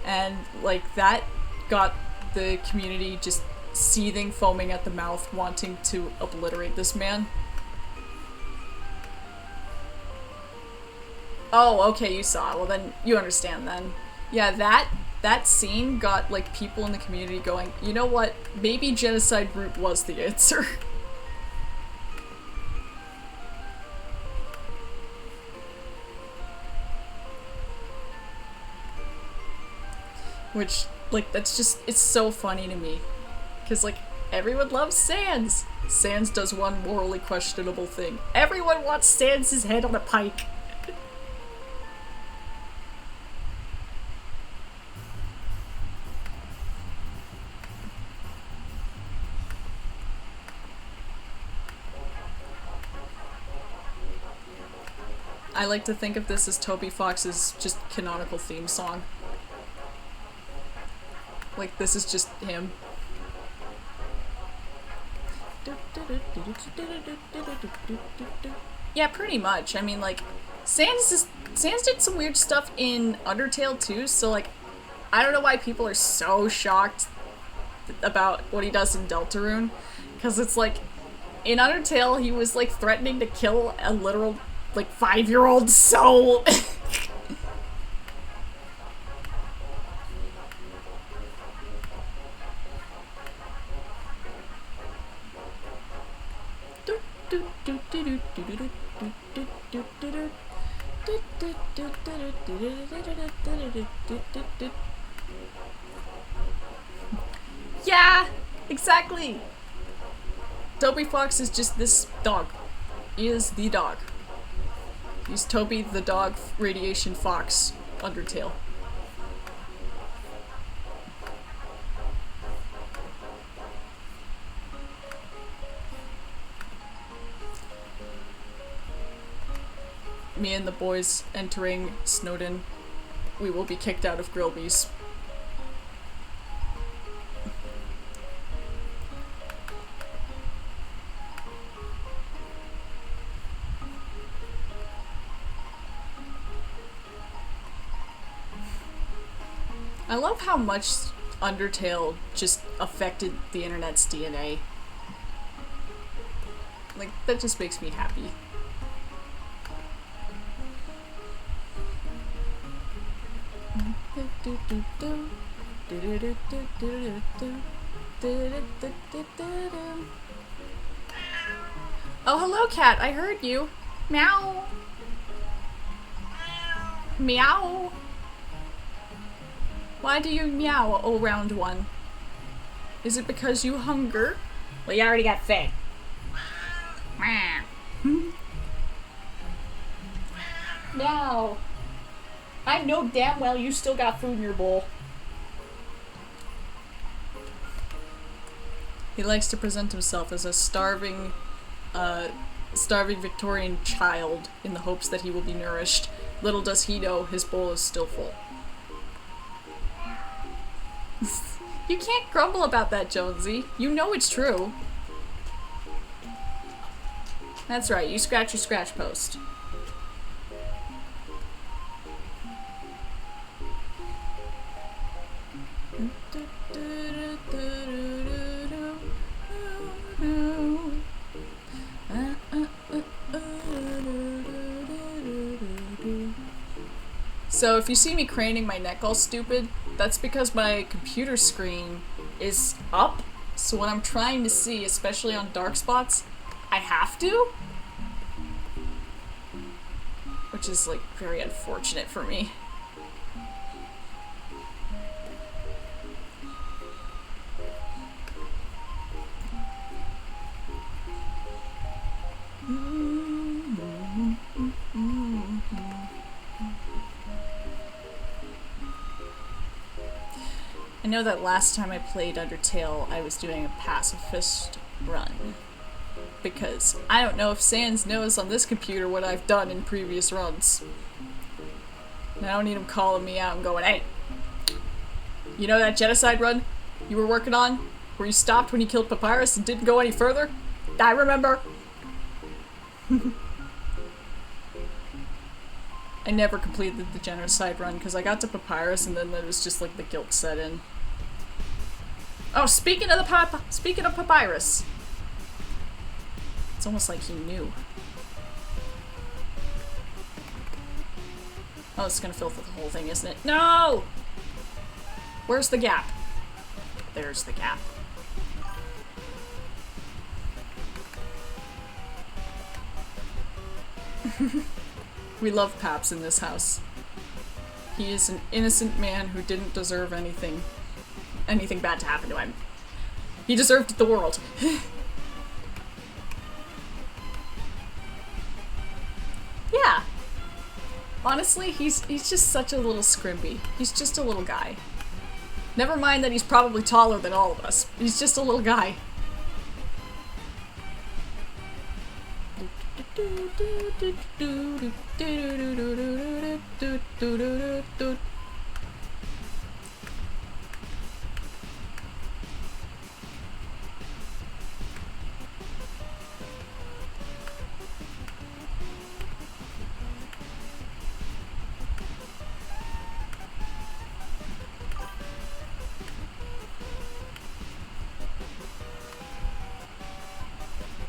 And like, that got the community just seething, foaming at the mouth, wanting to obliterate this man. Oh, okay, you saw it. Well, then you understand then. Yeah, that scene got like people in the community going, you know what? Maybe genocide group was the answer. Which, like, that's just, it's so funny to me. Because, like, everyone loves Sans. Sans does one morally questionable thing. Everyone wants Sans' head on a pike. I like to think of this as Toby Fox's just canonical theme song. Like, this is just him. Yeah, pretty much. I mean, like, Sans did some weird stuff in Undertale too, so like, I don't know why people are so shocked about what he does in Deltarune, because it's like, in Undertale he was like threatening to kill a literal like 5-year-old soul. Yeah, exactly. Toby Fox is just this dog. He is the dog. He's Toby the dog, Radiation Fox, Undertale. Me and the boys entering Snowdin. We will be kicked out of Grillby's. I love how much Undertale just affected the internet's DNA. Like, that just makes me happy. Oh, hello, cat. I heard you. Meow. Meow. Why do you meow, oh round one? Is it because you hunger? Well, you already got fed. Meow. I know damn well you still got food in your bowl. He likes to present himself as a starving Victorian child in the hopes that he will be nourished. Little does he know his bowl is still full. You can't grumble about that, Jonesy. You know it's true. That's right, you scratch your scratch post. So if you see me craning my neck all stupid, that's because my computer screen is up, so when I'm trying to see, especially on dark spots, I have to. Which is, like, very unfortunate for me. I know that last time I played Undertale, I was doing a pacifist run. Because I don't know if Sans knows on this computer what I've done in previous runs. And I don't need him calling me out and going, hey, You know that genocide run you were working on? Where you stopped when you killed Papyrus and didn't go any further? I remember. I never completed the genocide run because I got to Papyrus and then it was just like the guilt set in. Oh, speaking of Papyrus. It's almost like he knew. Oh, it's gonna fill the whole thing, isn't it? No! Where's the gap? There's the gap. We love Paps in this house. He is an innocent man who didn't deserve anything bad to happen to him. He deserved the world. Yeah. Honestly, he's just such a little scrimpy. He's just a little guy. Never mind that he's probably taller than all of us. He's just a little guy.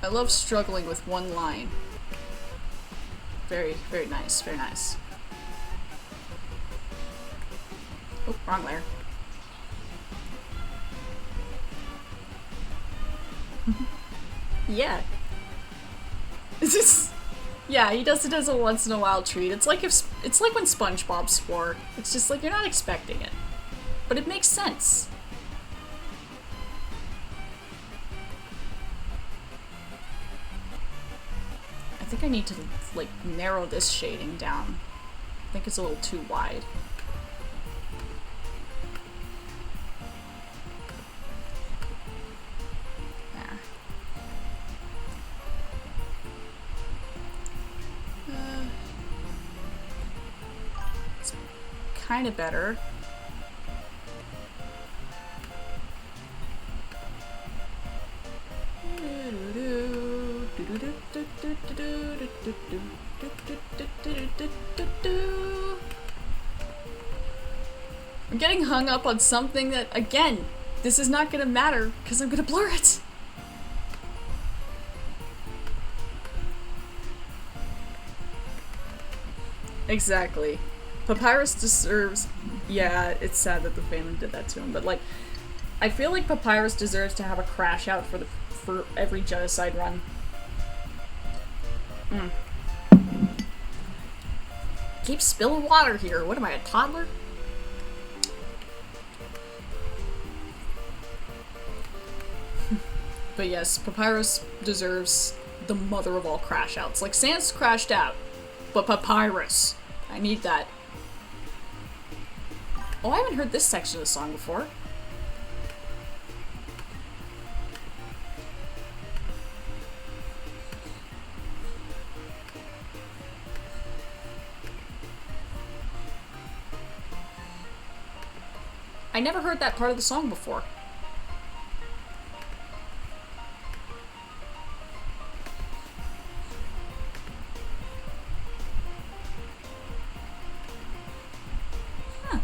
I love struggling with one line. Very, very nice, very nice. Oh, wrong layer. Yeah. It's just, yeah, he does it as a once in a while treat. It's like when SpongeBob swore. It's just like you're not expecting it. But it makes sense. I think I need to, like, narrow this shading down. I think it's a little too wide. There. It's kind of better. I'm getting hung up on something that, again, this is not gonna matter because I'm gonna blur it. Exactly. Papyrus deserves... Yeah, it's sad that the fandom did that to him, but like, I feel like Papyrus deserves to have a crash out for every genocide run. Keep spilling water here. What am I, a toddler? But yes, Papyrus deserves the mother of all crash outs. Like, Sans crashed out, but Papyrus. I need that. Oh, I haven't heard this section of the song before. I never heard that part of the song before. Huh.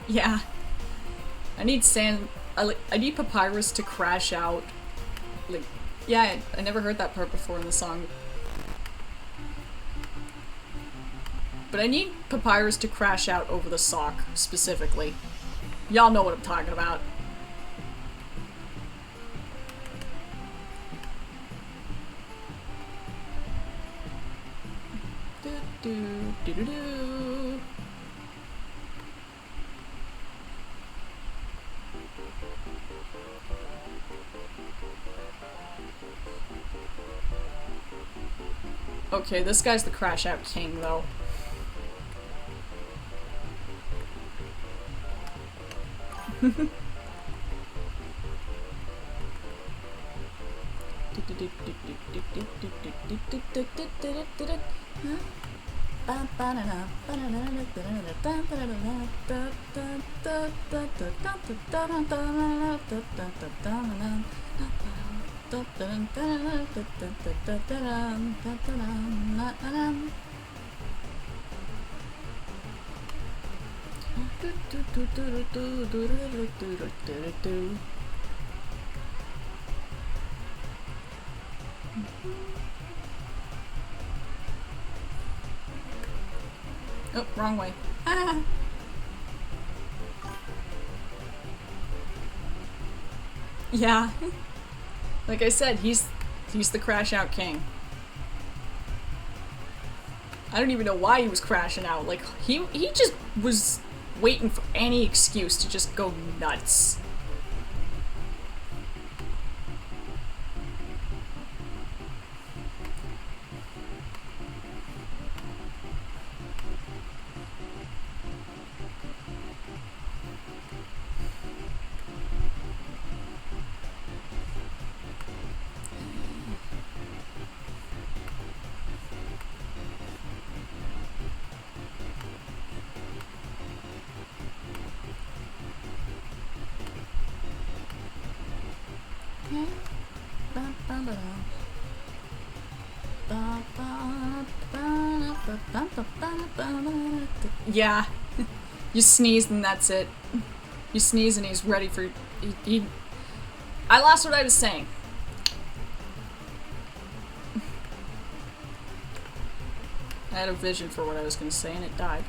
Yeah. I need I need Papyrus to crash out. Like, yeah, I never heard that part before in the song. But I need Papyrus to crash out over the sock, specifically. Y'all know what I'm talking about. Do-do-do-do-do. Okay, this guy's the crash out king, though. Oh, wrong way. Ah. Yeah. Like I said, he's the crash out king. I don't even know why he was crashing out. Like he just was waiting for any excuse to just go nuts. Yeah. You sneeze and that's it. You sneeze and he's ready for... I lost what I was saying. I had a vision for what I was going to say and it died.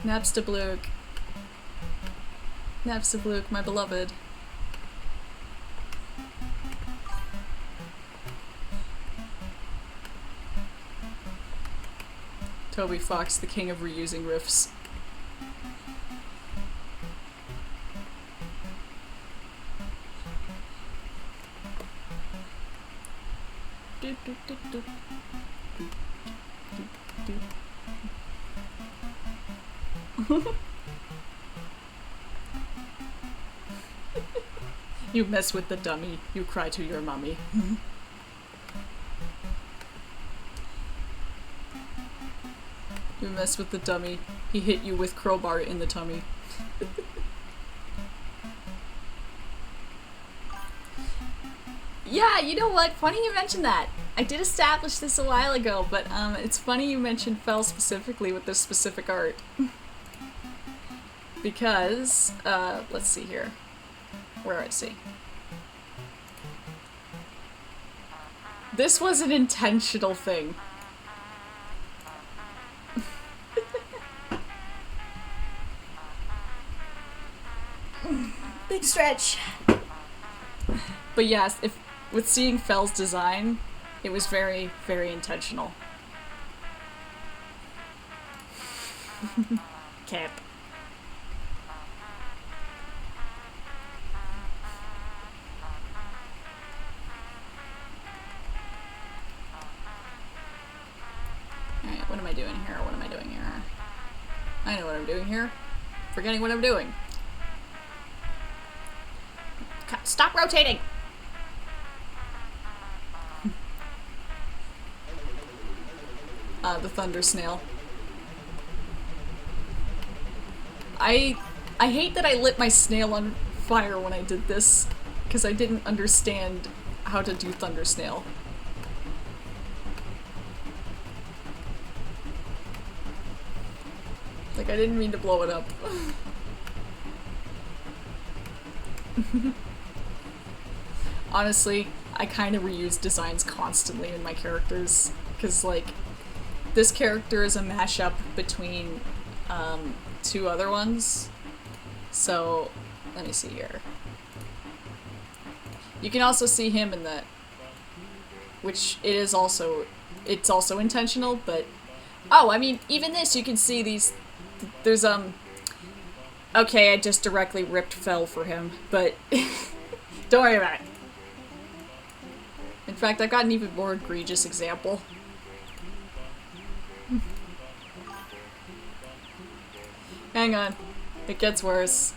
Napstablook. Napstablook, my beloved. Toby Fox, the king of reusing riffs. You mess with the dummy, you cry to your mommy. You mess with the dummy, he hit you with crowbar in the tummy. Yeah, you know what? Funny you mentioned that. I did establish this a while ago, but it's funny you mentioned Fell specifically with this specific art. Because, let's see here. Where I see. This was an intentional thing. Big stretch. But yes, with seeing Fell's design, it was very, very intentional. Cap. Alright, what am I doing here? What am I doing here? I know what I'm doing here. Forgetting what I'm doing. Stop rotating! The thunder snail. I hate that I lit my snail on fire when I did this, because I didn't understand how to do thunder snail. Like, I didn't mean to blow it up. Honestly, I kind of reuse designs constantly in my characters, because, like, this character is a mashup between two other ones. So, let me see here. You can also see him in the... Which it's also intentional, but... Oh, I mean, even this, you can see these... There's, okay, I just directly ripped Fell for him, but... Don't worry about it. In fact, I've got an even more egregious example. Hang on. It gets worse.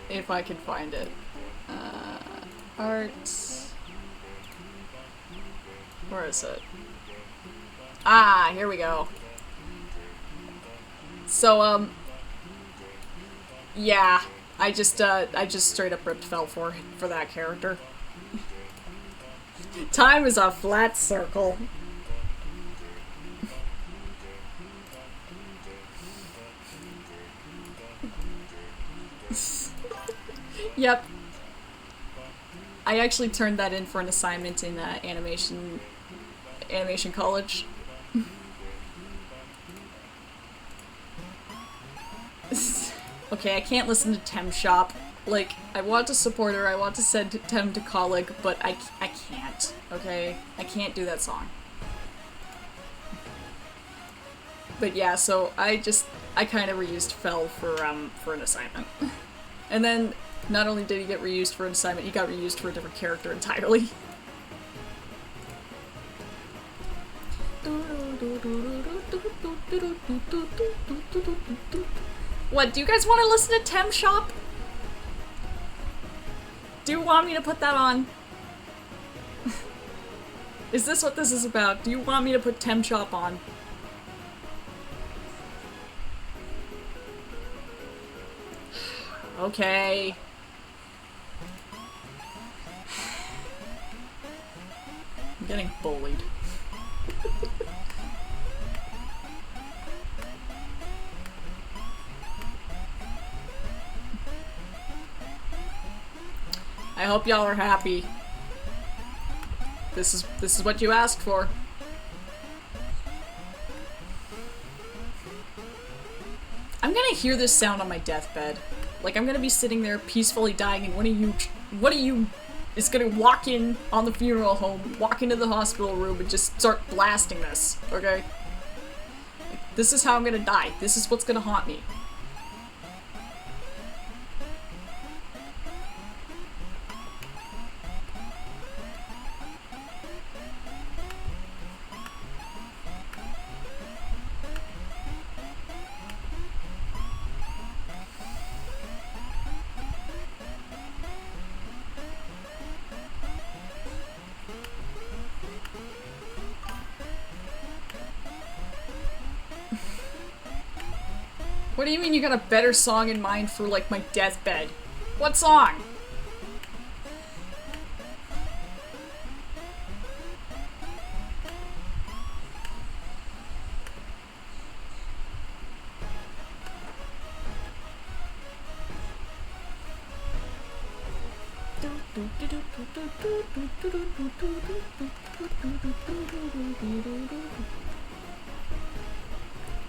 If I can find it. Art... Where is it? Ah, here we go. So, yeah. I just straight up ripped Fell for that character. Time is a flat circle. Yep. I actually turned that in for an assignment in animation college. Okay, I can't listen to Tem Shop. Like, I want to support her, I want to send Tem to college, but I can't, okay? I can't do that song. But yeah, so I kind of reused Fell for an assignment. And then, not only did he get reused for an assignment, he got reused for a different character entirely. What, do you guys want to listen to Tem Shop? Do you want me to put that on? Is this what this is about? Do you want me to put Tem Shop on? Okay. I'm getting bullied. I hope y'all are happy. This is what you asked for. I'm gonna hear this sound on my deathbed. Like, I'm gonna be sitting there peacefully dying, and one of you is gonna walk in on the funeral home, walk into the hospital room, and just start blasting this, okay? Like, this is how I'm gonna die. This is what's gonna haunt me. What do you mean you got a better song in mind for, like, my deathbed? What song?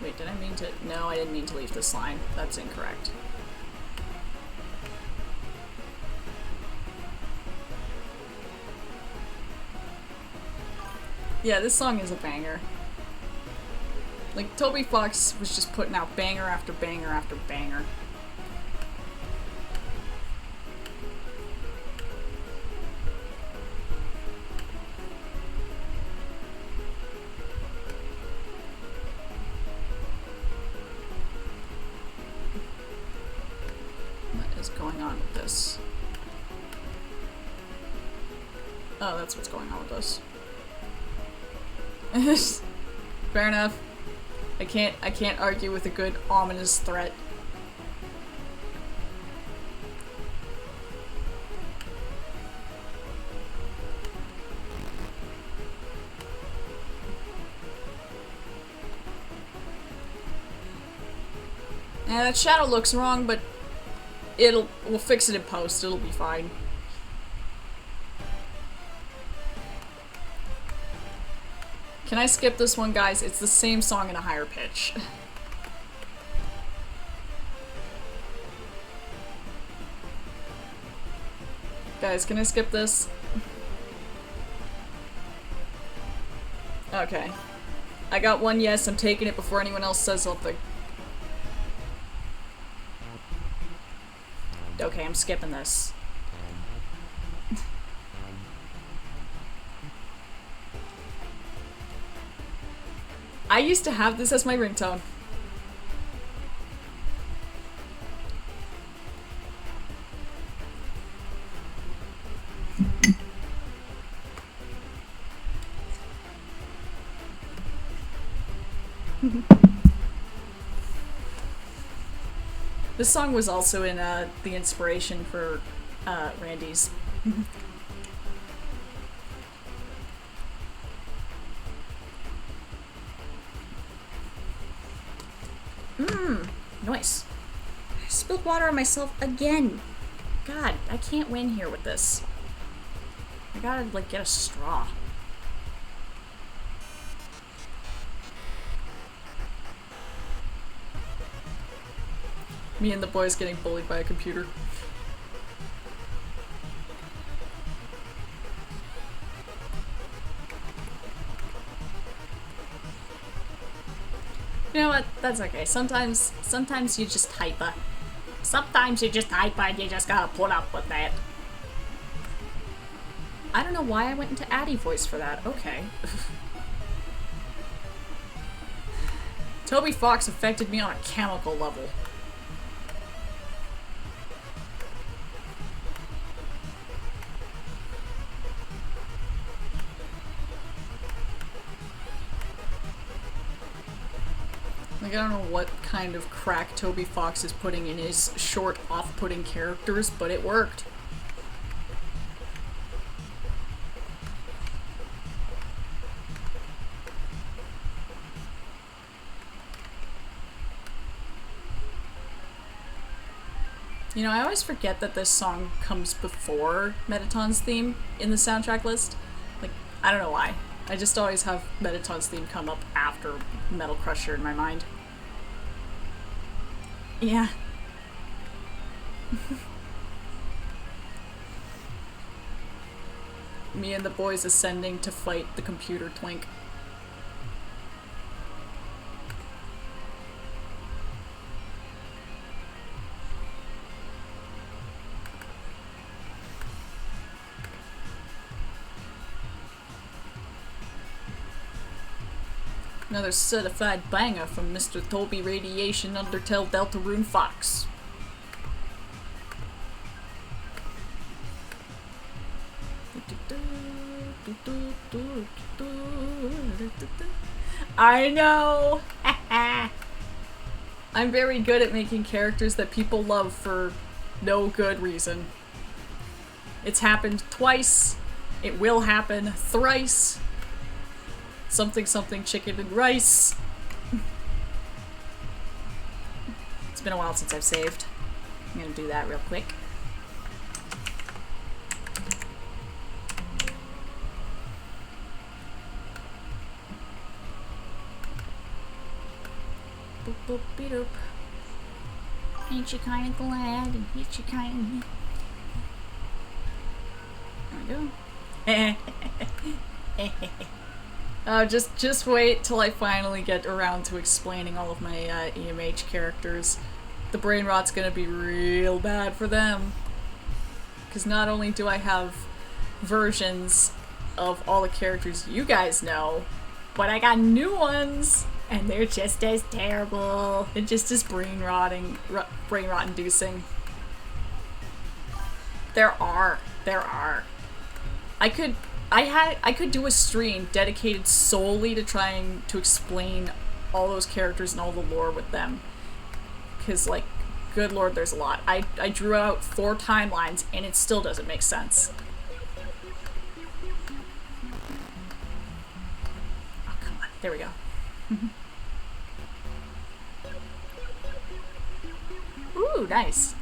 Wait, did I mean to? No, I didn't mean to leave this line. That's incorrect. Yeah, this song is a banger. Like, Toby Fox was just putting out banger after banger after banger. Going on with this? Oh, that's what's going on with this. Fair enough. I can't argue with a good ominous threat. Yeah, that shadow looks wrong, but we'll fix it in post, it'll be fine. Can I skip this one, guys? It's the same song in a higher pitch. Guys, can I skip this? Okay. I got one yes, I'm taking it before anyone else says something. Okay, I'm skipping this. I used to have this as my ringtone. This song was also in the inspiration for Randy's. Nice. I spilled water on myself again. God, I can't win here with this. I gotta, like, get a straw. Me and the boys getting bullied by a computer. You know what? That's okay. Sometimes you just hyper. Sometimes you just hyper and you just gotta put up with that. I don't know why I went into Addie voice for that. Okay. Toby Fox affected me on a chemical level. Like, I don't know what kind of crack Toby Fox is putting in his short, off-putting characters, but it worked. You know, I always forget that this song comes before Metaton's theme in the soundtrack list. Like, I don't know why. I just always have Metaton's theme come up after Metal Crusher in my mind. Yeah. Me and the boys ascending to fight the computer twink. Another certified banger from Mr. Toby Radiation Undertale Deltarune Fox. I know! I'm very good at making characters that people love for no good reason. It's happened twice. It will happen thrice. Something something chicken and rice. It's been a while since I've saved. I'm gonna do that real quick. Boop boop beep doop. Ain't you kinda glad and ain't you kinda... There we go. Just wait till I finally get around to explaining all of my EMH characters. The brain rot's gonna be real bad for them. Because not only do I have versions of all the characters you guys know, but I got new ones, and they're just as terrible. They're just as brain rot inducing. There are. I could do a stream dedicated solely to trying to explain all those characters and all the lore with them. Because, like, good lord, there's a lot. I drew out 4 timelines, and it still doesn't make sense. Oh, come on. There we go. Ooh, nice.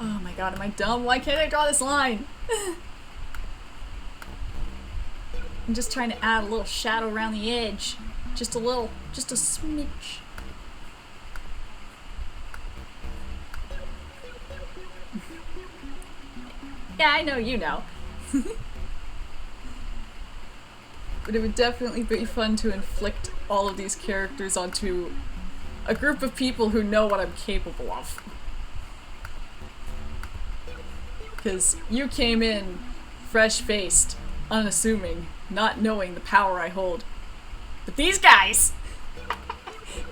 Oh my god, am I dumb? Why can't I draw this line? I'm just trying to add a little shadow around the edge. Just a little, just a smidge. Yeah, I know you know. But it would definitely be fun to inflict all of these characters onto a group of people who know what I'm capable of. Because you came in fresh-faced, unassuming, not knowing the power I hold. But these guys,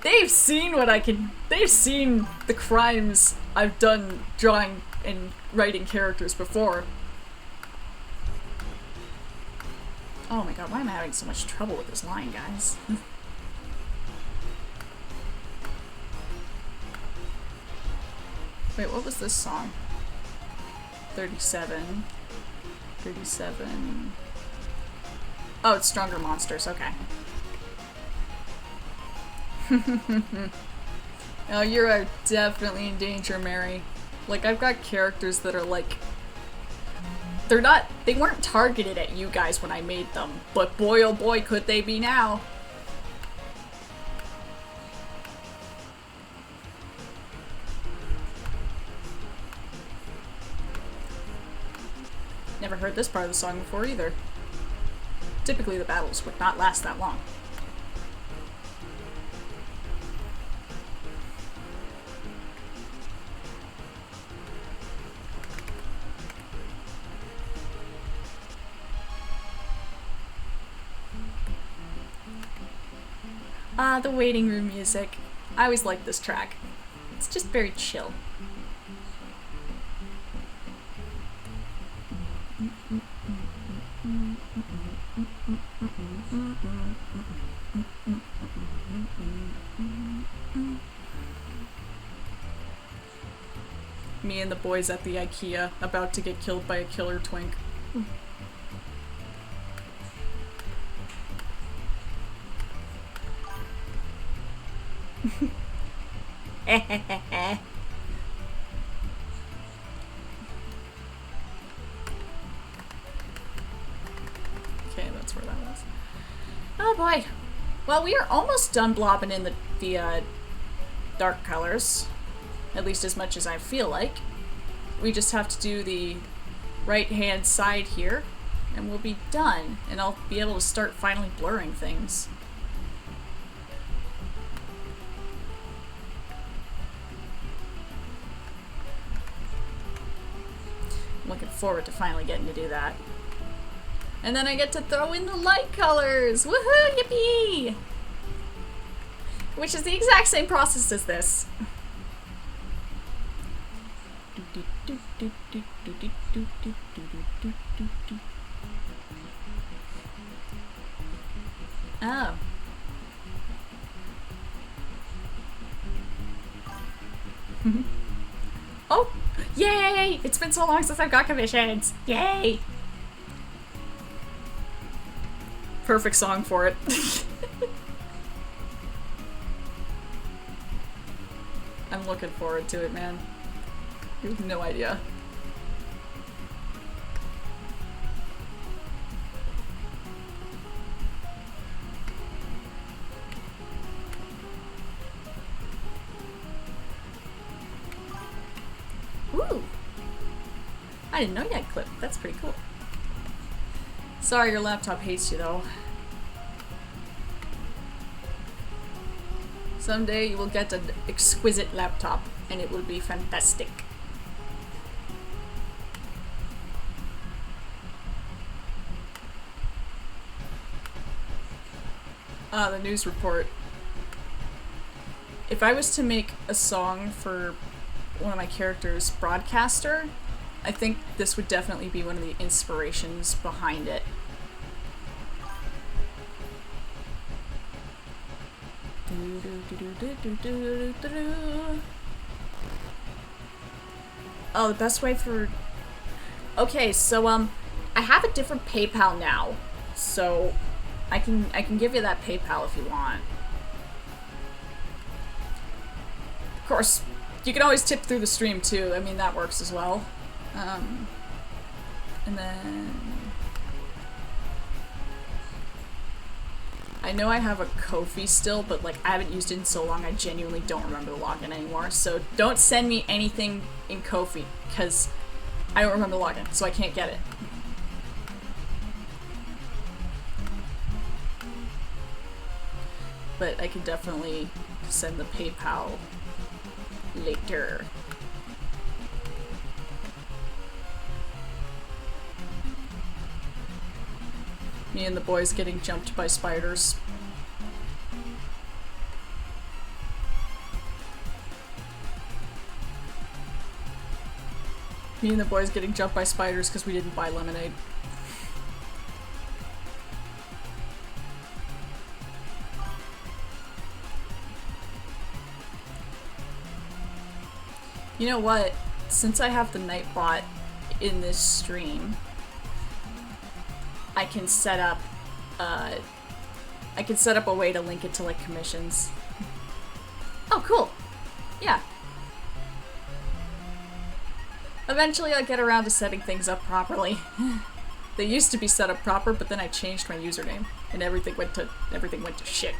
they've seen what I can. They've seen the crimes I've done drawing and writing characters before. Oh my god, why am I having so much trouble with this line, guys? Wait, what was this song? 37. 37. Oh, it's Stronger Monsters, okay. Oh, you are definitely in danger, Mary. Like, I've got characters that are like... They weren't targeted at you guys when I made them, but boy oh boy could they be now. Never heard this part of the song before either. Typically the battles would not last that long. Ah, the waiting room music. I always like this track. It's just very chill. Me and the boys at the IKEA about to get killed by a killer twink. Okay, that's where that was. Oh boy. Well, we are almost done blobbing in the dark colors. At least as much as I feel like. We just have to do the right-hand side here, and we'll be done. And I'll be able to start finally blurring things. I'm looking forward to finally getting to do that. And then I get to throw in the light colors! Woohoo! Yippee! Which is the exact same process as this. Oh. Oh! Yay! It's been so long since I've got commissions! Yay! Perfect song for it. I'm looking forward to it, man. You have no idea. Ooh! I didn't know you had clip. That's pretty cool. Sorry your laptop hates you, though. Someday you will get an exquisite laptop, and it will be fantastic. Ah, the news report. If I was to make a song for one of my characters' broadcaster, I think this would definitely be one of the inspirations behind it. Oh, the best way for... Okay, so, I have a different PayPal now, so I can give you that PayPal if you want. Of course, you can always tip through the stream, too. I mean, that works as well. And then... I know I have a Ko-fi still, but like I haven't used it in so long I genuinely don't remember the login anymore. So don't send me anything in Ko-fi, because I don't remember the login, so I can't get it. But I can definitely send the PayPal later. Me and the boys getting jumped by spiders. Me and the boys getting jumped by spiders because we didn't buy lemonade. You know what? Since I have the Nightbot in this stream, I can set up a way to link it to like commissions. Oh, cool. Yeah. Eventually I'll get around to setting things up properly. They used to be set up proper, but then I changed my username and everything went to shit.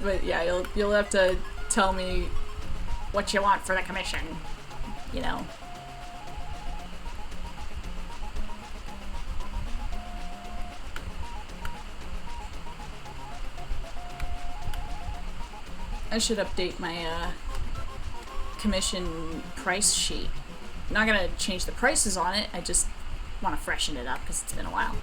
But yeah, you'll have to tell me what you want for the commission, you know. I should update my commission price sheet. I'm not gonna change the prices on it, I just want to freshen it up because it's been a while.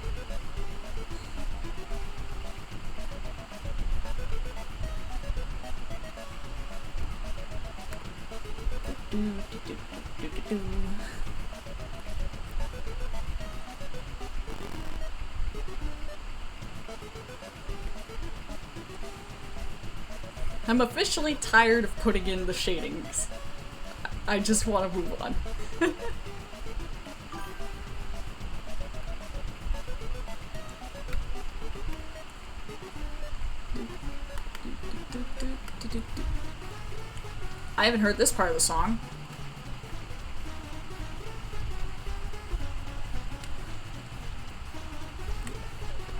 I'm officially tired of putting in the shadings. I just want to move on. I haven't heard this part of the song.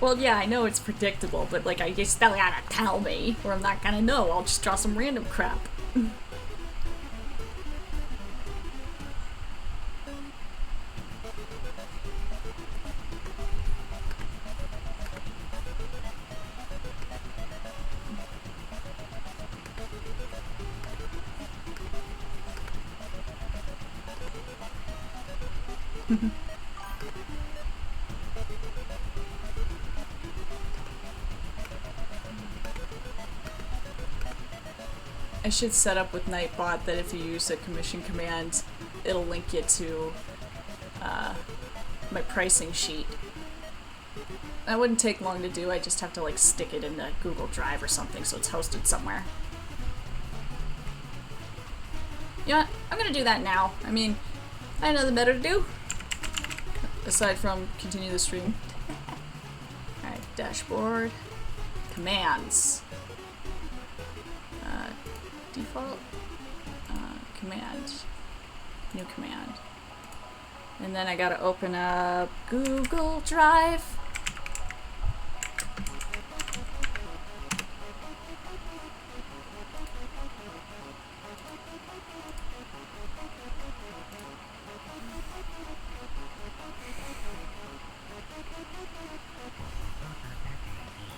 Well, yeah, I know it's predictable, but like, you still gotta tell me, or I'm not gonna know. I'll just draw some random crap. I should set up with Nightbot that if you use a commission command, it'll link you to my pricing sheet. That wouldn't take long to do, I just have to like stick it in the Google Drive or something so it's hosted somewhere. You know what? I'm gonna do that now. I mean, I have nothing better to do. Aside from continue the stream. Alright, dashboard. Commands. Default. Command. New command. And then I gotta open up Google Drive.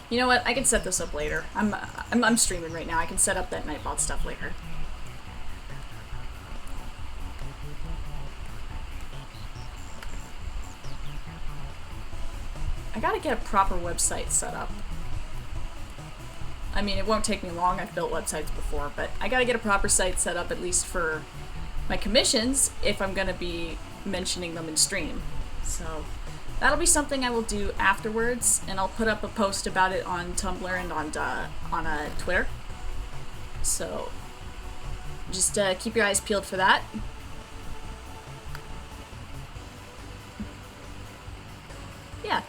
You know what? I can set this up later. I'm streaming right now. I can set up that Nightbot stuff later. I gotta get a proper website set up. I mean, it won't take me long. I've built websites before, but I gotta get a proper site set up at least for my commissions if I'm gonna be mentioning them in stream. So that'll be something I will do afterwards, and I'll put up a post about it on Tumblr and on Twitter. So just keep your eyes peeled for that. Yeah,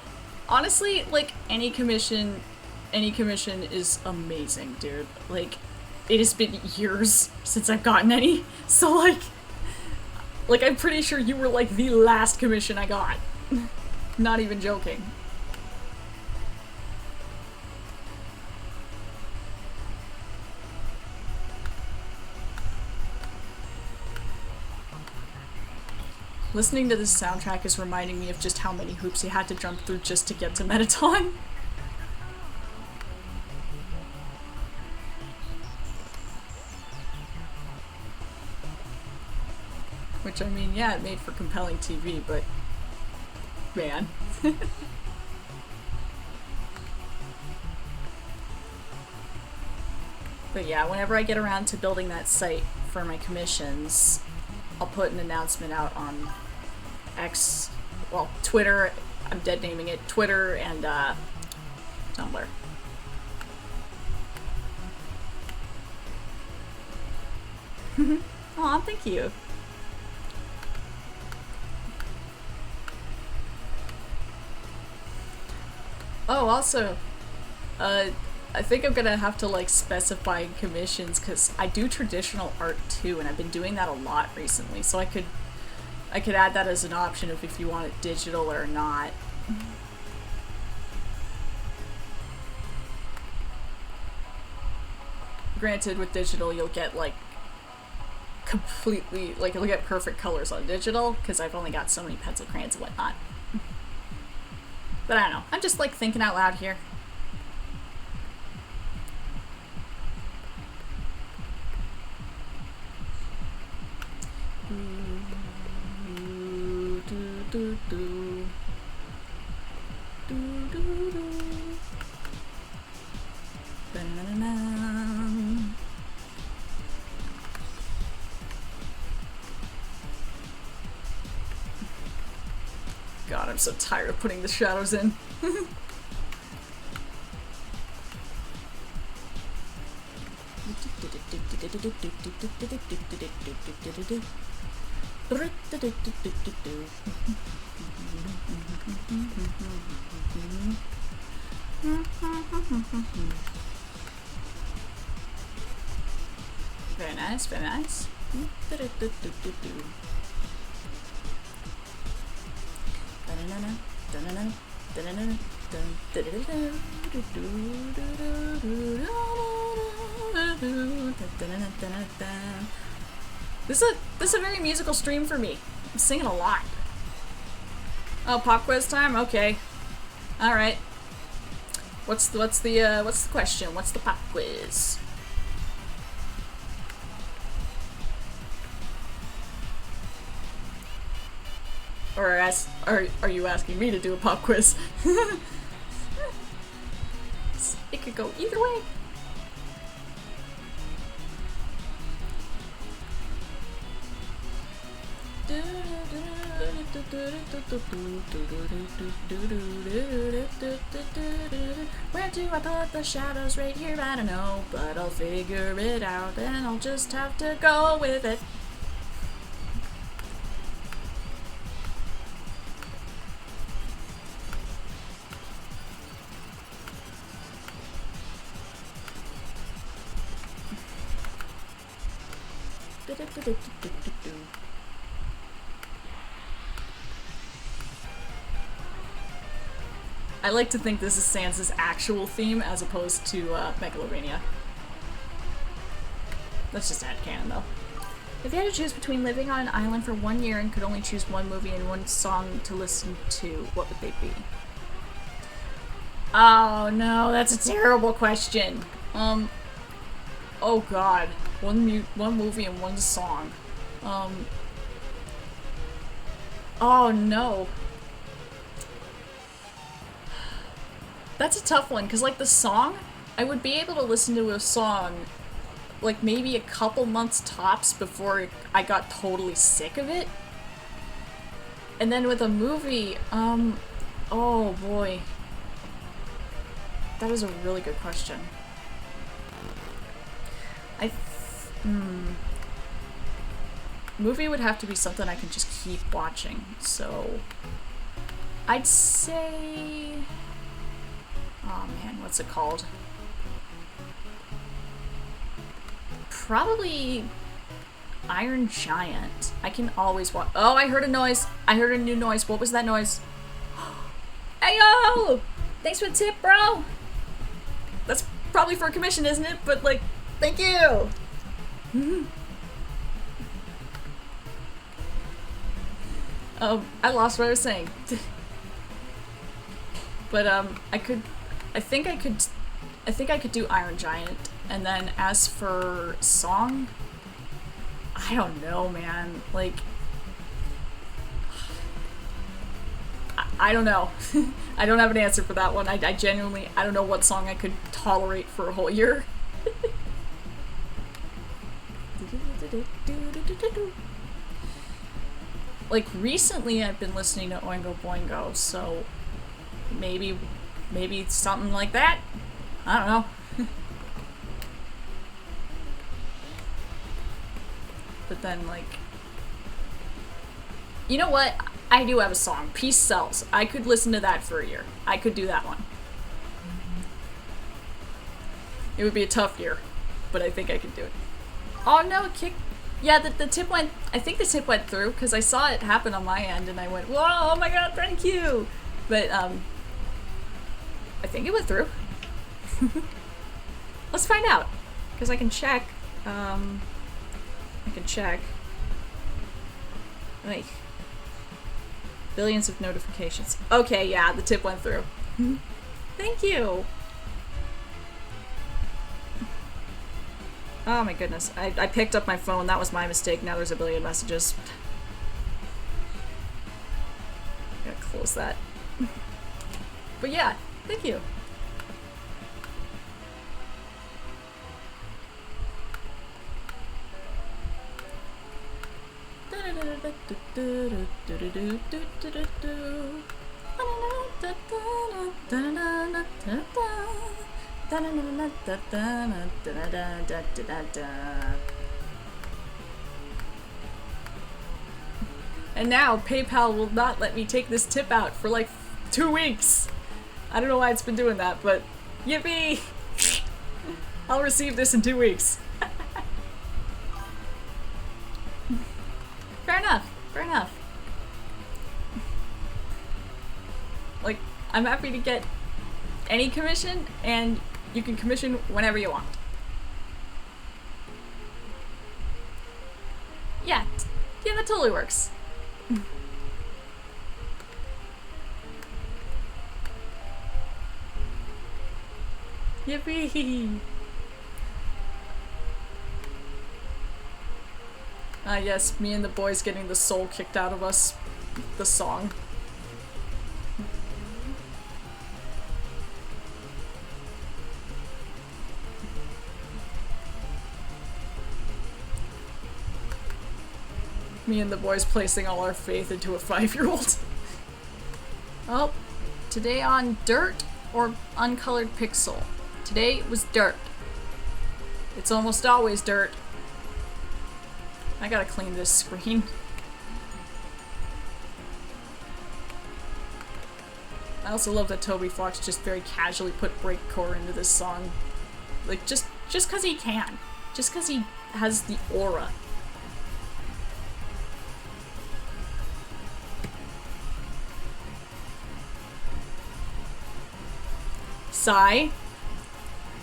honestly, like any commission is amazing, dude. Like, it has been years since I've gotten any, so like I'm pretty sure you were like the last commission I got. Not even joking. Listening to this soundtrack is reminding me of just how many hoops you had to jump through just to get to Metaton. Which, I mean, yeah, it made for compelling TV, but... Man. But yeah, whenever I get around to building that site for my commissions, I'll put an announcement out on X, well, Twitter, I'm dead naming it, Twitter and Tumblr. Aw, thank you. Oh, also, I think I'm gonna have to like specify commissions because I do traditional art too, and I've been doing that a lot recently. So I could add that as an option if you want it digital or not. Granted, with digital, you'll get like completely like you'll get perfect colors on digital because I've only got so many pencil crayons and whatnot. But I don't know. I'm just like thinking out loud here. God, I'm so tired of putting the shadows in. Very nice, very nice. This is a very musical stream for me. I'm singing a lot. Oh, pop quiz time? Okay. Alright. What's the question? What's the pop quiz? Or are you asking me to do a pop quiz? It could go either way. Where do I put the shadows? Right here, I don't know, but I'll figure it out and I'll just have to go with it. I like to think this is Sans' actual theme as opposed to Megalovania. That's just headcanon though. If you had to choose between living on an island for 1 year and could only choose one movie and one song to listen to, what would they be? Oh no, that's a terrible question. Oh god. One movie and one song. Oh no. That's a tough one, because like the song, I would be able to listen to a song like maybe a couple months tops before I got totally sick of it. And then with a movie, oh boy. That is a really good question. Movie would have to be something I can just keep watching, so I'd say, oh man, what's it called? Probably Iron Giant. I can always watch. Oh, I heard a noise. I heard a new noise. What was that noise? Hey yo! Thanks for the tip, bro! That's probably for a commission, isn't it? But like, thank you! I lost what I was saying. But I think I could do Iron Giant. And then as for song, I don't know, man. Like, I don't know. I don't have an answer for that one. I genuinely, I don't know what song I could tolerate for a whole year. Like, recently I've been listening to Oingo Boingo, so maybe something like that? I don't know. But then, like... You know what? I do have a song. Peace Sells. I could listen to that for a year. I could do that one. It would be a tough year, but I think I could do it. Oh no, kick... Yeah, the tip went... I think the tip went through, because I saw it happen on my end, and I went, whoa, oh my god, thank you! But, I think it went through. Let's find out, because I can check. I can check. Like... Billions of notifications. Okay, yeah, the tip went through. Thank you! Oh my goodness. I picked up my phone. That was my mistake. Now there's a billion messages. Gotta close that. But yeah, thank you. And now PayPal will not let me take this tip out for like 2 weeks. I don't know why it's been doing that, but yippee! I'll receive this in 2 weeks. Fair enough. Fair enough. Like, I'm happy to get any commission, and you can commission whenever you want. Yeah. Yeah, that totally works. Yippee! Ah yes, me and the boys getting the soul kicked out of us. The song. Me and the boys placing all our faith into a 5-year-old. Oh, today on dirt or uncolored pixel? Today was dirt. It's almost always dirt. I gotta clean this screen. I also love that Toby Fox just very casually put breakcore into this song. Like, just cause he can. Just cause he has the aura. Sigh.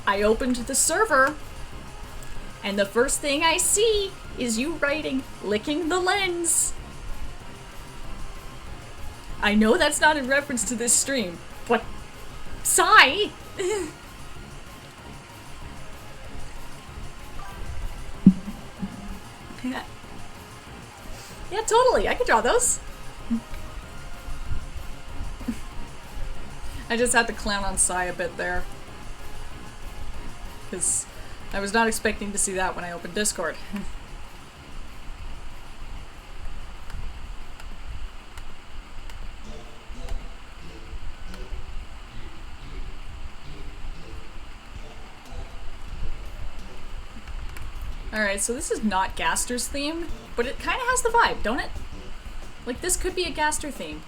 I opened the server, and the first thing I see is you writing, licking the lens. I know that's not in reference to this stream, but sigh. Yeah, totally. I could draw those. I just had to clown on Sai a bit there. Because I was not expecting to see that when I opened Discord. Alright, so this is not Gaster's theme, but it kind of has the vibe, don't it? Like, this could be a Gaster theme.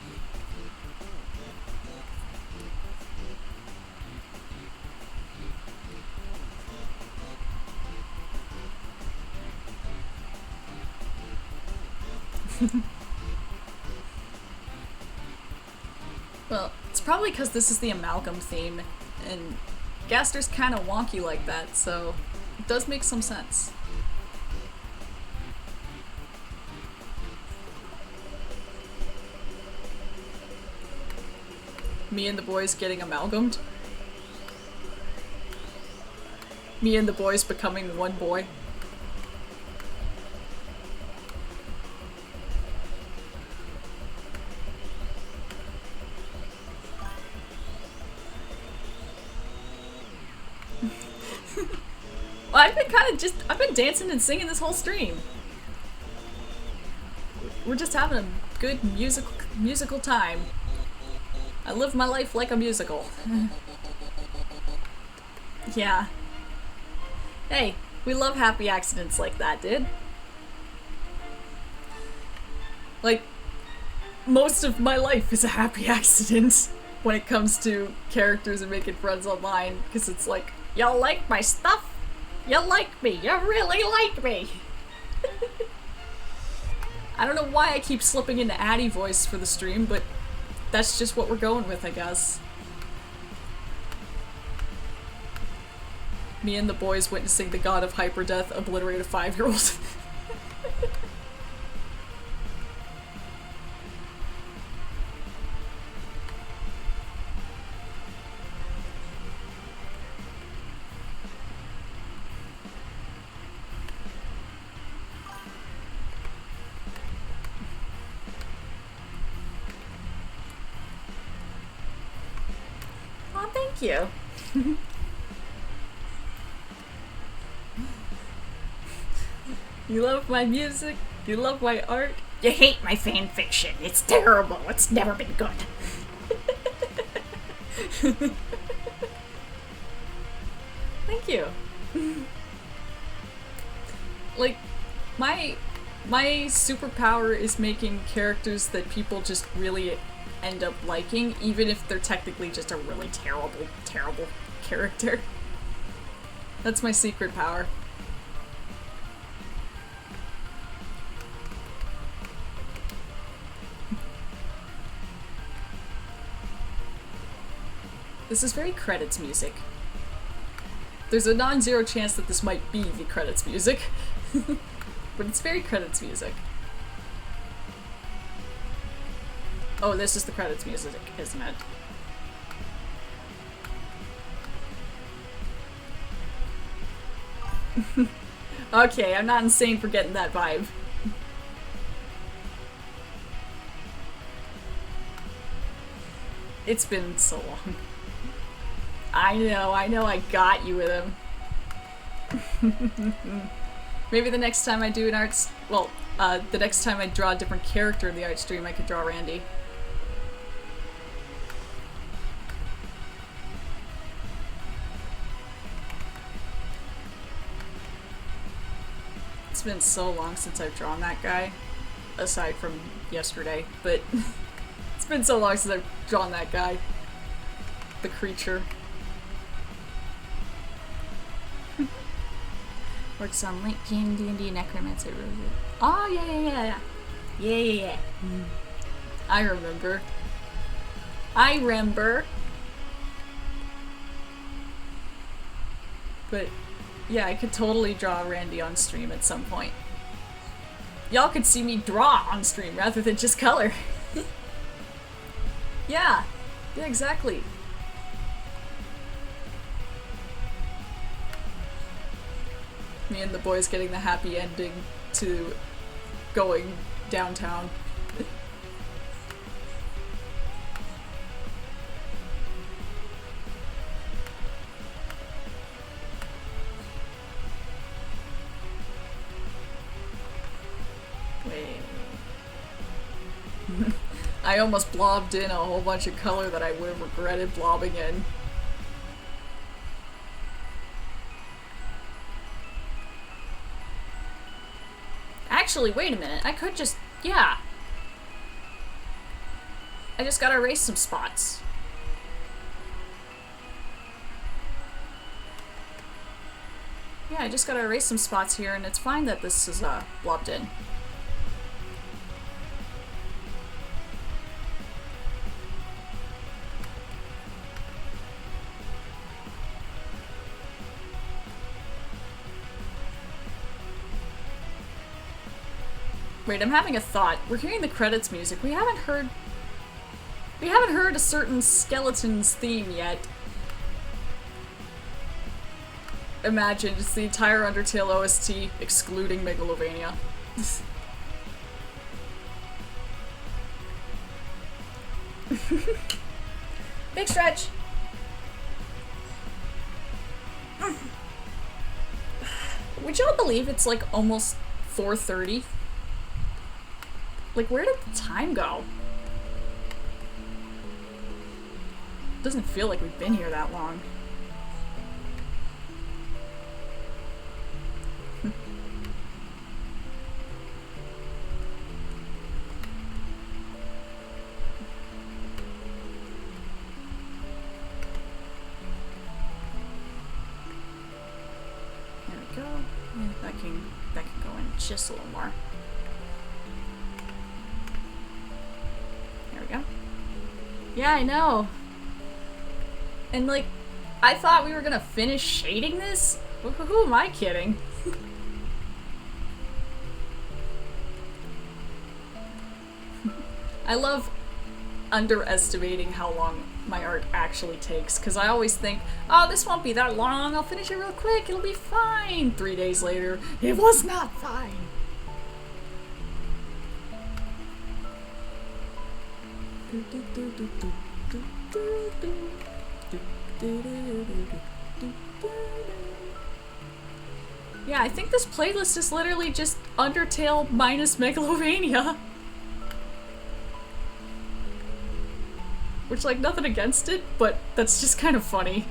Well, it's probably because this is the amalgam theme, and Gaster's kind of wonky like that, so it does make some sense. Me and the boys getting amalgamed. Me and the boys becoming one boy. I've been I've been dancing and singing this whole stream. We're just having a good musical time. I live my life like a musical. Yeah. Hey, we love happy accidents like that, dude. Like, most of my life is a happy accident when it comes to characters and making friends online, because it's like, y'all like my stuff? You like me. You really like me. I don't know why I keep slipping into Addie voice for the stream, but that's just what we're going with, I guess. Me and the boys witnessing the god of hyperdeath obliterate a 5-year-old. Oh, thank you. You love my music, you love my art, you hate my fan fiction. It's terrible, it's never been good. Thank you. Like, my superpower is making characters that people just really end up liking, even if they're technically just a really terrible character. That's my secret power. This is very credits music. There's a non-zero chance that this might be the credits music, but it's very credits music. Oh, this is the credits music, isn't it? Okay, I'm not insane for getting that vibe. It's been so long. I know, I got you with him. Maybe the next time I do an arts... Well, the next time I draw a different character in the art stream, I could draw Randy. It's been so long since I've drawn that guy, aside from yesterday, but it's been so long since I've drawn that guy. The creature. Works on Link Game, D&D, Necromancer. Oh, yeah. Yeah. I remember. But, yeah, I could totally draw Randy on stream at some point. Y'all could see me draw on stream rather than just color. Yeah, exactly. Me and the boys getting the happy ending to going downtown. Wait. I almost blobbed in a whole bunch of color that I would have regretted blobbing in. Actually, wait a minute. I could just... yeah. I just gotta erase some spots. Yeah, I just gotta erase some spots here, and it's fine that this is, blobbed in. Wait, I'm having a thought. We're hearing the credits music. We haven't heard a certain skeleton's theme yet. Imagine, it's the entire Undertale OST, excluding Megalovania. Big stretch! Would y'all believe it's like almost 4:30? Like, where did the time go? Doesn't feel like we've been here that long. There we go. Yeah, that can go in just a little more. There we go. Yeah, I know. And like, I thought we were gonna finish shading this? Who am I kidding? I love underestimating how long my art actually takes, because I always think, oh, this won't be that long, I'll finish it real quick, it'll be fine. 3 days later, it was not fine. Yeah, I think this playlist is literally just Undertale minus Megalovania. Which, like, nothing against it, but that's just kind of funny.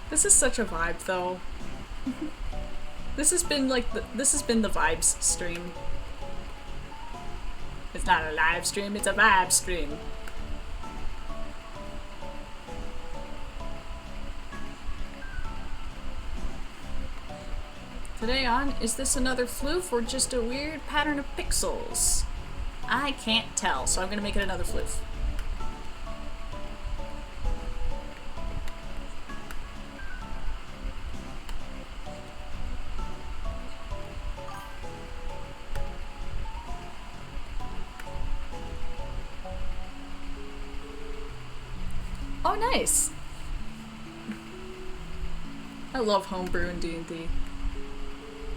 This is such a vibe, though. This has been like this has been the vibes stream. It's not a live stream, it's a vibe stream. Today on, is this another floof or just a weird pattern of pixels? I can't tell, so I'm gonna make it another floof. Oh, nice! I love homebrew in D&D.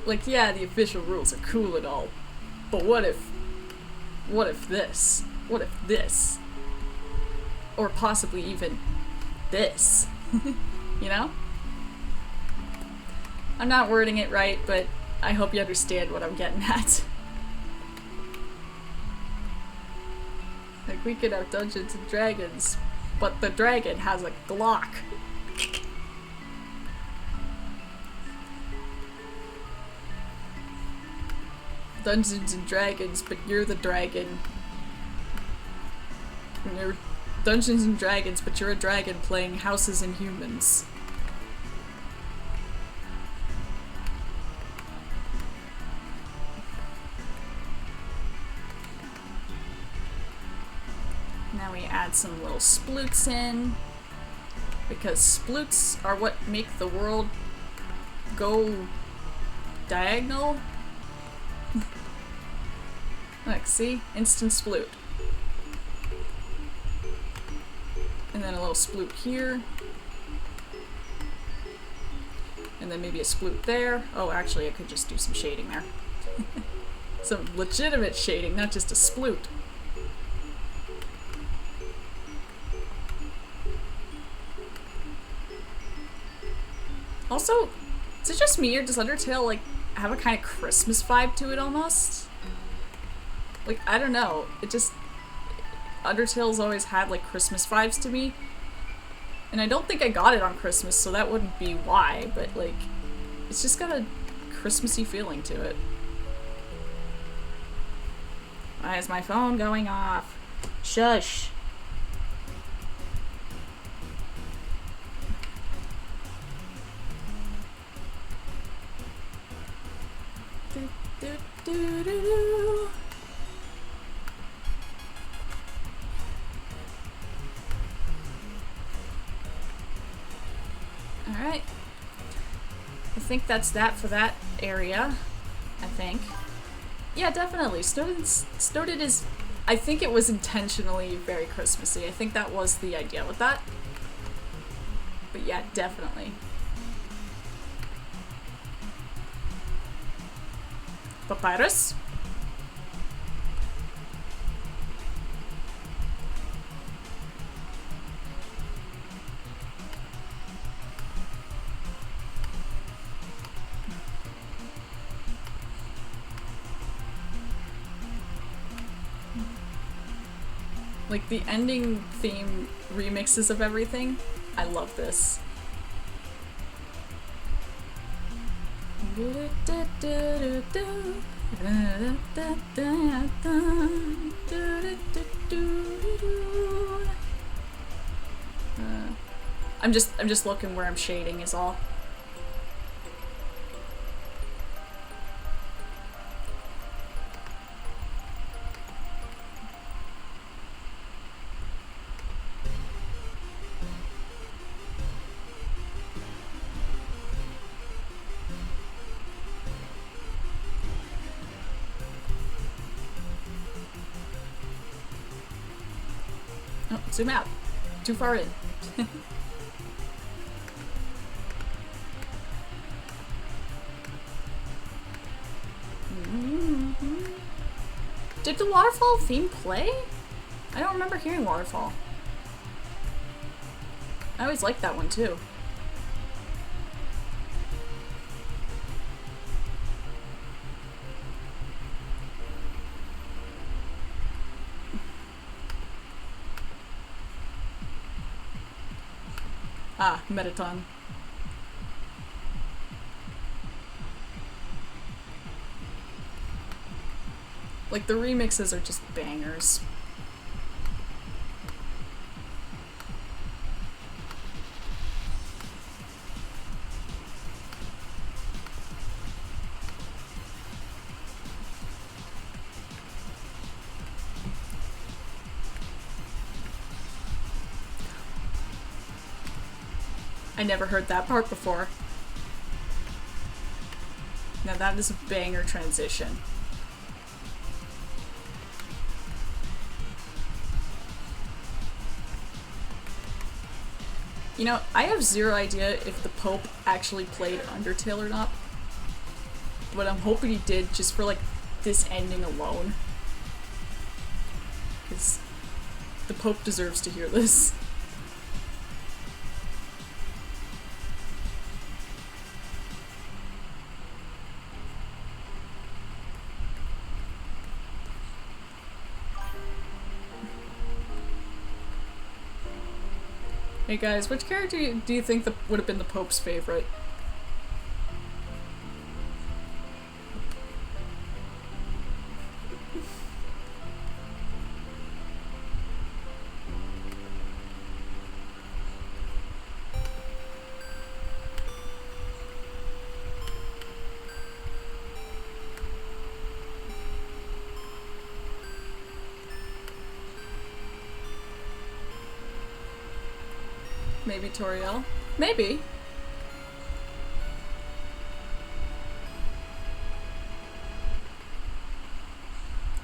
Like, yeah, the official rules are cool and all, but what if this? What if this? Or possibly even this? You know? I'm not wording it right, but I hope you understand what I'm getting at. Like, we could have Dungeons and Dragons, but the dragon has a Glock. Dungeons and Dragons, but you're the dragon. And you're Dungeons and Dragons, but you're a dragon playing Houses and Humans. Now we add some little sploots in, because sploots are what make the world go diagonal. Look, see? Instant sploot. And then a little sploot here. And then maybe a sploot there. Oh, actually, I could just do some shading there. Some legitimate shading, not just a sploot. Also, is it just me, or does Undertale, like, have a kind of Christmas vibe to it almost? Like, I don't know. It just... Undertale's always had, like, Christmas vibes to me. And I don't think I got it on Christmas, so that wouldn't be why, but, like, it's just got a Christmassy feeling to it. Why is my phone going off? Shush. Do, do, do, do, do. Alright. I think that's that for that area. I think. Yeah, definitely. Snowdin is... I think it was intentionally very Christmassy. I think that was the idea with that. But yeah, definitely. Papyrus? Like, the ending theme remixes of everything. I love this. I'm just looking where I'm shading is all. Oh, zoom out. Too far in. Did the waterfall theme play? I don't remember hearing waterfall. I always liked that one too. Ah, Metaton. Like, the remixes are just bangers. I never heard that part before. Now that is a banger transition. You know, I have zero idea if the Pope actually played Undertale or not. But I'm hoping he did just for, like, this ending alone. Because the Pope deserves to hear this. Hey guys, which character do you think would have been the Pope's favorite? Maybe Toriel? Maybe.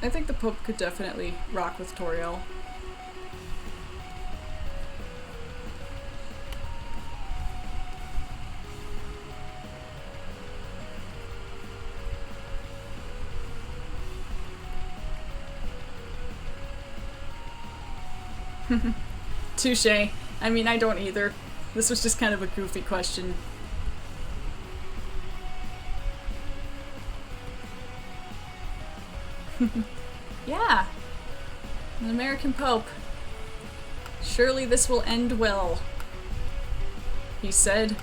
I think the Pope could definitely rock with Toriel. Touché. I mean, I don't either. This was just kind of a goofy question. Yeah. An American Pope. Surely this will end well, he said,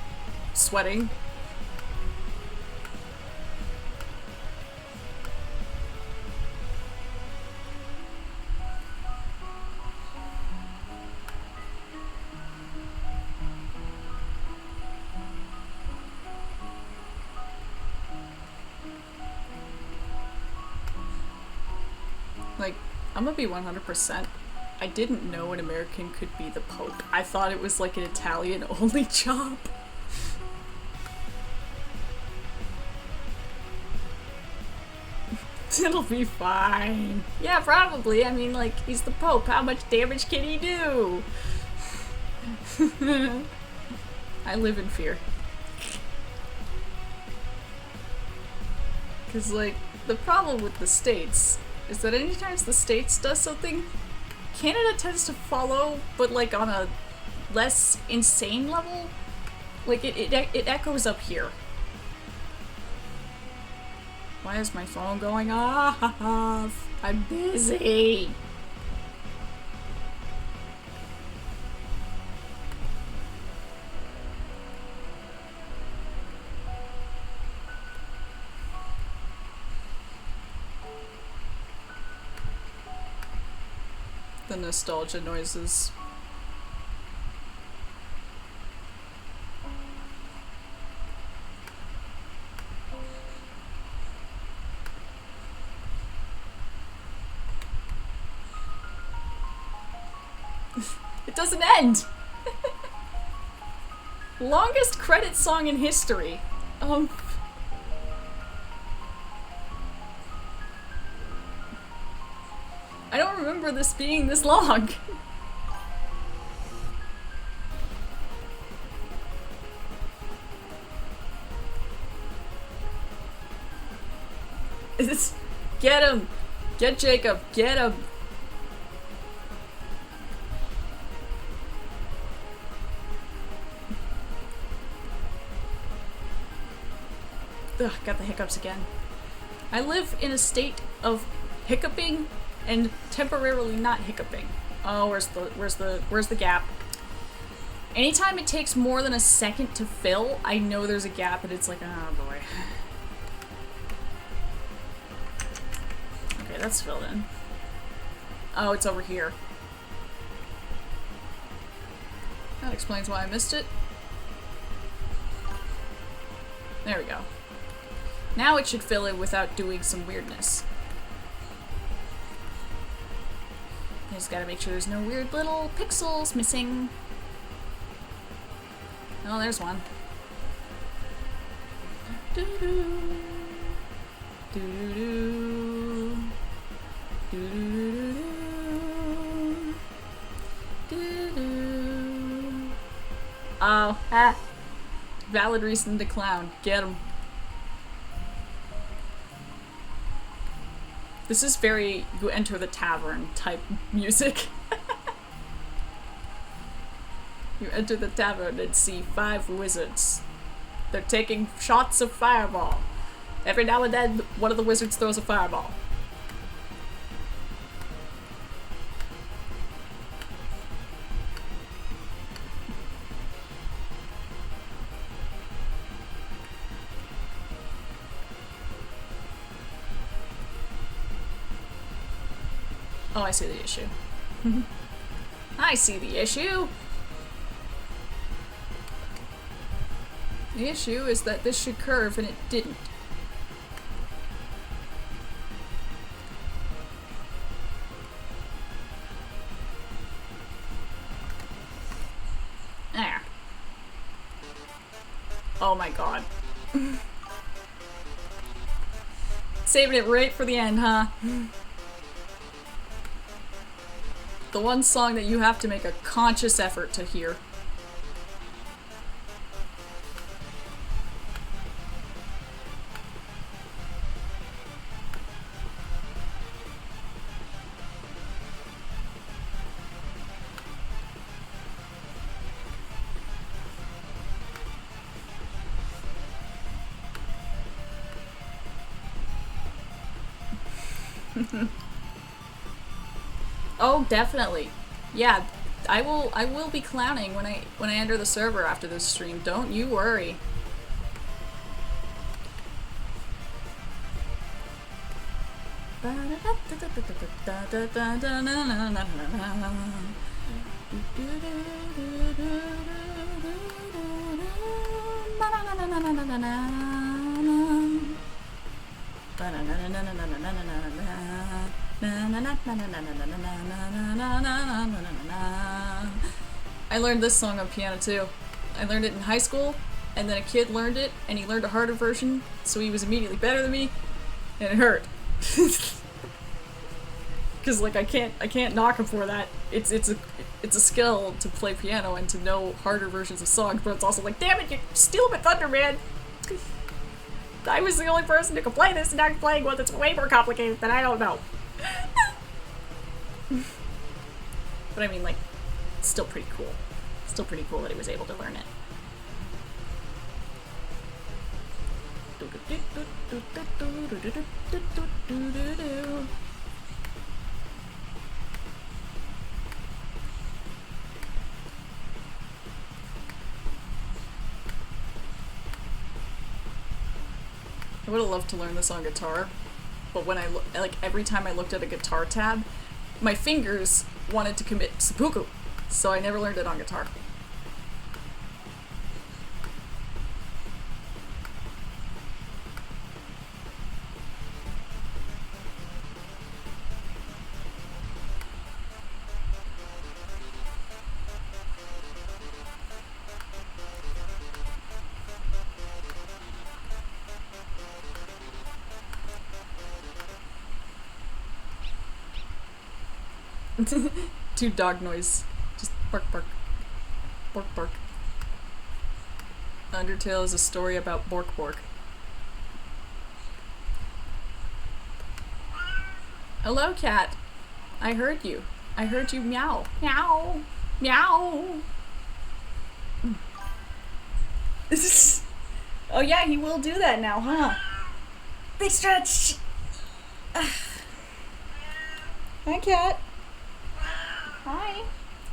sweating. Like, I'm gonna be 100%. I didn't know an American could be the Pope. I thought it was like an Italian-only job. It'll be fine. Yeah, probably. I mean, like, he's the Pope. How much damage can he do? I live in fear. Because, like, the problem with the States is that anytime the States does something, Canada tends to follow, but, like, on a less insane level. Like, it echoes up here. Why is my phone going off? I'm busy. The nostalgia noises. It doesn't end! Longest credit song in history. I don't remember this being this long. Get him! Get Jacob! Get him! Ugh, got the hiccups again. I live in a state of hiccuping and temporarily not hiccuping. Oh, where's the gap? Anytime it takes more than a second to fill, I know there's a gap and it's like, oh boy. Okay, that's filled in. Oh, it's over here. That explains why I missed it. There we go. Now it should fill in without doing some weirdness. I just gotta make sure there's no weird little pixels missing. Oh, there's one. Doo-doo. Doo-doo. Doo-doo. Doo-doo. Oh, ah. Valid reason to clown. Get him. This is very you enter the tavern type music. You enter the tavern and see 5 wizards. They're taking shots of fireball. Every now and then, one of the wizards throws a fireball. Oh, I see the issue. I see the issue! The issue is that this should curve and it didn't. There. Oh my god. Saving it right for the end, huh? The one song that you have to make a conscious effort to hear. Oh, definitely. Yeah, I will be clowning when I enter the server after this stream. Don't you worry. I learned this song on piano too. I learned it in high school, and then a kid learned it, and he learned a harder version, so he was immediately better than me, and it hurt. Because like I can't knock him for that. It's a skill to play piano and to know harder versions of songs, but it's also like, damn it, you're stealing my thunder, man. I was the only person who could play this, and now I'm playing one that's way more complicated than I don't know. But I mean, like, it's still pretty cool. Still pretty cool that he was able to learn it. I would have loved to learn this on guitar, but when like every time I looked at a guitar tab, my fingers wanted to commit seppuku, so I never learned it on guitar. Two dog noise. Just bark bark. Bork bark. Undertale is a story about Bork Bork. Hello, cat. I heard you. I heard you meow. Meow. Meow. Oh yeah, he will do that now, huh? Big stretch. Hi, cat. Hi.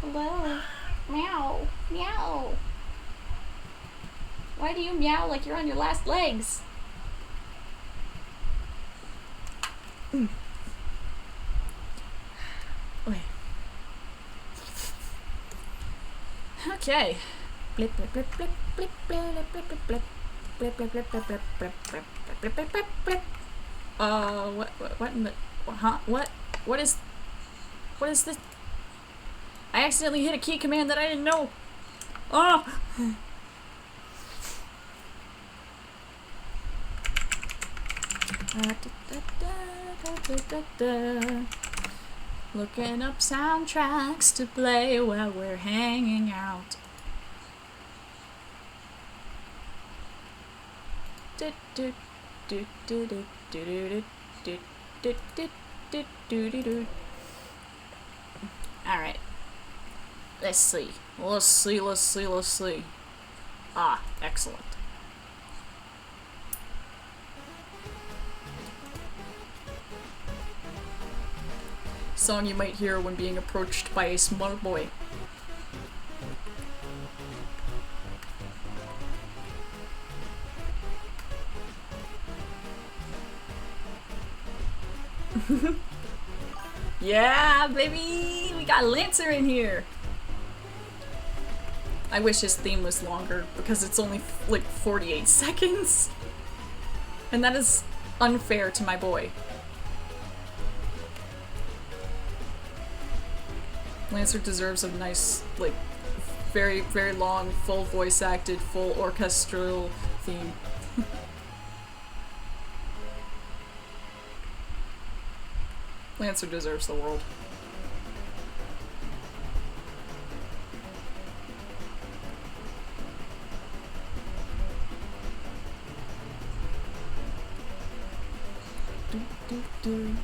Hello. Meow. Meow. Why do you meow like you're on your last legs? Okay. Blip blip blip blip blip blip blip blip blip blip blip blip blip blip blip blip blip blip blip. What in the what is this? I accidentally hit a key command that I didn't know. Oh. Looking up soundtracks to play while we're hanging out. Alright. Let's see. Ah, excellent. Song you might hear when being approached by a smart boy. Yeah, baby! We got Lancer in here! I wish his theme was longer, because it's only like 48 seconds. And that is unfair to my boy. Lancer deserves a nice, like, very, very long, full voice acted, full orchestral theme. Lancer deserves the world. Do.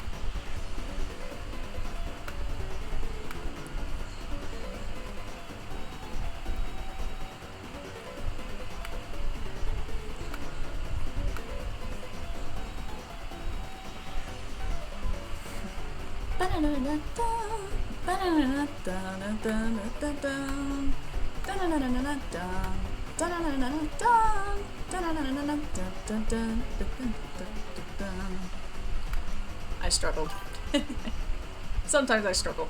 I struggled. Sometimes I struggle.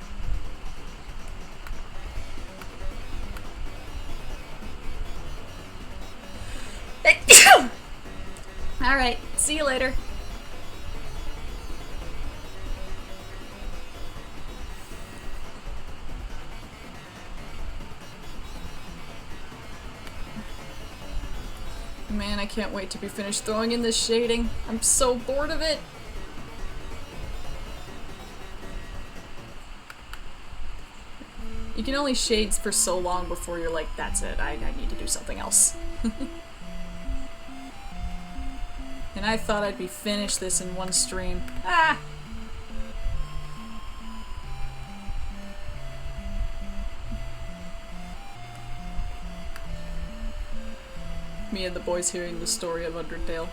Alright, see you later. Man, I can't wait to be finished throwing in this shading. I'm so bored of it. You can only shade for so long before you're like, that's it, I need to do something else. And I thought I'd be finished this in one stream. Ah! Me and the boys hearing the story of Undertale.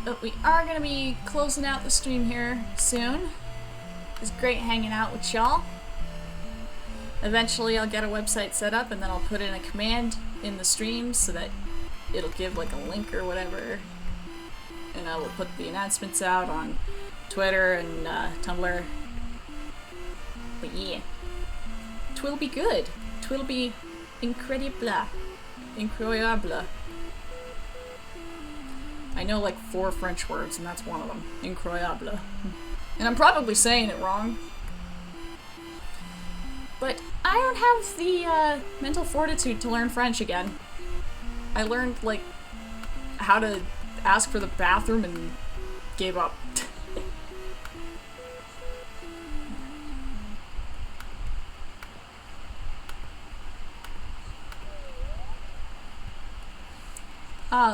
But we are gonna be closing out the stream here soon. It's great hanging out with y'all. Eventually I'll get a website set up and then I'll put in a command in the stream so that it'll give like a link or whatever. And I will put the announcements out on Twitter and Tumblr. But yeah. Twill be good. Twill be incredible. Incroyable. I know like 4 French words and that's one of them. Incroyable. And I'm probably saying it wrong. But I don't have the mental fortitude to learn French again. I learned like how to ask for the bathroom and gave up.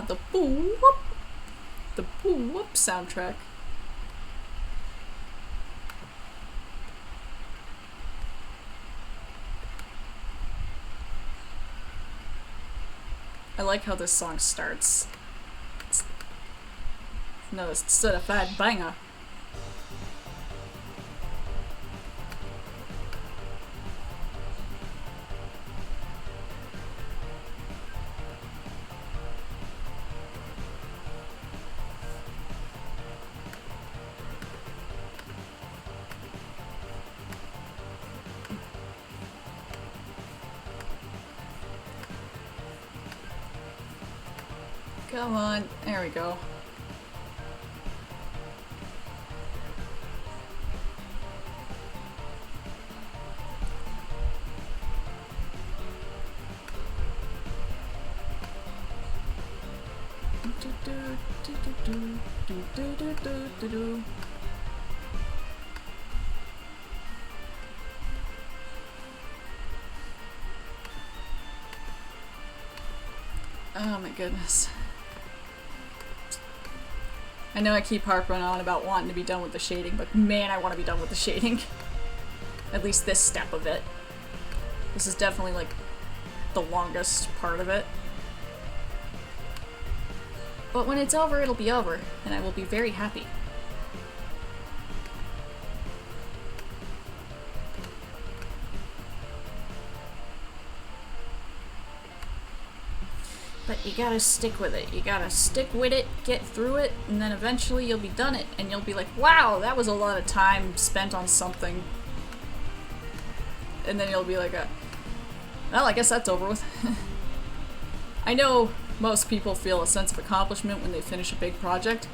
The boo whoop. The boo whoop soundtrack. I like how this song starts. It's another certified banger. Come on, there we go. Oh my goodness. I know I keep harping on about wanting to be done with the shading, but man, I want to be done with the shading. At least this step of it. This is definitely like the longest part of it. But when it's over, it'll be over, and I will be very happy. But you gotta stick with it. You gotta stick with it, get through it, and then eventually you'll be done it, and you'll be like, wow, that was a lot of time spent on something. And then you'll be like, well, I guess that's over with. I know most people feel a sense of accomplishment when they finish a big project.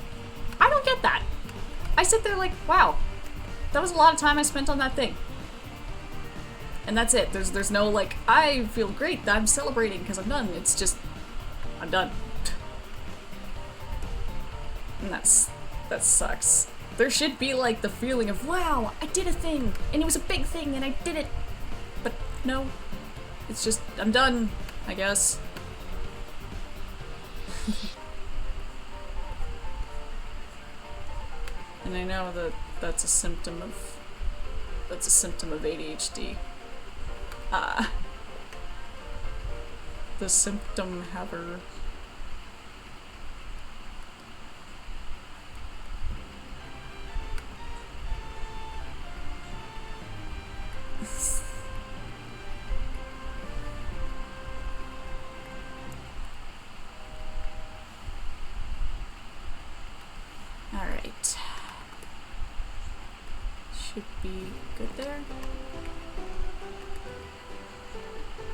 I don't get that. I sit there like, wow, that was a lot of time I spent on that thing. And that's it. There's no like, I feel great that I'm celebrating because I'm done. It's just, I'm done. And that sucks. There should be like the feeling of, wow, I did a thing, and it was a big thing, and I did it. But no, it's just, I'm done, I guess. And I know that that's a symptom of ADHD. The symptom haver. Alright. Should be good there.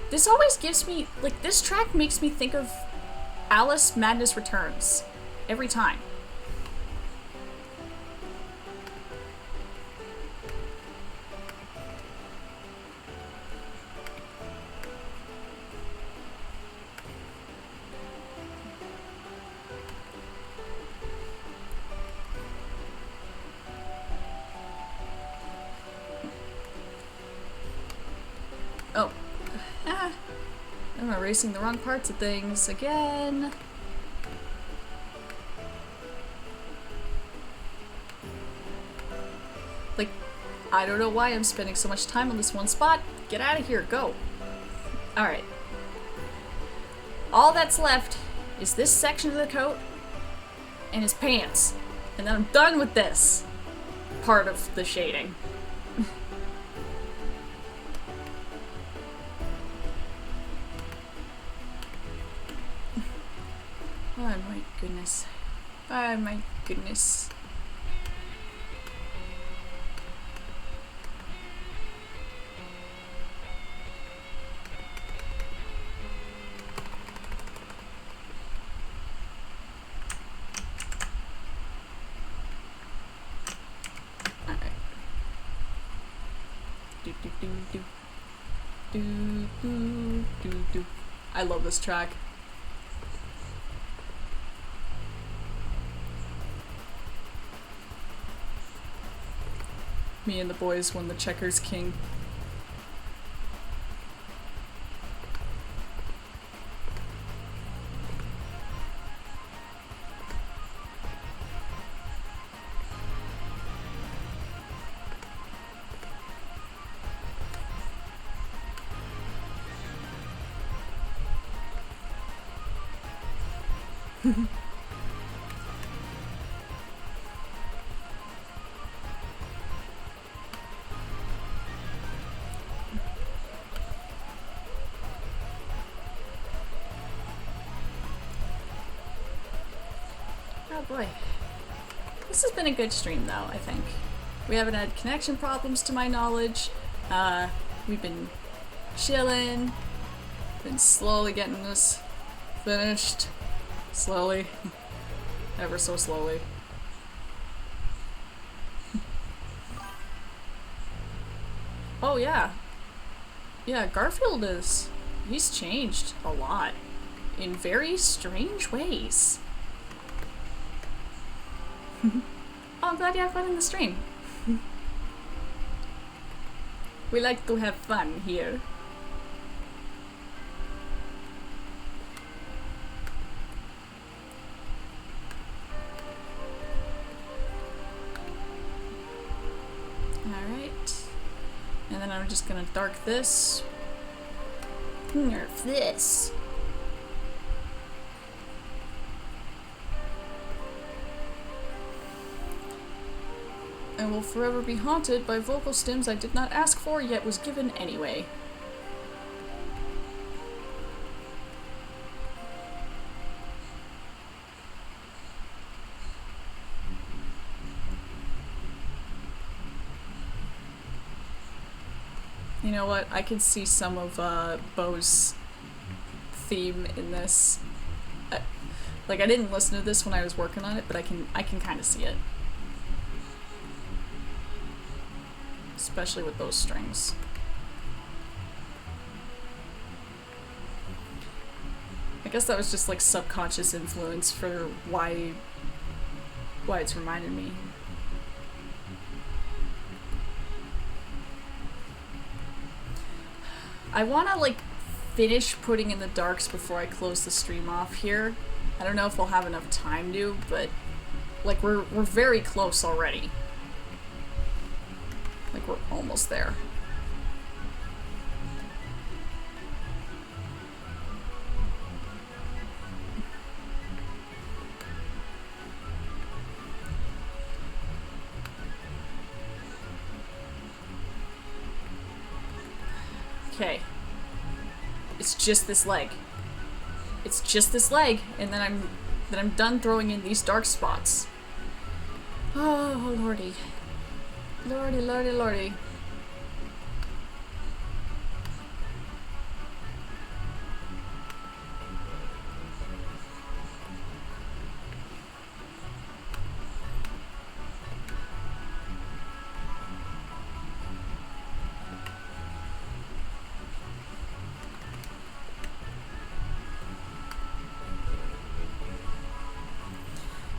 This always gives me, like, this track makes me think of Alice Madness Returns. Every time. Ah, I'm erasing the wrong parts of things again. Like, I don't know why I'm spending so much time on this one spot. Get out of here, go. Alright. All that's left is this section of the coat and his pants. And then I'm done with this part of the shading. Oh my goodness. Oh my goodness. I love this track. Me and the boys won the Checkers King. Oh boy. This has been a good stream though, I think. We haven't had connection problems to my knowledge. We've been chilling. Been slowly getting this finished. Slowly. Ever so slowly. Oh yeah. Yeah, Garfield he's changed a lot. In very strange ways. Oh, I'm glad you had fun in the stream. We like to have fun here. Alright. And then I'm just gonna dark this. Nerf this. And will forever be haunted by vocal stems I did not ask for yet was given anyway. You know what? I can see some of Bo's theme in this. Like, I didn't listen to this when I was working on it, but I can kind of see it. Especially with those strings. I guess that was just like subconscious influence for why it's reminded me. I want to like finish putting in the darks before I close the stream off here. I don't know if I'll have enough time to, but like we're very close already. Like, we're almost there. Okay. It's just this leg. It's just this leg, and then I'm done throwing in these dark spots. Oh, lordy. Lordy, lordy, lordy.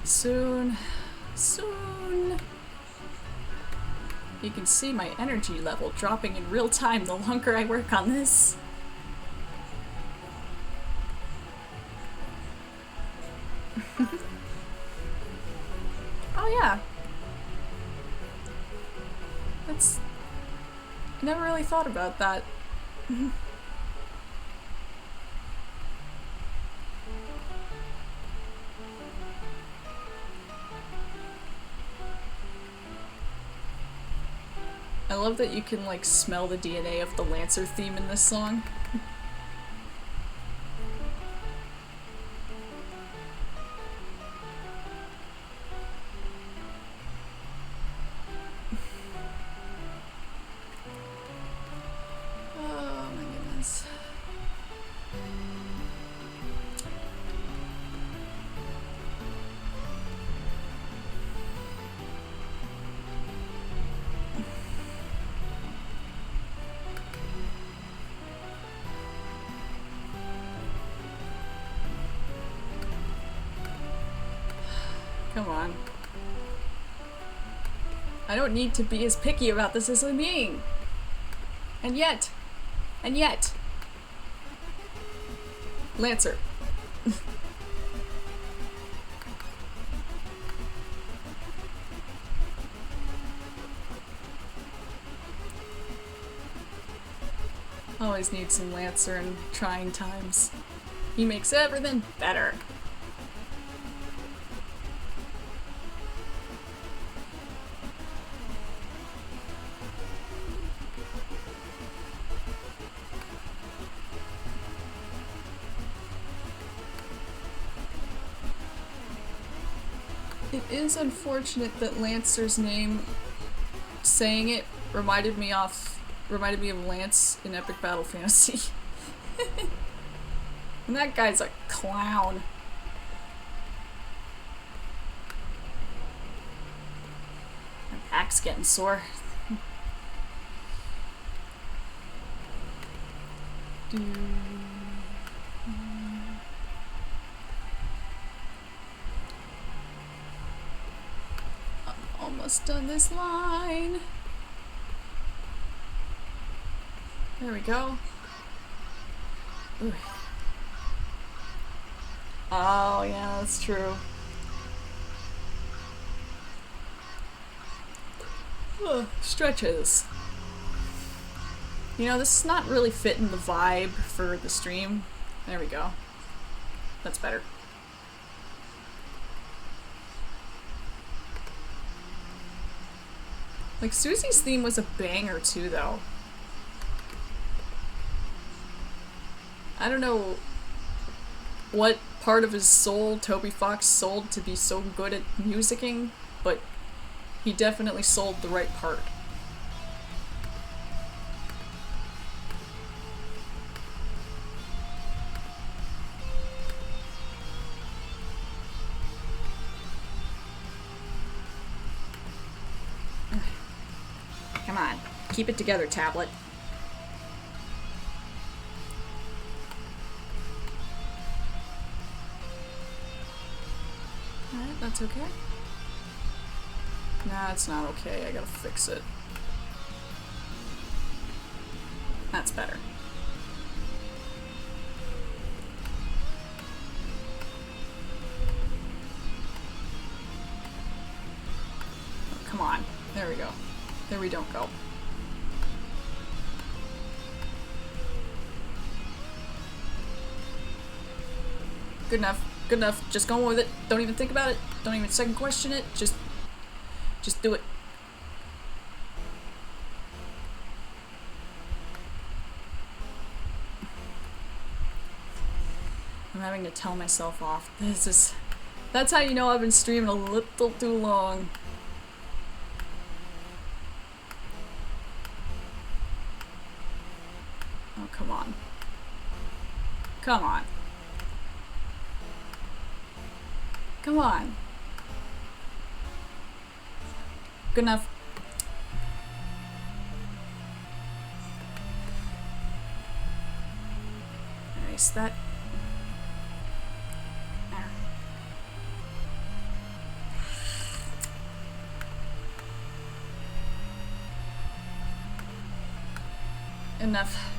Soon. Soon. You can see my energy level dropping in real time the longer I work on this. Oh yeah. That's... I never really thought about that. I love that you can, like, smell the DNA of the Lancer theme in this song. Oh my goodness. Come on. I don't need to be as picky about this as I'm being. And yet. Lancer. Always need some Lancer in trying times. He makes everything better. It is unfortunate that Lancer's name, saying it, reminded me of Lance in Epic Battle Fantasy. And that guy's a clown. My back's getting sore. Almost done this line. There we go. Ooh. Oh yeah, that's true. Ugh, stretches. You know, this is not really fitting the vibe for the stream. There we go. That's better. Like, Susie's theme was a banger too, though. I don't know what part of his soul Toby Fox sold to be so good at musicking, but he definitely sold the right part. Come on, keep it together, tablet. Alright, that's okay. Nah, it's not okay. I gotta fix it. That's better. Oh, come on. There we go. There we don't go. Good enough. Good enough. Just go with it. Don't even think about it. Don't even second question it. Just do it. I'm having to tell myself off. That's how you know I've been streaming a little too long. Oh, come on. Come on. Come on. Good enough. Erase that. There. Enough.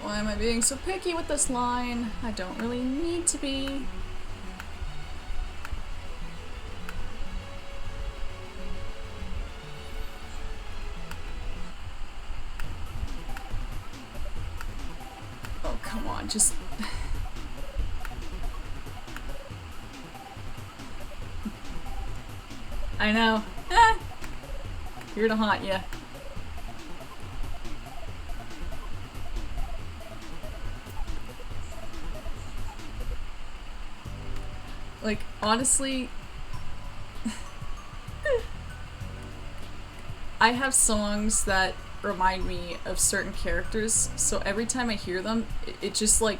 Why am I being so picky with this line? I don't really need to be. Oh, come on, just... I know. Here to haunt ya. Like, honestly, I have songs that remind me of certain characters, so every time I hear them, it just like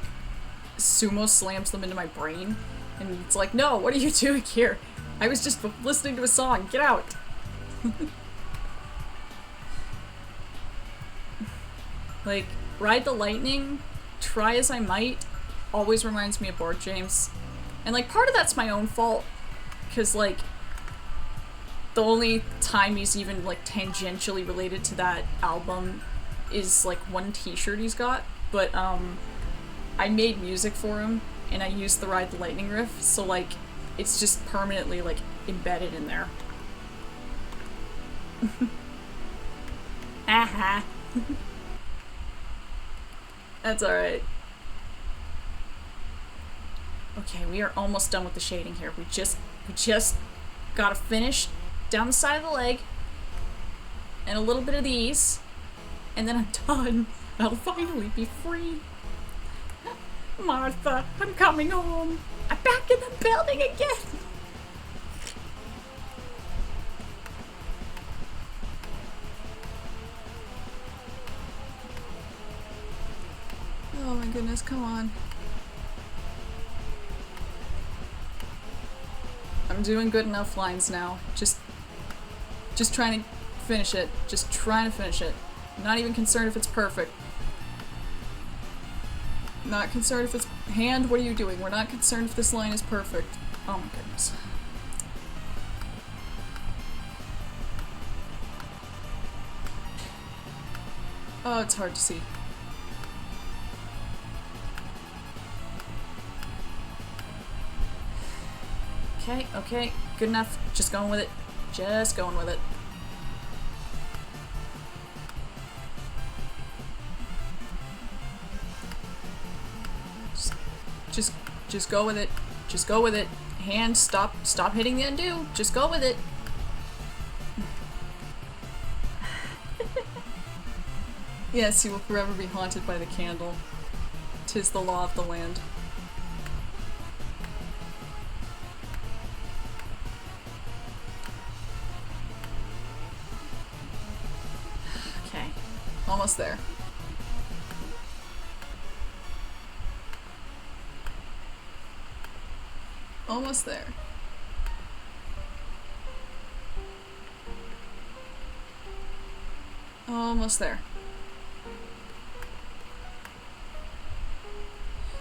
sumo slams them into my brain, and it's like, no, what are you doing here? I was just listening to a song, get out! Like, Ride the Lightning, Try As I Might, always reminds me of Board James. And like, part of that's my own fault, because like, the only time he's even like tangentially related to that album is like one t-shirt he's got, but I made music for him and I used the Ride the Lightning riff, so like it's just permanently like embedded in there. Aha. That's alright. Okay, we are almost done with the shading here. We just gotta finish down the side of the leg and a little bit of these, and then I'm done. I'll finally be free. Martha, I'm coming home. I'm back in the building again. Oh my goodness, come on. I'm doing good enough lines now. Just trying to finish it. Just trying to finish it. I'm not even concerned if it's perfect. Not concerned if it's... Hand, what are you doing? We're not concerned if this line is perfect. Oh my goodness. Oh, it's hard to see. Okay, okay, good enough. Just going with it. Just going with it. Just go with it. Just go with it. Hand, stop hitting the undo. Just go with it. Yes, you will forever be haunted by the candle. 'Tis the law of the land. Okay, almost there. Almost there. Almost there.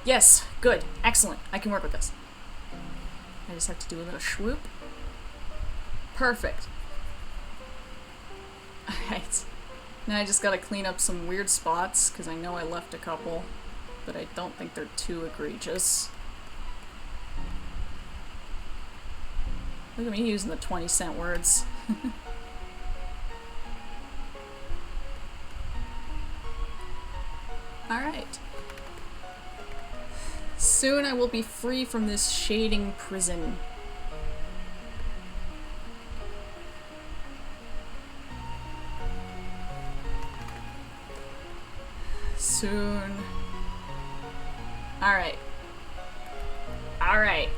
Yes, good, excellent. I can work with this. I just have to do a little swoop. Perfect. Alright. Now I just gotta clean up some weird spots, because I know I left a couple, but I don't think they're too egregious. Look at me using the 20-cent words. Alright. Soon I will be free from this shading prison. Soon. Alright. Alright.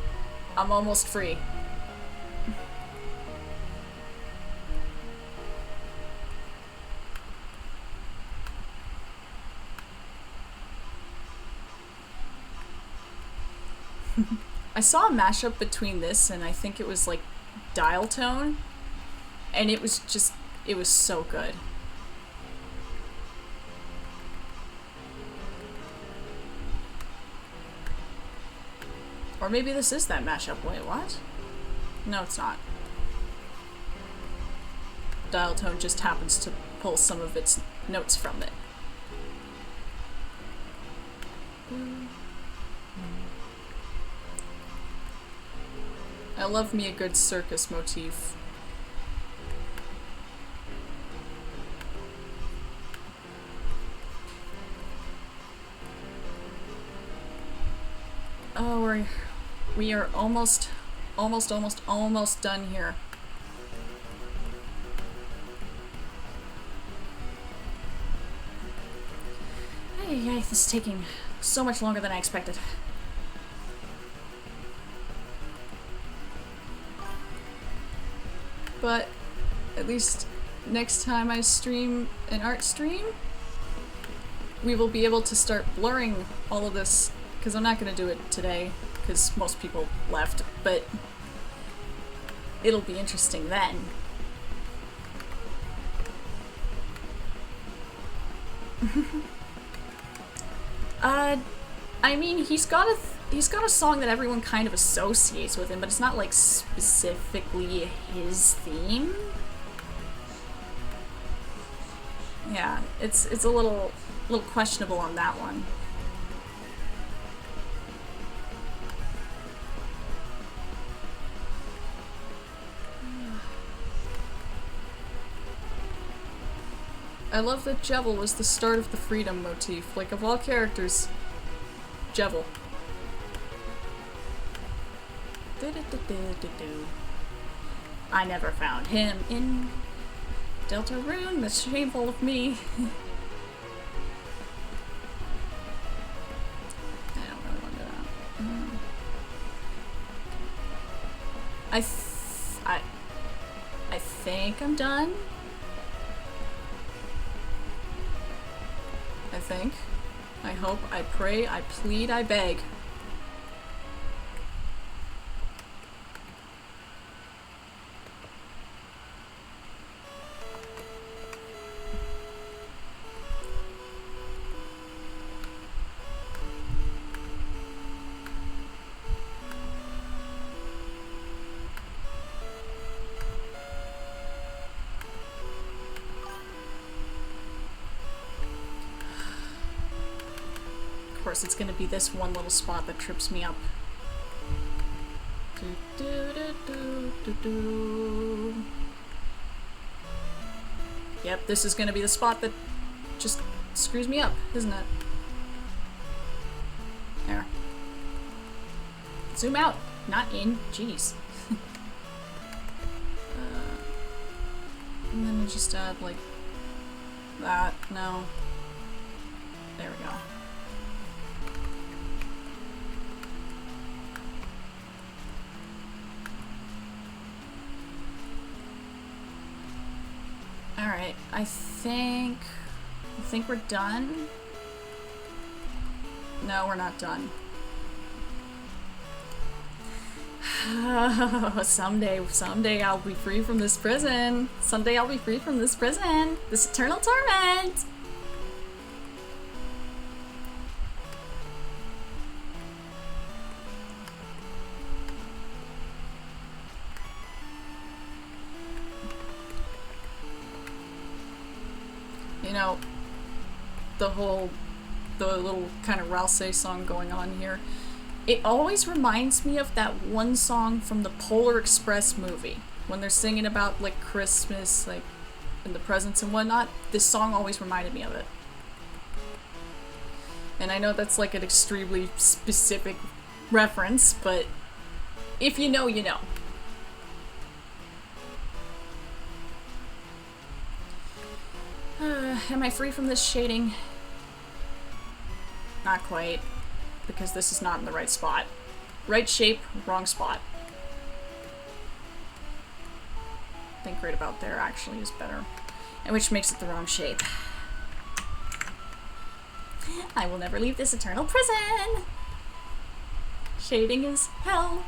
I'm almost free. I saw a mashup between this and I think it was like Dial Tone, and it was just, it was so good. Or maybe this is that mashup. Wait, what? No, it's not. Dial Tone just happens to pull some of its notes from it. I love me a good circus motif. Oh, we are almost done here. Hey, this is taking so much longer than I expected. But at least next time I stream an art stream, we will be able to start blurring all of this, because I'm not going to do it today because most people left, but it'll be interesting then. I mean, he's got a song that everyone kind of associates with him, but it's not like specifically his theme. Yeah, it's a little questionable on that one. I love that Jevil was the start of the freedom motif. Like, of all characters, Jevil. I never found him in Deltarune. That's shameful of me. I don't really want to do that. I think I'm done. I think. I hope. I pray. I plead. I beg. Of course, it's gonna be this one little spot that trips me up. Yep, this is gonna be the spot that just screws me up, isn't it? There. Zoom out, not in. Jeez. And then you just add like that. No. There we go. Alright, I think we're done. No, we're not done. Someday I'll be free from this prison. Someday I'll be free from this prison. This eternal torment. You know, the little kind of Rousey song going on here, it always reminds me of that one song from the Polar Express movie, when they're singing about, like, Christmas, like, and the presents and whatnot. This song always reminded me of it. And I know that's, like, an extremely specific reference, but if you know, you know. Am I free from this shading? Not quite, because this is not in the right spot. Right shape, wrong spot. I think right about there actually is better, and which makes it the wrong shape. I will never leave this eternal prison! Shading is hell.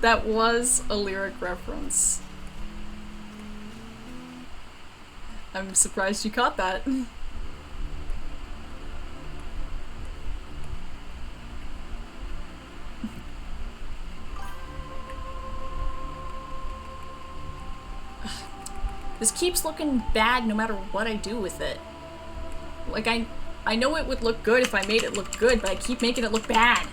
That was a lyric reference. I'm surprised you caught that. This keeps looking bad no matter what I do with it. Like, I know it would look good if I made it look good, but I keep making it look bad.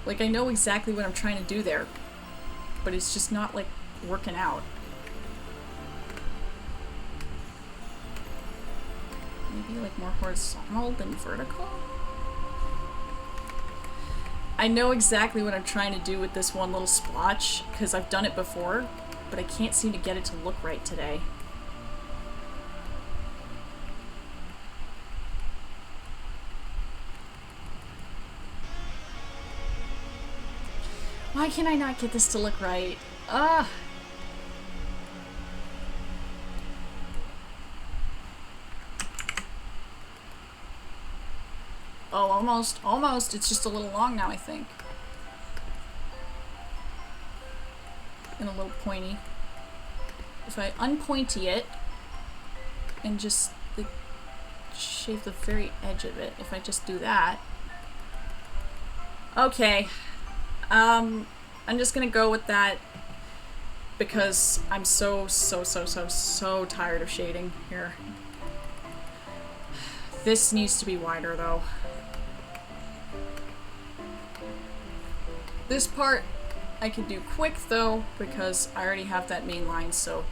Like, I know exactly what I'm trying to do there, but it's just not, like, working out. Maybe, like, more horizontal than vertical? I know exactly what I'm trying to do with this one little splotch, because I've done it before, but I can't seem to get it to look right today. Why can I not get this to look right? Ah! Oh, almost. Almost. It's just a little long now, I think. And a little pointy. If I unpointy it and just like, shave the very edge of it, if I just do that. Okay. I'm just gonna go with that because I'm so tired of shading here. This needs to be wider though. This part I can do quick though because I already have that main line, so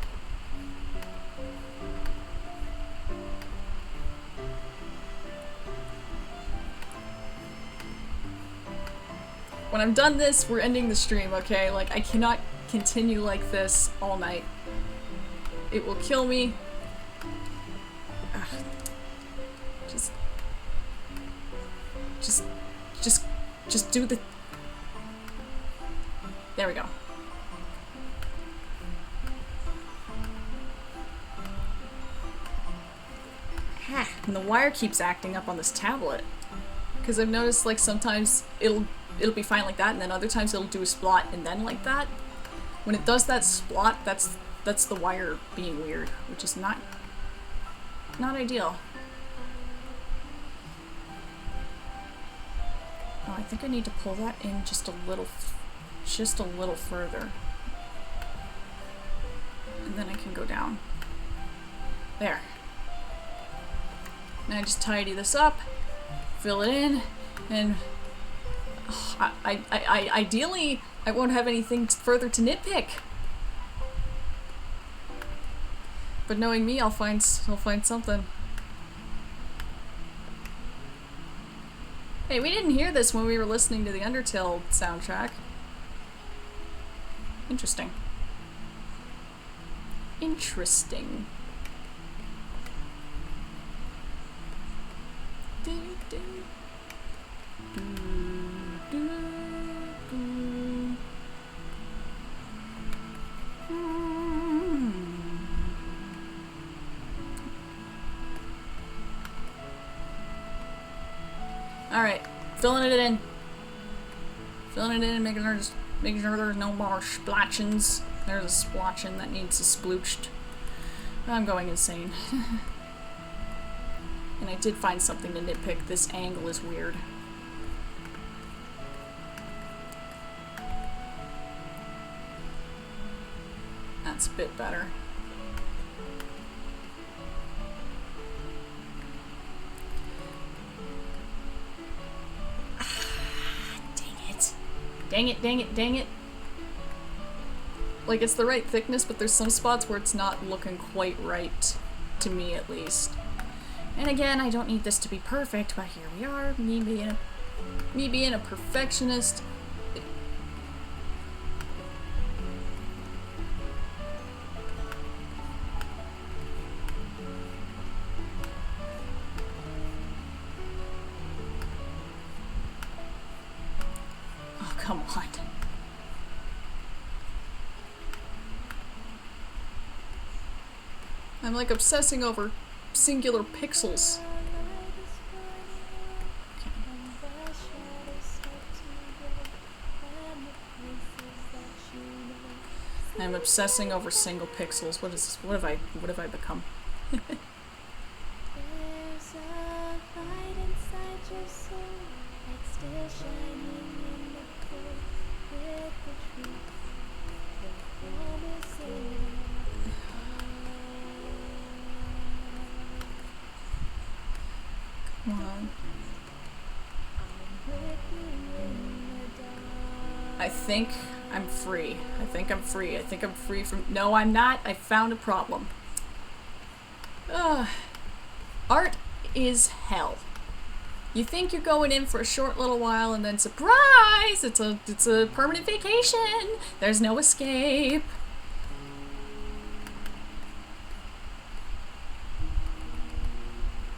when I'm done this, we're ending the stream, okay? Like, I cannot continue like this all night. It will kill me. Ugh. Just do the... There we go. And the wire keeps acting up on this tablet. Because I've noticed, like, sometimes it'll be fine like that, and then other times it'll do a splot and then like that. When it does that splot, that's the wire being weird, which is not ideal. Oh, I think I need to pull that in just a little further. And then I can go down. There. Now I just tidy this up, fill it in, and ideally, I won't have anything further to nitpick. But knowing me, I'll find something. Hey, we didn't hear this when we were listening to the Undertale soundtrack. Interesting. Interesting. Alright, filling it in. Filling it in and making sure there's no more splotchins. There's a splotchin that needs a splooched. I'm going insane. And I did find something to nitpick. This angle is weird. That's a bit better. Dang it, dang it, dang it. Like, it's the right thickness, but there's some spots where it's not looking quite right, to me at least. And again, I don't need this to be perfect, but here we are, me being a perfectionist. Come on. I'm like obsessing over singular pixels. Okay. I'm obsessing over single pixels. What is this? What have I become? I think I'm free. I think I'm free. I think I'm free from... No, I'm not. I found a problem. Art is hell. You think you're going in for a short little while and then surprise! It's a permanent vacation! There's no escape.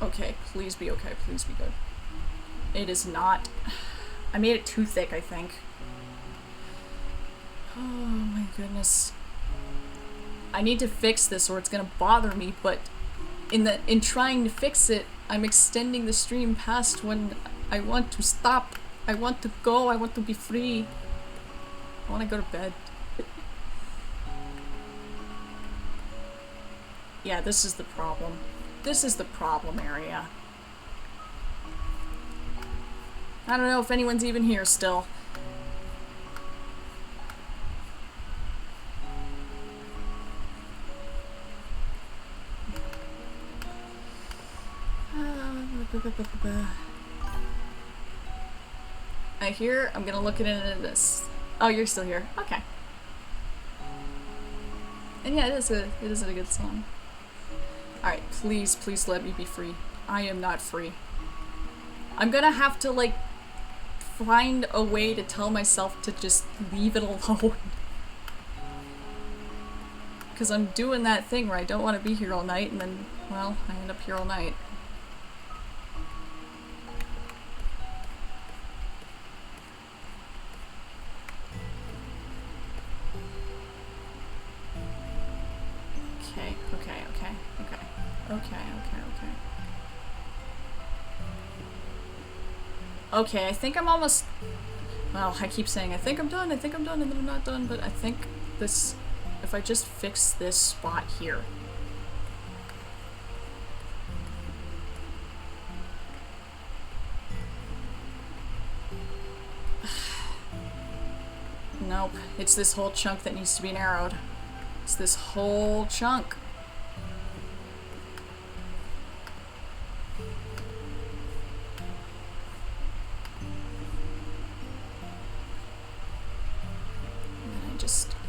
Okay, please be okay. Please be good. It is not... I made it too thick, I think. Oh my goodness. I need to fix this or it's gonna bother me, but in trying to fix it, I'm extending the stream past when I want to stop. I want to go. I want to be free. I want to go to bed. Yeah, this is the problem. This is the problem area. I don't know if anyone's even here still. I hear. I'm gonna look at it into this. Oh, you're still here. Okay. And yeah, it is a good song. Alright, please, please let me be free. I am not free. I'm gonna have to, like, find a way to tell myself to just leave it alone. Because I'm doing that thing where I don't want to be here all night, and then, well, I end up here all night. Okay, I think I'm almost... Well, I keep saying I think I'm done, and then I'm not done, but I think this... If I just fix this spot here... Nope, it's this whole chunk that needs to be narrowed. It's this whole chunk.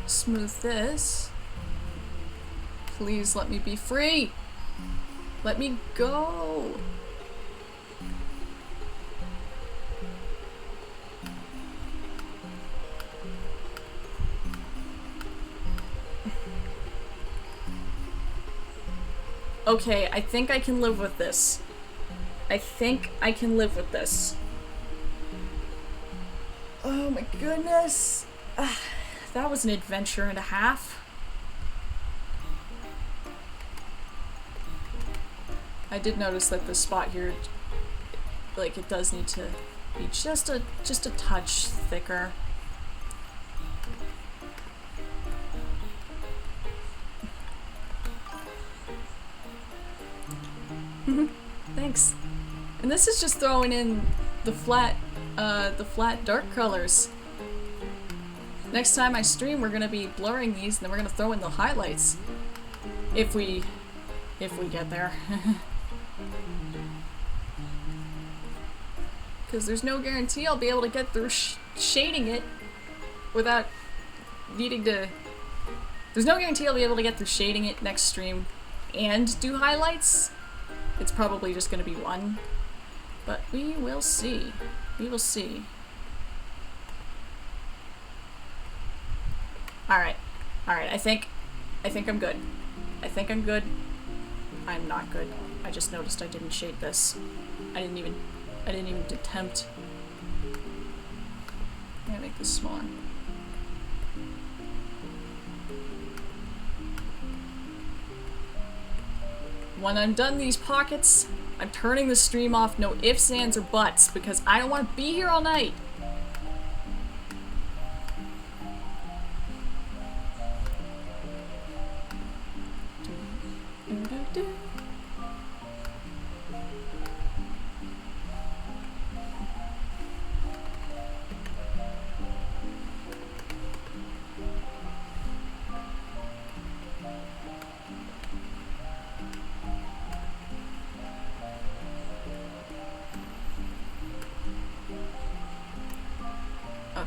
Smooth this. Please let me be free. Let me go. Okay, I think I can live with this. I think I can live with this. Oh my goodness. That was an adventure and a half. I did notice that the spot here, like, it does need to be just a touch thicker. Thanks. And this is just throwing in the flat dark colors. Next time I stream, we're gonna be blurring these, and then we're gonna throw in the highlights. If we get there. Because there's no guarantee I'll be able to get through shading it without needing to... There's no guarantee I'll be able to get through shading it next stream and do highlights. It's probably just gonna be one. But we will see. We will see. Alright. Alright, I think I'm good. I think I'm good. I'm not good. I just noticed I didn't shade this. I didn't even attempt. I'm gonna make this smaller. When I'm done these pockets, I'm turning the stream off, no ifs, ands, or buts, because I don't want to be here all night.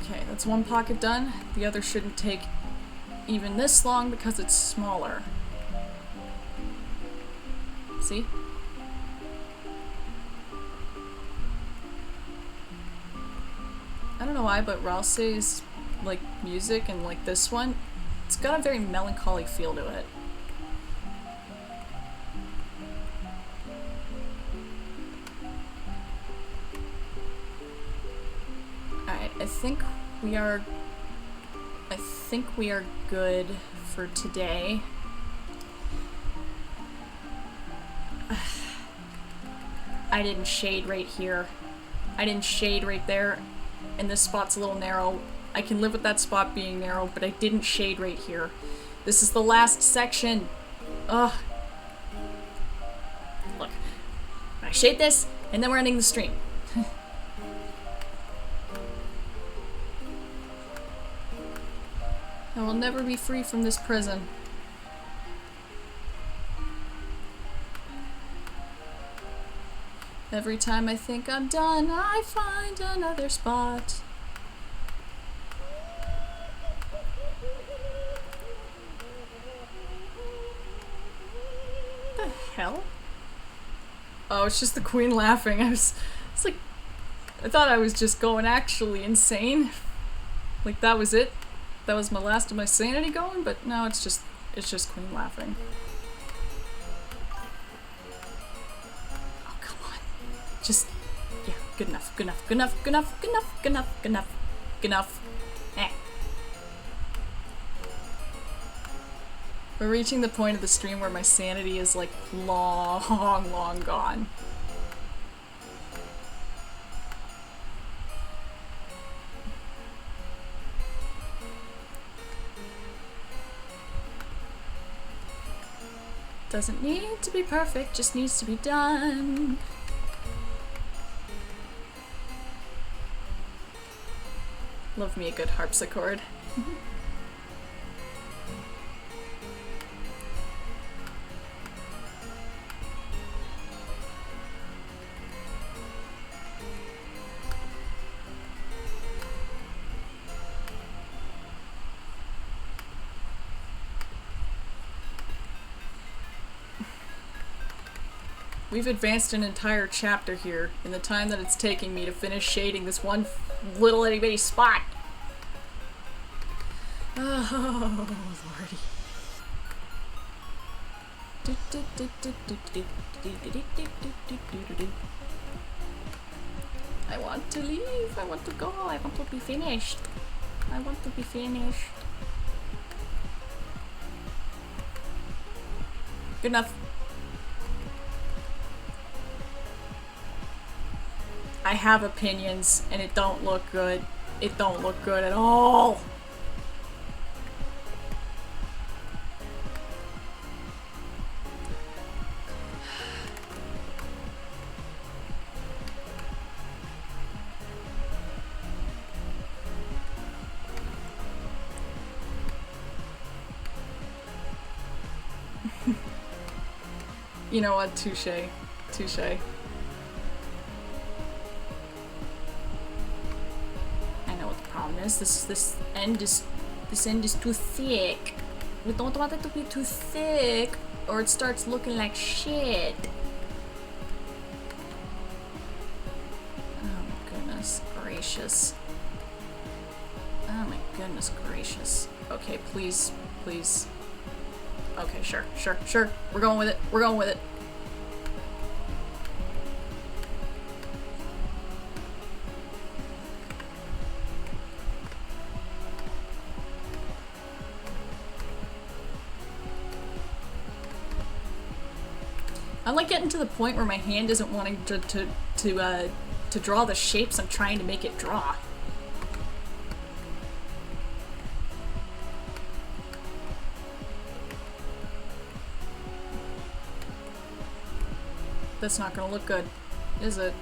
Okay, that's one pocket done. The other shouldn't take even this long because it's smaller. See? I don't know why, but Rousey's like music and like this one, it's got a very melancholy feel to it. Alright, I think we are good for today. I didn't shade right here. I didn't shade right there. And this spot's a little narrow. I can live with that spot being narrow, but I didn't shade right here. This is the last section. Ugh. Look. I shade this, and then we're ending the stream. I will never be free from this prison. Every time I think I'm done, I find another spot. What the hell? Oh, it's just the queen laughing. It's like, I thought I was just going actually insane. Like that was it. That was my last of my sanity going, but no, it's just queen laughing. Just, yeah, good enough, good enough, good enough, good enough, good enough, good enough, good enough, good enough. Eh. We're reaching the point of the stream where my sanity is like long gone. Doesn't need to be perfect, just needs to be done. Love me a good harpsichord. We've advanced an entire chapter here in the time that it's taking me to finish shading this one little itty bitty spot. Oh, lordy. I want to leave. I want to go. I want to be finished. I want to be finished. Good enough. I have opinions, and it don't look good. It don't look good at all. You know what? Touche. Touche. I know what the problem is. This end is too thick. We don't want it to be too thick, or it starts looking like shit. Oh my goodness gracious. Oh my goodness gracious. Okay, please, please. Okay, sure. We're going with it. We're going with it. I'm like getting to the point where my hand isn't wanting to draw the shapes I'm trying to make it draw. That's not gonna look good, is it?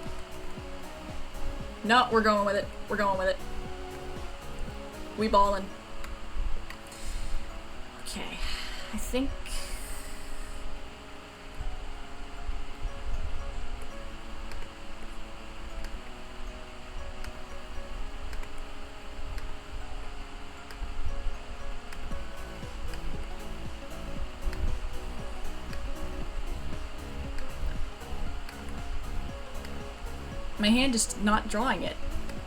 No, we're going with it. We're going with it. We ballin'. Okay, I think... My hand is not drawing it.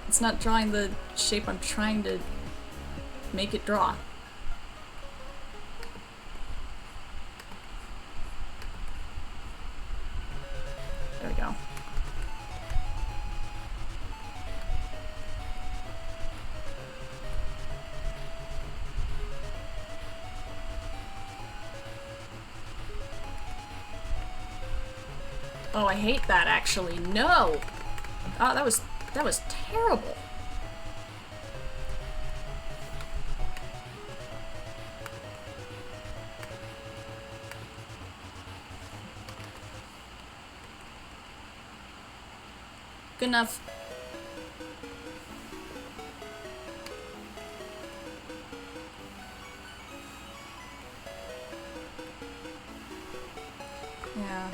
It's not drawing the shape I'm trying to make it draw. There we go. Oh, I hate that actually. No! Oh, that was terrible. Good enough. Yeah.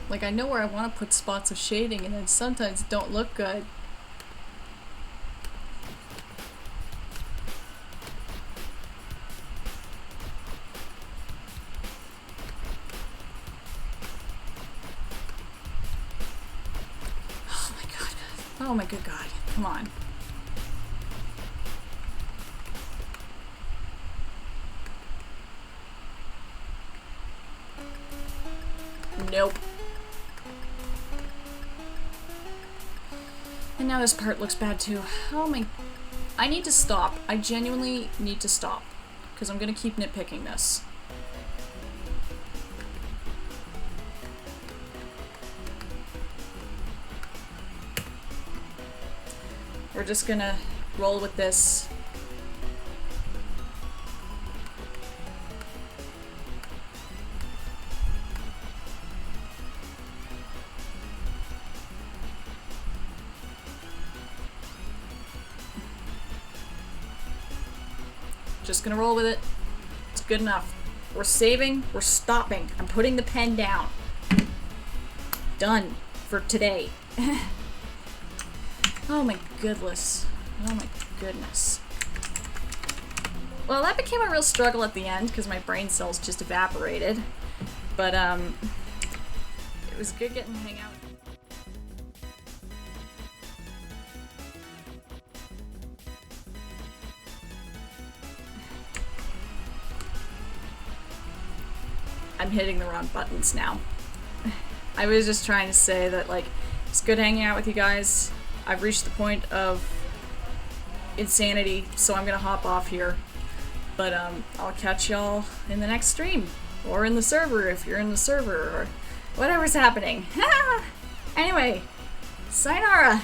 Like, I know where I want to put spots of shading, and then sometimes it don't look good. Oh my god. Oh my good god. Come on. Nope. And now this part looks bad too. Oh my... I need to stop. I genuinely need to stop. Because I'm gonna keep nitpicking this. We're just gonna roll with this. Just gonna roll with it. It's good enough. We're saving, we're stopping. I'm putting the pen down. Done for today. Oh my goodness. Oh my goodness. Well, that became a real struggle at the end because my brain cells just evaporated. But it was good getting to hang out. I'm hitting the wrong buttons now. I was just trying to say that, like, it's good hanging out with you guys. I've reached the point of insanity, so I'm gonna hop off here. But I'll catch y'all in the next stream. Or in the server, if you're in the server, or whatever's happening. Anyway, sayonara!